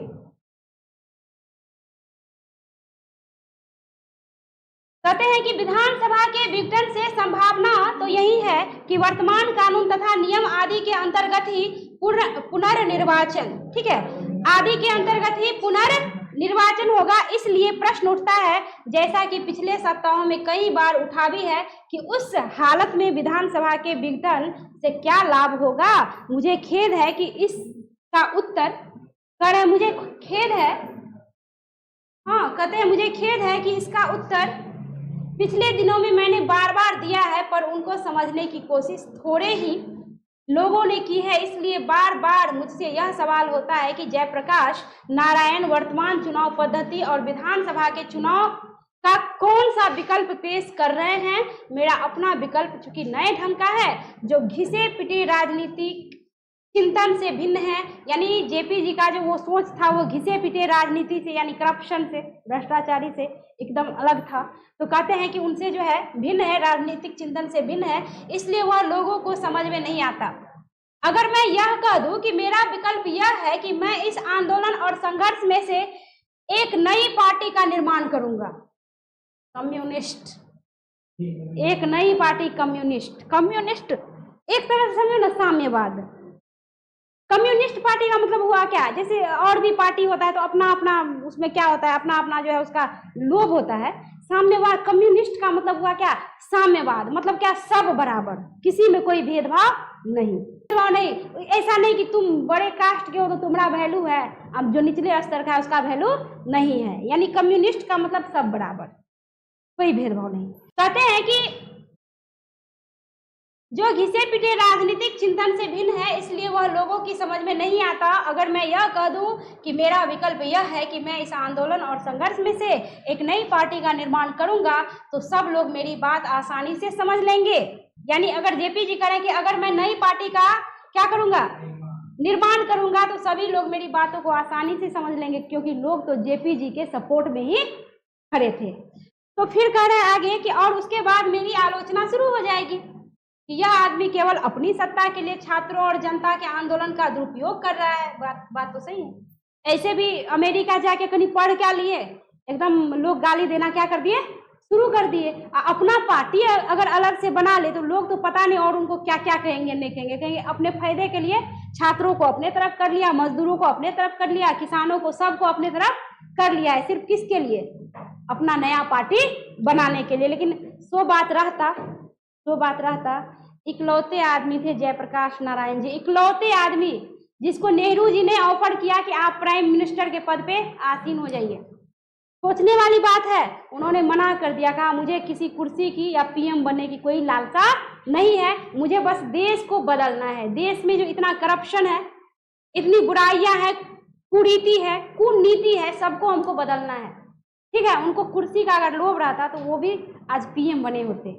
कहते हैं कि विधानसभा के विघटन से संभावना तो यही है कि वर्तमान कानून तथा नियम आदि के अंतर्गत ही पुनर्निर्वाचन, ठीक है, आदि के अंतर्गत ही पुनर्निर्वाचन होगा। इसलिए प्रश्न उठता है, जैसा कि पिछले सप्ताहों में कई बार उठा भी है, कि उस हालत में विधानसभा के विघटन से क्या लाभ होगा। मुझे खेद है कि इसका उत्तर कर रहे, मुझे खेद है, हाँ कहते हैं मुझे खेद है कि इसका उत्तर पिछले दिनों में मैंने बार बार दिया है, पर उनको समझने की कोशिश थोड़े ही लोगों ने की है। इसलिए बार बार मुझसे यह सवाल होता है कि जयप्रकाश नारायण वर्तमान चुनाव पद्धति और विधानसभा के चुनाव का कौन सा विकल्प पेश कर रहे हैं। मेरा अपना विकल्प चूंकि नए ढंग का है, जो घिसे पिटे राजनीतिक चिंतन से भिन्न है। यानी जेपी जी का जो वो सोच था वो घिसे पिटे राजनीति से यानी करप्शन से, भ्रष्टाचारी से एकदम अलग था। तो कहते हैं कि उनसे जो है भिन्न है, राजनीतिक चिंतन से भिन्न है, इसलिए वह लोगों को समझ में नहीं आता। अगर मैं यह कह दूं कि मेरा विकल्प यह है कि मैं इस आंदोलन और संघर्ष में से एक नई पार्टी का निर्माण करूंगा, कम्युनिस्ट, एक नई पार्टी कम्युनिस्ट एक तरह से समझो ना साम्यवाद। कम्युनिस्ट पार्टी का मतलब हुआ क्या, जैसे और भी पार्टी होता है तो अपना अपना उसमें क्या होता है, अपना अपना जो है उसका लोभ होता है। साम्यवाद, कम्युनिस्ट का मतलब हुआ क्या, साम्यवाद मतलब क्या, सब बराबर, किसी में कोई भेदभाव नहीं। ऐसा नहीं कि तुम बड़े कास्ट के हो तो तुम्हारा वैल्यू है, अब जो निचले स्तर का है उसका वैल्यू नहीं है। यानी कम्युनिस्ट का मतलब सब बराबर, कोई भेदभाव नहीं। कहते हैं कि जो घिसे पिटे राजनीतिक चिंतन से भिन्न है, इसलिए वह लोगों की समझ में नहीं आता। अगर मैं यह कह दूं कि मेरा विकल्प यह है कि मैं इस आंदोलन और संघर्ष में से एक नई पार्टी का निर्माण करूंगा, तो सब लोग मेरी बात आसानी से समझ लेंगे। यानी अगर जेपी जी करें कि अगर मैं नई पार्टी का क्या करूंगा, निर्माण करूंगा, तो सभी लोग मेरी बातों को आसानी से समझ लेंगे, क्योंकि लोग तो जेपी जी के सपोर्ट में ही खड़े थे। तो फिर कह रहे हैं आगे कि और उसके बाद मेरी आलोचना शुरू हो जाएगी। कि यह आदमी केवल अपनी सत्ता के लिए छात्रों और जनता के आंदोलन का दुरुपयोग कर रहा है। बात तो सही है। ऐसे भी अमेरिका जाके कहीं पढ़ क्या लिए, एकदम लोग गाली देना क्या कर दिए, शुरू कर दिए। अपना पार्टी अगर अलग से बना ले तो लोग तो पता नहीं और उनको क्या क्या कहेंगे, नहीं कहेंगे, कहेंगे अपने फायदे के लिए छात्रों को अपने तरफ कर लिया, मजदूरों को अपने तरफ कर लिया, किसानों को, सबको अपने तरफ कर लिया है। सिर्फ किसके लिए? अपना नया पार्टी बनाने के लिए। लेकिन सो बात रहता इकलौते आदमी थे जयप्रकाश नारायण जी, इकलौते आदमी जिसको नेहरू जी ने ऑफर किया कि आप प्राइम मिनिस्टर के पद पे आसीन हो जाइए। सोचने वाली बात है, उन्होंने मना कर दिया, कहा मुझे किसी कुर्सी की या पीएम बनने की कोई लालसा नहीं है, मुझे बस देश को बदलना है। देश में जो इतना करप्शन है, इतनी बुराइयां है, कुरीति है, कूटनीति है, सबको हमको बदलना है। ठीक है, उनको कुर्सी का अगर लोभ रहता तो वो भी आज पीएम बने होते,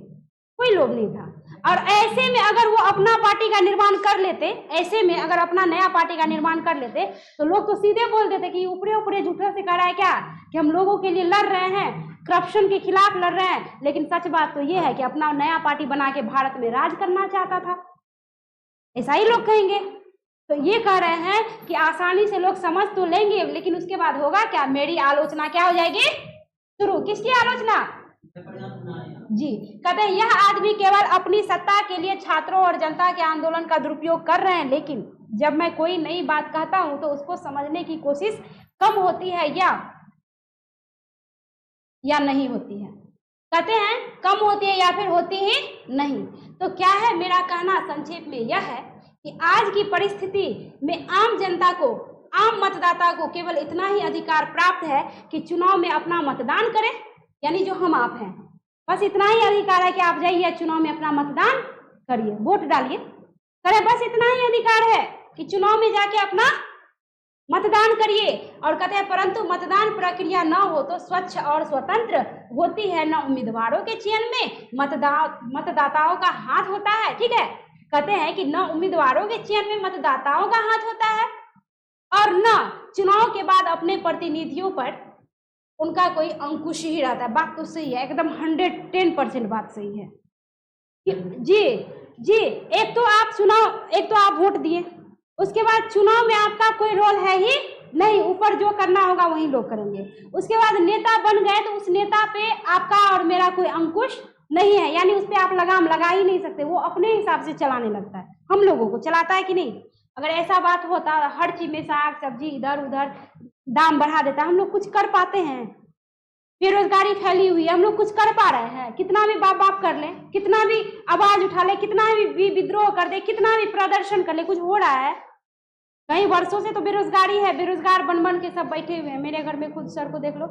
कोई लोभ नहीं था। और ऐसे में अगर वो अपना पार्टी का निर्माण कर लेते, ऐसे में अगर अपना नया पार्टी का निर्माण कर लेते तो लोग तो सीधे बोल देते कि ऊपरे ऊपरे झूठा से कह रहा है क्या कि हम लोगों के लिए लड़ रहे हैं, करप्शन के खिलाफ लड़ रहे हैं। लेकिन सच बात तो ये है कि अपना नया पार्टी बना के भारत में राज करना चाहता था, ऐसा ही लोग कहेंगे। तो ये कह रहे हैं कि आसानी से लोग समझ तो लेंगे, लेकिन उसके बाद होगा क्या? मेरी आलोचना क्या हो जाएगी शुरू। किसकी आलोचना? जी, कहते हैं यह आदमी केवल अपनी सत्ता के लिए छात्रों और जनता के आंदोलन का दुरुपयोग कर रहे हैं, लेकिन जब मैं कोई नई बात कहता हूं तो उसको समझने की कोशिश कम होती है या नहीं होती है। कहते हैं कम होती है या फिर होती ही नहीं। तो क्या है मेरा कहना संक्षेप में यह है कि आज की परिस्थिति में आम जनता को, आम मतदाता को केवल इतना ही अधिकार प्राप्त है कि चुनाव में अपना मतदान करें, यानी जो हम आप हैं, बस इतना ही अधिकार है कि आप जाइए चुनाव में अपना मतदान करिए, वोट डालिए, करें, बस इतना ही अधिकार है कि चुनाव में जाके अपना मतदान करिए। और कहते हैं परंतु मतदान प्रक्रिया न हो तो स्वच्छ और स्वतंत्र होती है, न उम्मीदवारों के चयन में मतदाताओं का हाथ होता है। ठीक है, कहते हैं कि न उम्मीदवारों के चयन में मतदाताओं का हाथ होता है और न चुनाव के बाद अपने प्रतिनिधियों पर उनका कोई अंकुश ही रहता है। बात तो सही है, एकदम 110% बात सही है। जी, एक तो आप वोट दिए, उसके बाद चुनाव में आपका कोई रोल है ही नहीं, ऊपर जो करना होगा वही लोग करेंगे। उसके बाद नेता बन गए तो उस नेता पे आपका और मेरा कोई अंकुश नहीं है, यानी उस पर आप लगाम लगा ही नहीं सकते, वो अपने हिसाब से चलाने लगता है। हम लोगों को चलाता है कि नहीं? अगर ऐसा बात होता, हर चीज में साग सब्जी इधर उधर दाम बढ़ा देता, हम लोग कुछ कर पाते हैं? बेरोजगारी फैली हुई है, हम लोग कुछ कर पा रहे हैं? कितना भी बाप कर ले, कितना भी आवाज उठा ले, कितना भी विद्रोह कर दे, कितना भी प्रदर्शन कर ले, कुछ हो रहा है? कई वर्षों से तो बेरोजगारी है, बेरोजगार बन के सब बैठे हुए हैं। मेरे घर में खुद सर को देख लो,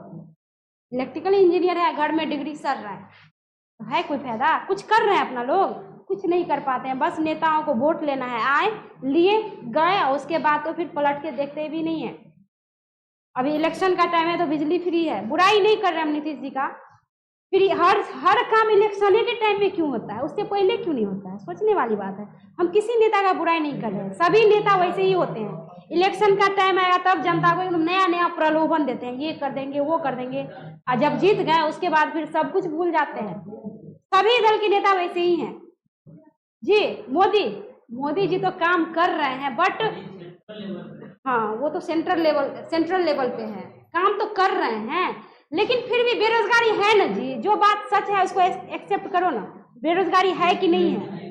इलेक्ट्रिकल इंजीनियर है, घर में डिग्री सर रहा है कोई फायदा? कुछ कर रहे हैं अपना लोग? कुछ नहीं कर पाते हैं। बस नेताओं को वोट लेना है, आए लिए गए, उसके बाद तो फिर पलट के देखते भी नहीं है। अभी इलेक्शन का टाइम है तो बिजली फ्री है, बुराई नहीं कर रहे हम नीतीश जी का, फ्री हर काम इलेक्शन के टाइम में क्यों होता है, उससे पहले क्यों नहीं होता है? सोचने वाली बात है। हम किसी नेता का बुराई नहीं कर रहे हैं, सभी नेता वैसे ही होते हैं। इलेक्शन का टाइम आएगा तब जनता को एकदम नया नया प्रलोभन देते हैं, ये कर देंगे वो कर देंगे, और जब जीत गए उसके बाद फिर सब कुछ भूल जाते हैं। सभी दल के नेता वैसे ही हैं। जी, मोदी जी तो काम कर रहे हैं, बट हाँ वो तो सेंट्रल लेवल पे है, काम तो कर रहे हैं, लेकिन फिर भी बेरोजगारी है ना जी। जो बात सच है उसको एक्सेप्ट करो ना, बेरोजगारी है कि नहीं है।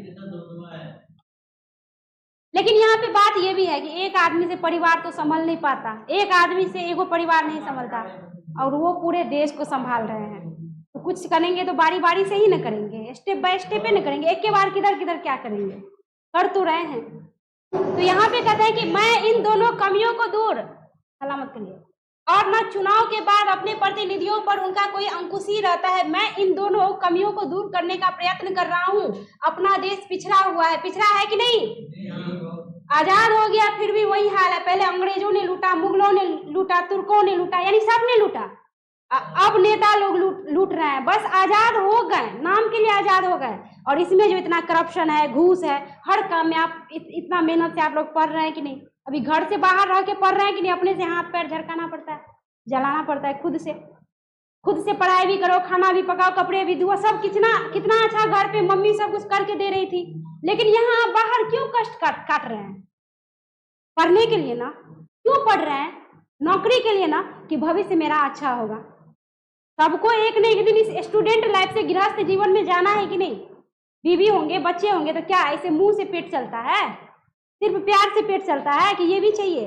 लेकिन यहाँ पे बात ये भी है कि एक आदमी से परिवार तो संभल नहीं पाता, एक आदमी से एगो परिवार नहीं संभलता, और वो पूरे देश को संभाल रहे हैं। तो कुछ करेंगे तो बारी बारी से ही न करेंगे, स्टेप बाय स्टेप न करेंगे, एक के बार किधर क्या करेंगे, कर तो रहे हैं। तो यहाँ पे कहते हैं कि मैं इन दोनों कमियों को दूर सलामत करिए, और न चुनाव के बाद अपने प्रतिनिधियों पर उनका कोई अंकुश ही रहता है। मैं इन दोनों कमियों को दूर करने का प्रयत्न कर रहा हूँ। अपना देश पिछड़ा हुआ है, पिछड़ा है कि नहीं? आजाद हो गया फिर भी वही हाल है। पहले अंग्रेजों ने लूटा, मुगलों ने लूटा, तुर्कों ने लूटा, यानी सब ने लूटा। अब नेता लोग लूट रहे हैं। बस आजाद हो गए, नाम के लिए आजाद हो गए, और इसमें जो इतना करप्शन है, घूस है, हर काम में आप इतना मेहनत से आप लोग पढ़ रहे हैं कि नहीं? अभी घर से बाहर रह के पढ़ रहे हैं कि नहीं? अपने से हाथ पैर झरकाना पड़ता है, जलाना पड़ता है खुद से। खुद से पढ़ाई भी करो, खाना भी पकाओ, कपड़े भी धुओ, सब कितना कितना अच्छा घर पे मम्मी सब कुछ करके दे रही थी। लेकिन यहाँ आप बाहर क्यों कष्ट काट रहे हैं? पढ़ने के लिए ना, क्यों पढ़ रहे हैं? नौकरी के लिए ना, कि भविष्य मेरा अच्छा होगा। सबको एक न एक दिन इस स्टूडेंट लाइफ से गृहस्थ जीवन में जाना है कि नहीं? बीवी होंगे, बच्चे होंगे, तो क्या ऐसे मुंह से पेट चलता है? सिर्फ प्यार से पेट चलता है कि ये भी चाहिए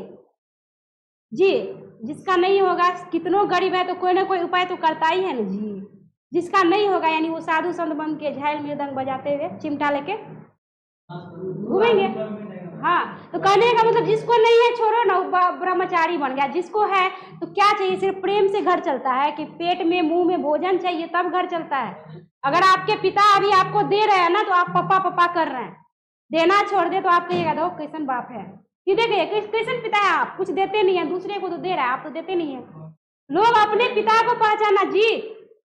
जी? जिसका नहीं होगा, कितनों गरीब है तो कोई ना कोई उपाय तो करता ही है ना जी। जिसका नहीं होगा यानी वो साधु संत बन के झाइल मृदंग बजाते हुए चिमटा लेके घूमेंगे। हाँ, तो कहने का मतलब जिसको नहीं है छोड़ो ना, ब्रह्मचारी बन गया। जिसको है तो क्या चाहिए? सिर्फ प्रेम से घर चलता है कि पेट में मुंह में भोजन चाहिए तब घर चलता है। अगर आपके पिता अभी आपको दे रहे हैं ना तो आप पप्पा पप्पा कर रहे हैं, देना छोड़ दे तो आप कहिएगा दो कैसन बाप है, सीधे कहिए कैसन पिता है आप, कुछ देते नहीं है, दूसरे को तो दे रहा है, आप तो देते नहीं है। लोग अपने पिता को पहचाना जी।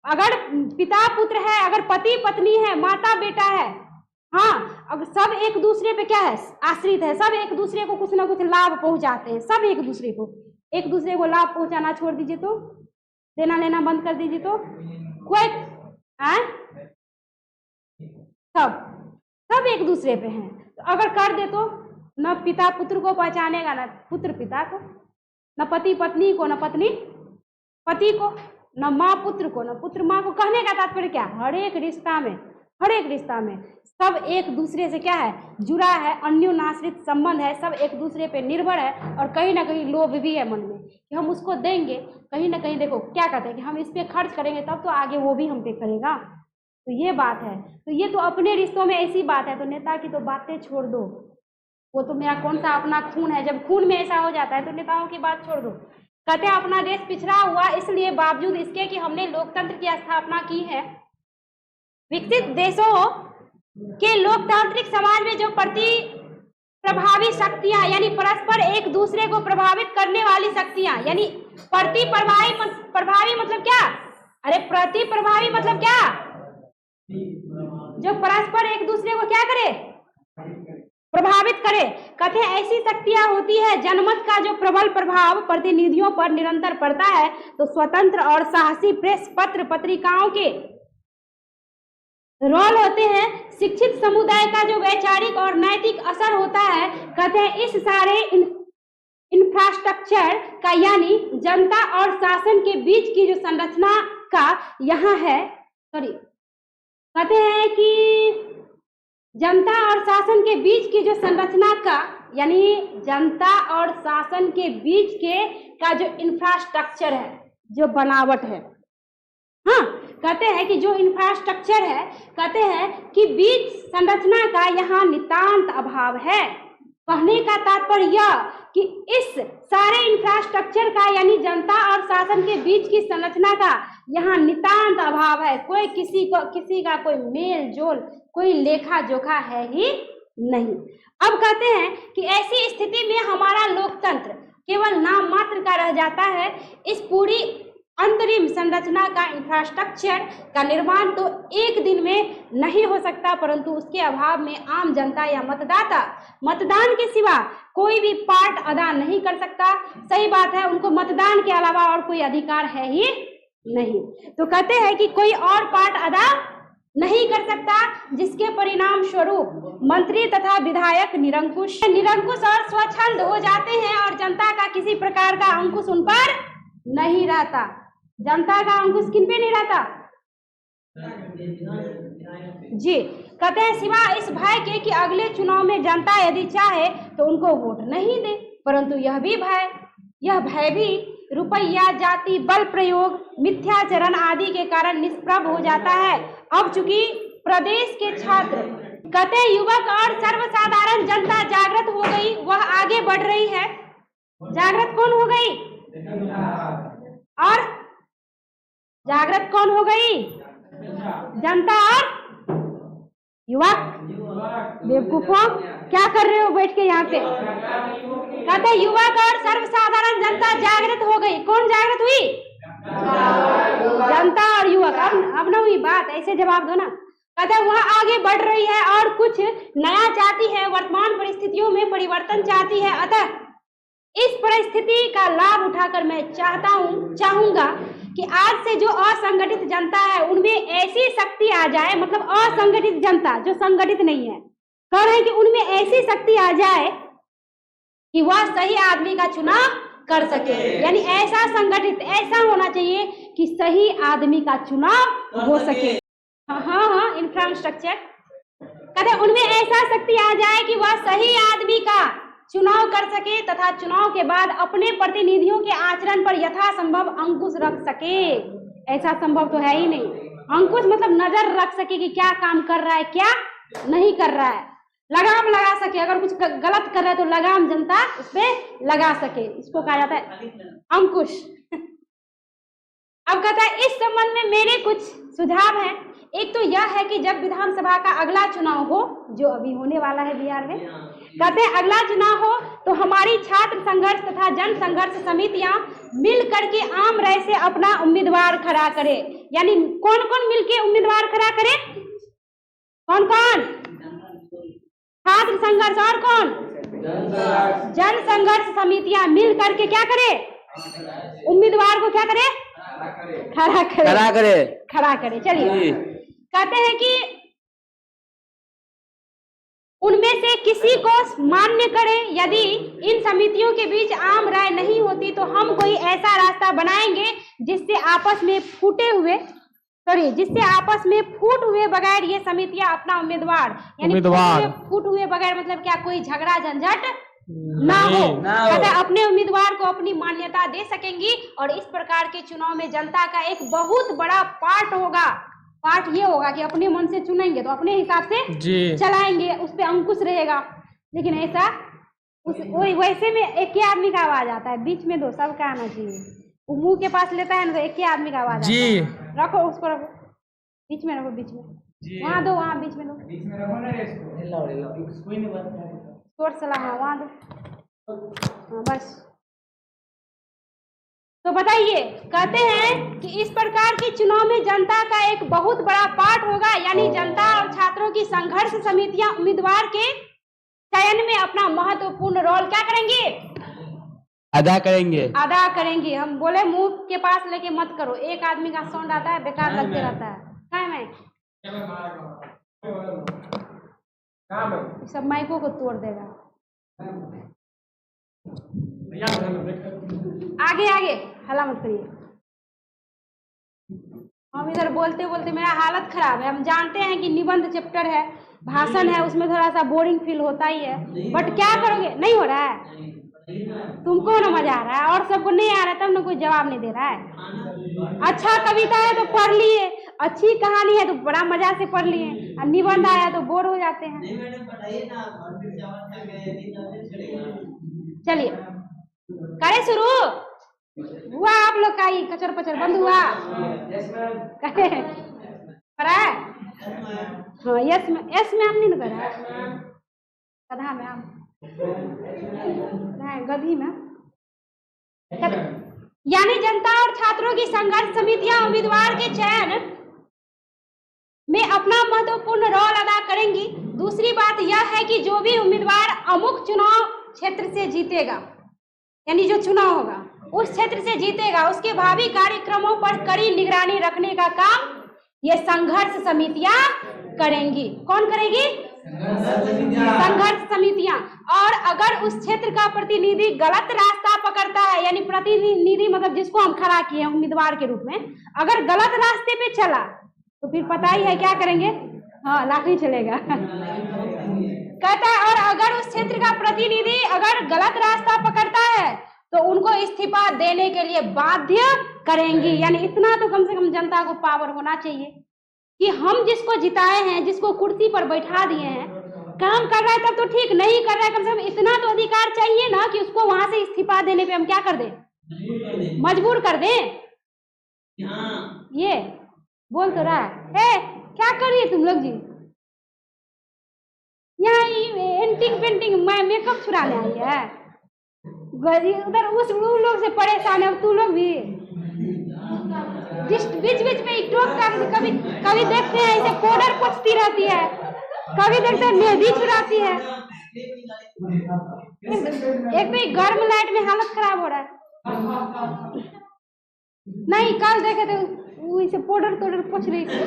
अगर पिता पुत्र है, अगर पति पत्नी है, माता बेटा है, हाँ, अगर सब एक दूसरे पे क्या है? आश्रित है। सब एक दूसरे को कुछ ना कुछ लाभ पहुंचाते हैं। सब एक दूसरे को लाभ पहुंचाना छोड़ दीजिए तो, देना लेना बंद कर दीजिए तो कोई सब एक दूसरे पे हैं। तो अगर कर दे तो न पिता पुत्र को पहचानेगा, न पुत्र पिता को, न पति पत्नी को, न पत्नी पति को, न माँ पुत्र को, न पुत्र माँ को। कहने का तात्पर्य क्या? हर एक रिश्ता में सब एक दूसरे से क्या है? जुड़ा है, अन्योन्याश्रित संबंध है, सब एक दूसरे पे निर्भर है। और कहीं ना कहीं लोभ भी है मन में कि हम उसको देंगे, कहीं ना कहीं देखो क्या कहते हैं कि हम इस पे खर्च करेंगे तब तो आगे वो भी हम पे करेगा। तो ये बात है। तो ये तो अपने रिश्तों में ऐसी बात है। तो नेता की तो बातें छोड़ दो, वो तो मेरा कौन सा अपना खून है। जब खून में ऐसा हो जाता है तो नेताओं की बात छोड़ दो। कहते हैं अपना देश पिछड़ा हुआ इसलिए बावजूद इसके कि हमने लोकतंत्र की स्थापना की है। विकसित देशों के लोकतांत्रिक समाज में जो प्रभावी शक्तियां यानी परस्पर एक दूसरे को प्रभावित करने वाली शक्तियां, यानी प्रभावी मतलब क्या? अरे प्रति प्रभावी मतलब क्या? जो परस्पर एक दूसरे को क्या करे? प्रभावित करे। कहते हैं ऐसी शक्तियां होती है जनमत का जो प्रबल प्रभाव प्रतिनिधियों पर निरंतर पड़ता है। तो स्वतंत्र और साहसी प्रेस पत्र पत्रिकाओं के रोल होते हैं। शिक्षित समुदाय का जो वैचारिक और नैतिक असर होता है। कहते हैं इस सारे इंफ्रास्ट्रक्चर का यानी जनता और शासन के बीच की जो संरचना का यहाँ है, कहते हैं कि जनता और शासन के बीच की जो संरचना का यानी जनता और शासन के बीच के का जो इंफ्रास्ट्रक्चर है, जो बनावट है, हाँ, कहते हैं कि जो इंफ्रास्ट्रक्चर है, कहते हैं कि बीच संरचना का यहाँ नितांत अभाव है। कहने का तात्पर्य यह कि इस सारे इंफ्रास्ट्रक्चर का यानी जनता और शासन के बीच की संरचना का यहाँ नितांत अभाव है। कोई किसी का कोई मेल जोल, कोई लेखा जोखा है ही नहीं। अब कहते हैं कि ऐसी स्थिति में हमारा लोकतंत्र केवल नाम मात्र का रह जाता है। इस पूरी अंतरिम संरचना का इंफ्रास्ट्रक्चर का निर्माण तो एक दिन में नहीं हो सकता, परंतु उसके अभाव में आम जनता या मतदाता मतदान के सिवा कोई भी पार्ट अदा नहीं कर सकता। सही बात है, उनको मतदान के अलावा और कोई अधिकार है ही नहीं। तो कहते हैं कि कोई और पार्ट अदा नहीं कर सकता, जिसके परिणाम स्वरूप मंत्री तथा विधायक निरंकुश और स्वच्छंद हो जाते हैं और जनता का किसी प्रकार का अंकुश उन पर नहीं रहता। जनता का अंकुश किन पे नहीं रहता जी? कहते हैं सिवाय इस भय के कि अगले चुनाव में जनता यदि चाहे तो उनको वोट नहीं दे, परंतु यह भय भी रुपया, जाति, बल प्रयोग, मिथ्याचरण आदि के कारण निष्प्रभ हो जाता है। अब चूंकि प्रदेश के छात्र, कहते हैं युवक और सर्वसाधारण जनता जागृत हो गई, वह आगे बढ़ रही है। जागृत कौन हो गई? और जागृत कौन हो गई? जनता और युवक। बेवकूफों, क्या कर रहे हो बैठ के यहाँ पे? कहते हैं युवक और सर्वसाधारण जनता जागृत हो गई। कौन जागृत हुई? जनता और युवक। अब ना हुई बात, ऐसे जवाब दो ना। कहते हैं वह आगे बढ़ रही है और कुछ नया चाहती है, वर्तमान परिस्थितियों में परिवर्तन चाहती है। अतः इस परिस्थिति का लाभ उठाकर मैं चाहूंगा कि आज से जो असंगठित जनता है उनमें ऐसी शक्ति आ जाए, मतलब असंगठित जनता जो संगठित नहीं है, कह रहे हैं कि उनमें ऐसी शक्ति आ जाए कि वह सही आदमी का चुनाव कर सके। यानी ऐसा संगठित, ऐसा होना चाहिए कि सही आदमी का चुनाव हो सके। हाँ, इंफ्रास्ट्रक्चर कहते हैं उनमें ऐसा शक्ति आ जाए कि वह सही आदमी का चुनाव कर सके तथा चुनाव के बाद अपने प्रतिनिधियों के आचरण पर यथासंभव अंकुश रख सके। ऐसा संभव तो है ही नहीं। अंकुश मतलब नजर रख सके कि क्या काम कर रहा है, क्या नहीं कर रहा है, लगाम लगा सके। अगर कुछ गलत कर रहा है तो लगाम जनता उस पर लगा सके, इसको कहा जाता है अंकुश। अब कहता है इस संबंध में मेरे कुछ सुझाव हैं। एक तो यह है कि जब विधानसभा का अगला चुनाव हो, जो अभी होने वाला है बिहार में, कहते हैं अगला चुनाव हो तो हमारी छात्र संघर्ष तथा जन संघर्ष समितियां मिल करके आम राय से अपना उम्मीदवार खड़ा करे। यानी कौन कौन मिलके उम्मीदवार खड़ा करे? कौन कौन? छात्र संघर्ष और कौन? जन संघर्ष समितियां मिल करके क्या करे? उम्मीदवार को क्या करे? खड़ा करे। चलिए, कहते हैं कि उनमें से किसी को मान्य करें। यदि इन समितियों के बीच आम राय नहीं होती तो हम कोई ऐसा रास्ता बनाएंगे जिससे आपस में फूट हुए बगैर ये समितियां अपना उम्मीदवार, यानी फूट हुए बगैर मतलब क्या, कोई झगड़ा झंझट ना हो, कहते अपने उम्मीदवार को अपनी मान्यता दे सकेंगी। और इस प्रकार के चुनाव में जनता का एक बहुत बड़ा पार्ट ये होगा कि अपने मन से चुनेंगे तो अपने हिसाब से चलाएंगे, उस पे अंकुश रहेगा। लेकिन ऐसा वैसे में एक ही आदमी का आवाज आता है, बीच में दो, सबका आना चाहिए। वो मुंह के पास लेता है ना तो एक ही आदमी का आवाज आता है। रखो उसको, रखो बीच में, रखो बीच में, वहाँ दो, वहाँ बीच में दो, शोर सलाह वहाँ दो, हाँ बस। तो बताइए, कहते हैं कि इस प्रकार के चुनाव में जनता का एक बहुत बड़ा पार्ट होगा। यानी जनता और छात्रों की संघर्ष समितियां उम्मीदवार के चयन में अपना महत्वपूर्ण रोल क्या करेंगे? अदा करेंगे। हम बोले मुंह के पास लेके मत करो, एक आदमी का साउंड आता है, बेकार लगते रहता है। क्या मैं सब माइकों को तोड़ देगा। आगे हल्ला मत करिए। हम इधर बोलते बोलते मेरा हालत खराब है। हम जानते हैं कि निबंध चैप्टर है, भाषण है, उसमें थोड़ा सा बोरिंग फील होता ही है, बट क्या करोगे, नहीं हो रहा है। तुमको ना मजा आ रहा है और सबको नहीं आ रहा है, तब ना कोई जवाब नहीं दे रहा है। अच्छा कविता है तो पढ़ लिए, अच्छी कहानी है तो बड़ा मजा से पढ़ लिए, और निबंध आया तो बोर हो जाते हैं। चलिए करे शुरू हुआ। आप लोग का ही कचर पचर बंद हुआ। हाँ, यस मैम नहीं कर रहा, कधा मैम, गधी मैम। यानी जनता और छात्रों की संघर्ष समितियां उम्मीदवार के चयन में अपना महत्वपूर्ण रोल अदा करेंगी। दूसरी बात यह है कि जो भी उम्मीदवार अमुक चुनाव क्षेत्र से जीतेगा, यानी जो चुनाव होगा उस क्षेत्र से जीतेगा, उसके भावी कार्यक्रमों पर कड़ी निगरानी रखने का काम ये संघर्ष समितियां करेंगी। कौन करेगी? संघर्ष समितियां। और अगर उस क्षेत्र का प्रतिनिधि गलत रास्ता पकड़ता है, यानी प्रतिनिधि मतलब जिसको हम खड़ा किए हैं उम्मीदवार के रूप में, अगर गलत रास्ते पे चला तो फिर पता ही है क्या करेंगे, हाँ लाठी चलेगा। कहता है और अगर उस क्षेत्र का प्रतिनिधि अगर गलत रास्ता पकड़ता है तो उनको इस्तीफा देने के लिए बाध्य करेंगी। यानी इतना तो कम से कम जनता को पावर होना चाहिए कि हम जिसको जिताए हैं, जिसको कुर्सी पर बैठा दिए हैं, काम कर रहा है तब तो ठीक, नहीं कर रहा है कम से कम इतना तो अधिकार चाहिए ना कि उसको वहां से इस्तीफा देने पे हम क्या कर दें, मजबूर कर दें। ये बोल तो रहा है क्या करिए तुम लोग जी, यहाँ एंटिंग पेंटिंग मेकअप छुड़ाने आई है, उधर उस लोग से परेशान है, तू लोग भी जिस बीच बीच में कभी कभी देखते हैं ऐसे पाउडर पोंछती रहती है, कभी देखते हैं मेहंदी छुड़ाती है। एक भी गर्म लाइट में हालत खराब हो रहा है। नहीं, कल देखे थे वो इसे पाउडर पाउडर पोछ रही थी।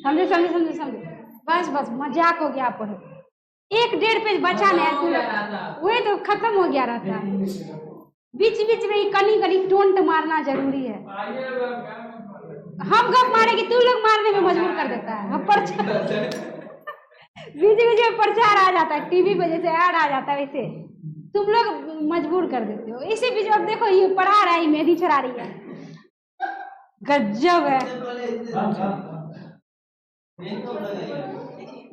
समझे समझे समझे समझे, बस बस मजाक हो गया। आप पढ़ो, 1-1.5 पेज बचा नहीं, वही तो खत्म हो गया रहता। बीच बीच में कनी कनी टोंट मारना जरूरी है। हम गप मारेंगे, तू लोग मारने में मजबूर कर देता है। हम बीच बीच में प्रचार आ जाता है, टीवी पे जैसे ऐड आ जाता है वैसे तुम लोग मजबूर कर देते हो। इसी बीच अब देखो ये पढ़ा रहा है, मेहंदी चढ़ा रही है, गजब है।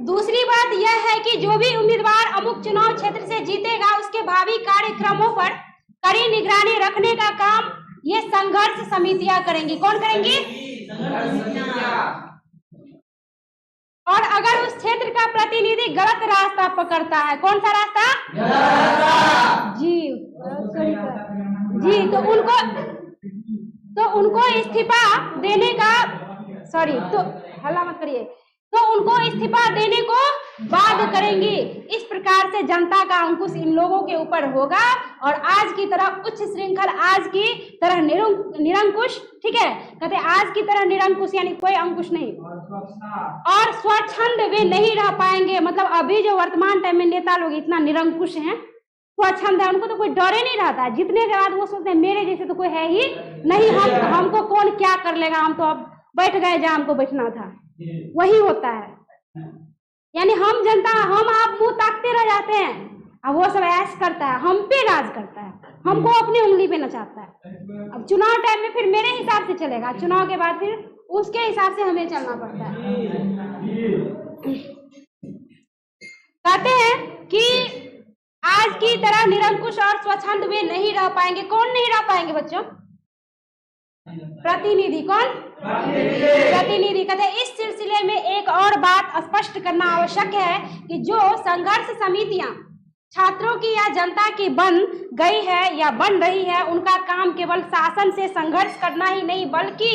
दूसरी बात यह है कि जो भी उम्मीदवार अमुक चुनाव क्षेत्र से जीतेगा उसके भावी कार्यक्रमों पर कड़ी निगरानी रखने का काम ये संघर्ष समितियां करेंगी। कौन करेंगी? और अगर उस क्षेत्र का प्रतिनिधि गलत रास्ता पकड़ता है, कौन सा रास्ता? जी जी, तो उनको इस्तीफा देने का, सॉरी तो हल्ला मत करिए, तो उनको इस्तीफा देने को बाध्य करेंगी। इस प्रकार से जनता का अंकुश इन लोगों के ऊपर होगा और आज की तरह उच्च श्रृंखल, आज की तरह निरंकुश, ठीक है, कहते आज की तरह निरंकुश यानी कोई अंकुश नहीं, और स्वच्छंद वे नहीं रह पाएंगे। मतलब अभी जो वर्तमान टाइम में नेता लोग इतना निरंकुश हैं, स्वच्छंद है, उनको तो कोई डर ही नहीं रहता है। जितने के बाद वो सोचते हैं मेरे जैसे तो कोई है ही नहीं, हमको कौन क्या कर लेगा, हम तो अब बैठ गए जहां हमको बैठना था। वही होता है, यानी हम जनता, हम आप मुंह ताकते रह जाते हैं, अब वो सब ऐश करता है, हम पे राज करता है, हमको अपनी उंगली पे नचाता है। अब चुनाव टाइम में फिर मेरे हिसाब से चलेगा, चुनाव के बाद फिर उसके हिसाब से हमें चलना पड़ता है। कहते हैं कि आज की तरह निरंकुश और स्वच्छंद वे नहीं रह पाएंगे। कौन नहीं रह पाएंगे बच्चों? प्रतिनिधि। कौन? प्रतिनिधि। कहते इस सिलसिले में एक और बात स्पष्ट करना आवश्यक है कि जो संघर्ष समितियां छात्रों की या जनता की बन गई है या बन रही है, उनका काम केवल शासन से संघर्ष करना ही नहीं बल्कि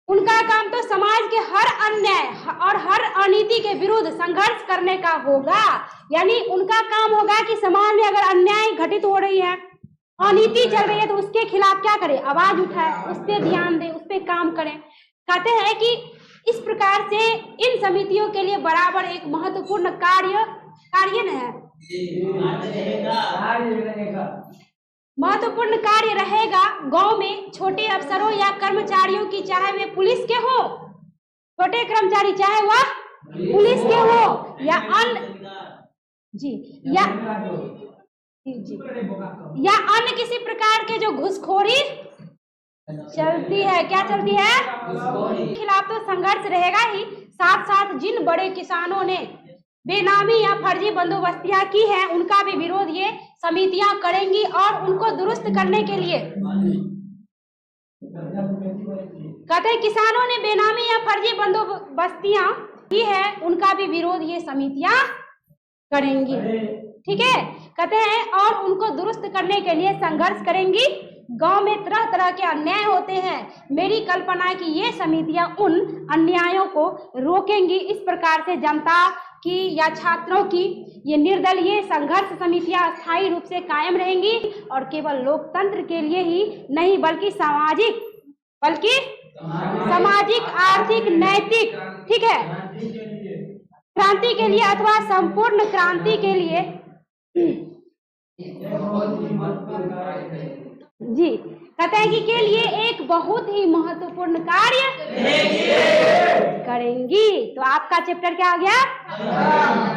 उनका काम तो समाज के हर अन्याय और हर अनीति के विरुद्ध संघर्ष करने का होगा। यानी उनका काम होगा कि समाज में अगर अन्याय घटित हो रही है, अनीति चल रही है, तो उसके खिलाफ क्या करें? आवाज उठाए, उस पर ध्यान दें, उस पर काम करें। कहते हैं कि इस प्रकार से इन समितियों के लिए बराबर एक महत्वपूर्ण कार्य न है, महत्वपूर्ण कार्य रहेगा। गांव में छोटे अफसरों या कर्मचारियों की, चाहे वे पुलिस के हो, छोटे कर्मचारी चाहे वह पुलिस के हो या अन्य किसी प्रकार के जो घुसखोरी चलती है, क्या चलती है, खिलाफ तो संघर्ष रहेगा ही। साथ साथ जिन बड़े किसानों ने बेनामी या फर्जी बंदोबस्तियां की हैं, उनका भी विरोध ये समितियां करेंगी और उनको दुरुस्त करने के लिए, कहते हैं किसानों ने बेनामी या फर्जी बंदोबस्तियां की है, उनका भी विरोध ये समितियां करेंगी। ठीक है, कहते हैं और उनको दुरुस्त करने के लिए संघर्ष करेंगी। गांव में तरह तरह के अन्याय होते हैं। मेरी कल्पना है कि ये समितियां उन अन्यायों को रोकेंगी। इस प्रकार से जनता की या छात्रों की ये निर्दलीय संघर्ष समितियां अस्थायी रूप से कायम रहेंगी और केवल लोकतंत्र के लिए ही नहीं बल्कि सामाजिक, आर्थिक, नैतिक, ठीक है, क्रांति के लिए अथवा संपूर्ण क्रांति के लिए जी कहते हैं कि के लिए एक बहुत ही महत्वपूर्ण कार्य करेंगी। तो आपका चैप्टर क्या हो गया?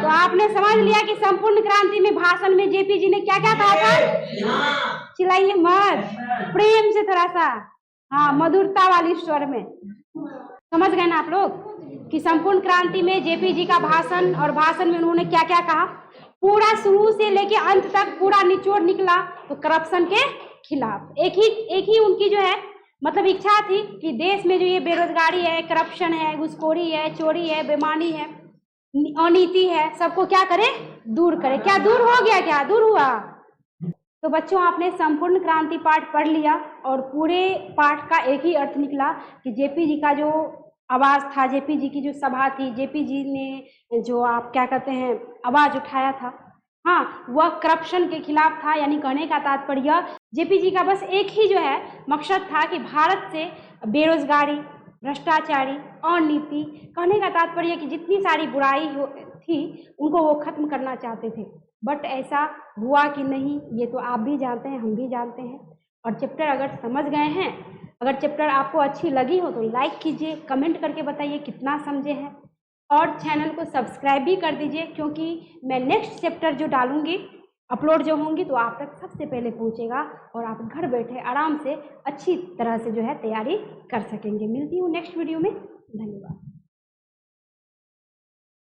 तो आपने समझ लिया कि संपूर्ण क्रांति में भाषण में जेपी जी ने क्या क्या कहा था? चिल्लाइए मत, प्रेम से थोड़ा सा, हाँ, मधुरता वाली स्वर में। समझ गए ना आप लोग कि संपूर्ण क्रांति में जेपी जी का भाषण, और भाषण में उन्होंने क्या क्या कहा? पूरा शुरू से लेके अंत तक पूरा निचोड़ निकला तो करप्शन के खिलाफ। एक ही उनकी जो है मतलब इच्छा थी कि देश में जो ये बेरोजगारी है, करप्शन है, घुसखोरी है, चोरी है, बेईमानी है, अनीति है, सबको क्या करे? दूर करे। क्या दूर हो गया? क्या दूर हुआ? तो बच्चों आपने संपूर्ण क्रांति पाठ पढ़ लिया और पूरे पाठ का एक ही अर्थ निकला कि जेपी जी का जो आवाज था, जेपी जी की जो सभा थी, जेपी जी ने जो आप क्या कहते हैं आवाज उठाया था, हाँ, वह करप्शन के खिलाफ था। यानी कहने का तात्पर्य जेपी जी का बस एक ही जो है मकसद था कि भारत से बेरोजगारी, भ्रष्टाचारी, अनीति, कहने का तात्पर्य कि जितनी सारी बुराई थी उनको वो खत्म करना चाहते थे। बट ऐसा हुआ कि नहीं, ये तो आप भी जानते हैं, हम भी जानते हैं। और चैप्टर अगर समझ गए हैं, अगर चैप्टर आपको अच्छी लगी हो तो लाइक कीजिए, कमेंट करके बताइए कितना समझे हैं, और चैनल को सब्सक्राइब भी कर दीजिए, क्योंकि मैं नेक्स्ट चैप्टर जो डालूंगी, अपलोड जो होंगी, तो आप तक सबसे पहले पहुंचेगा और आप घर बैठे आराम से अच्छी तरह से जो है तैयारी कर सकेंगे। मिलती हूँ नेक्स्ट वीडियो में। धन्यवाद।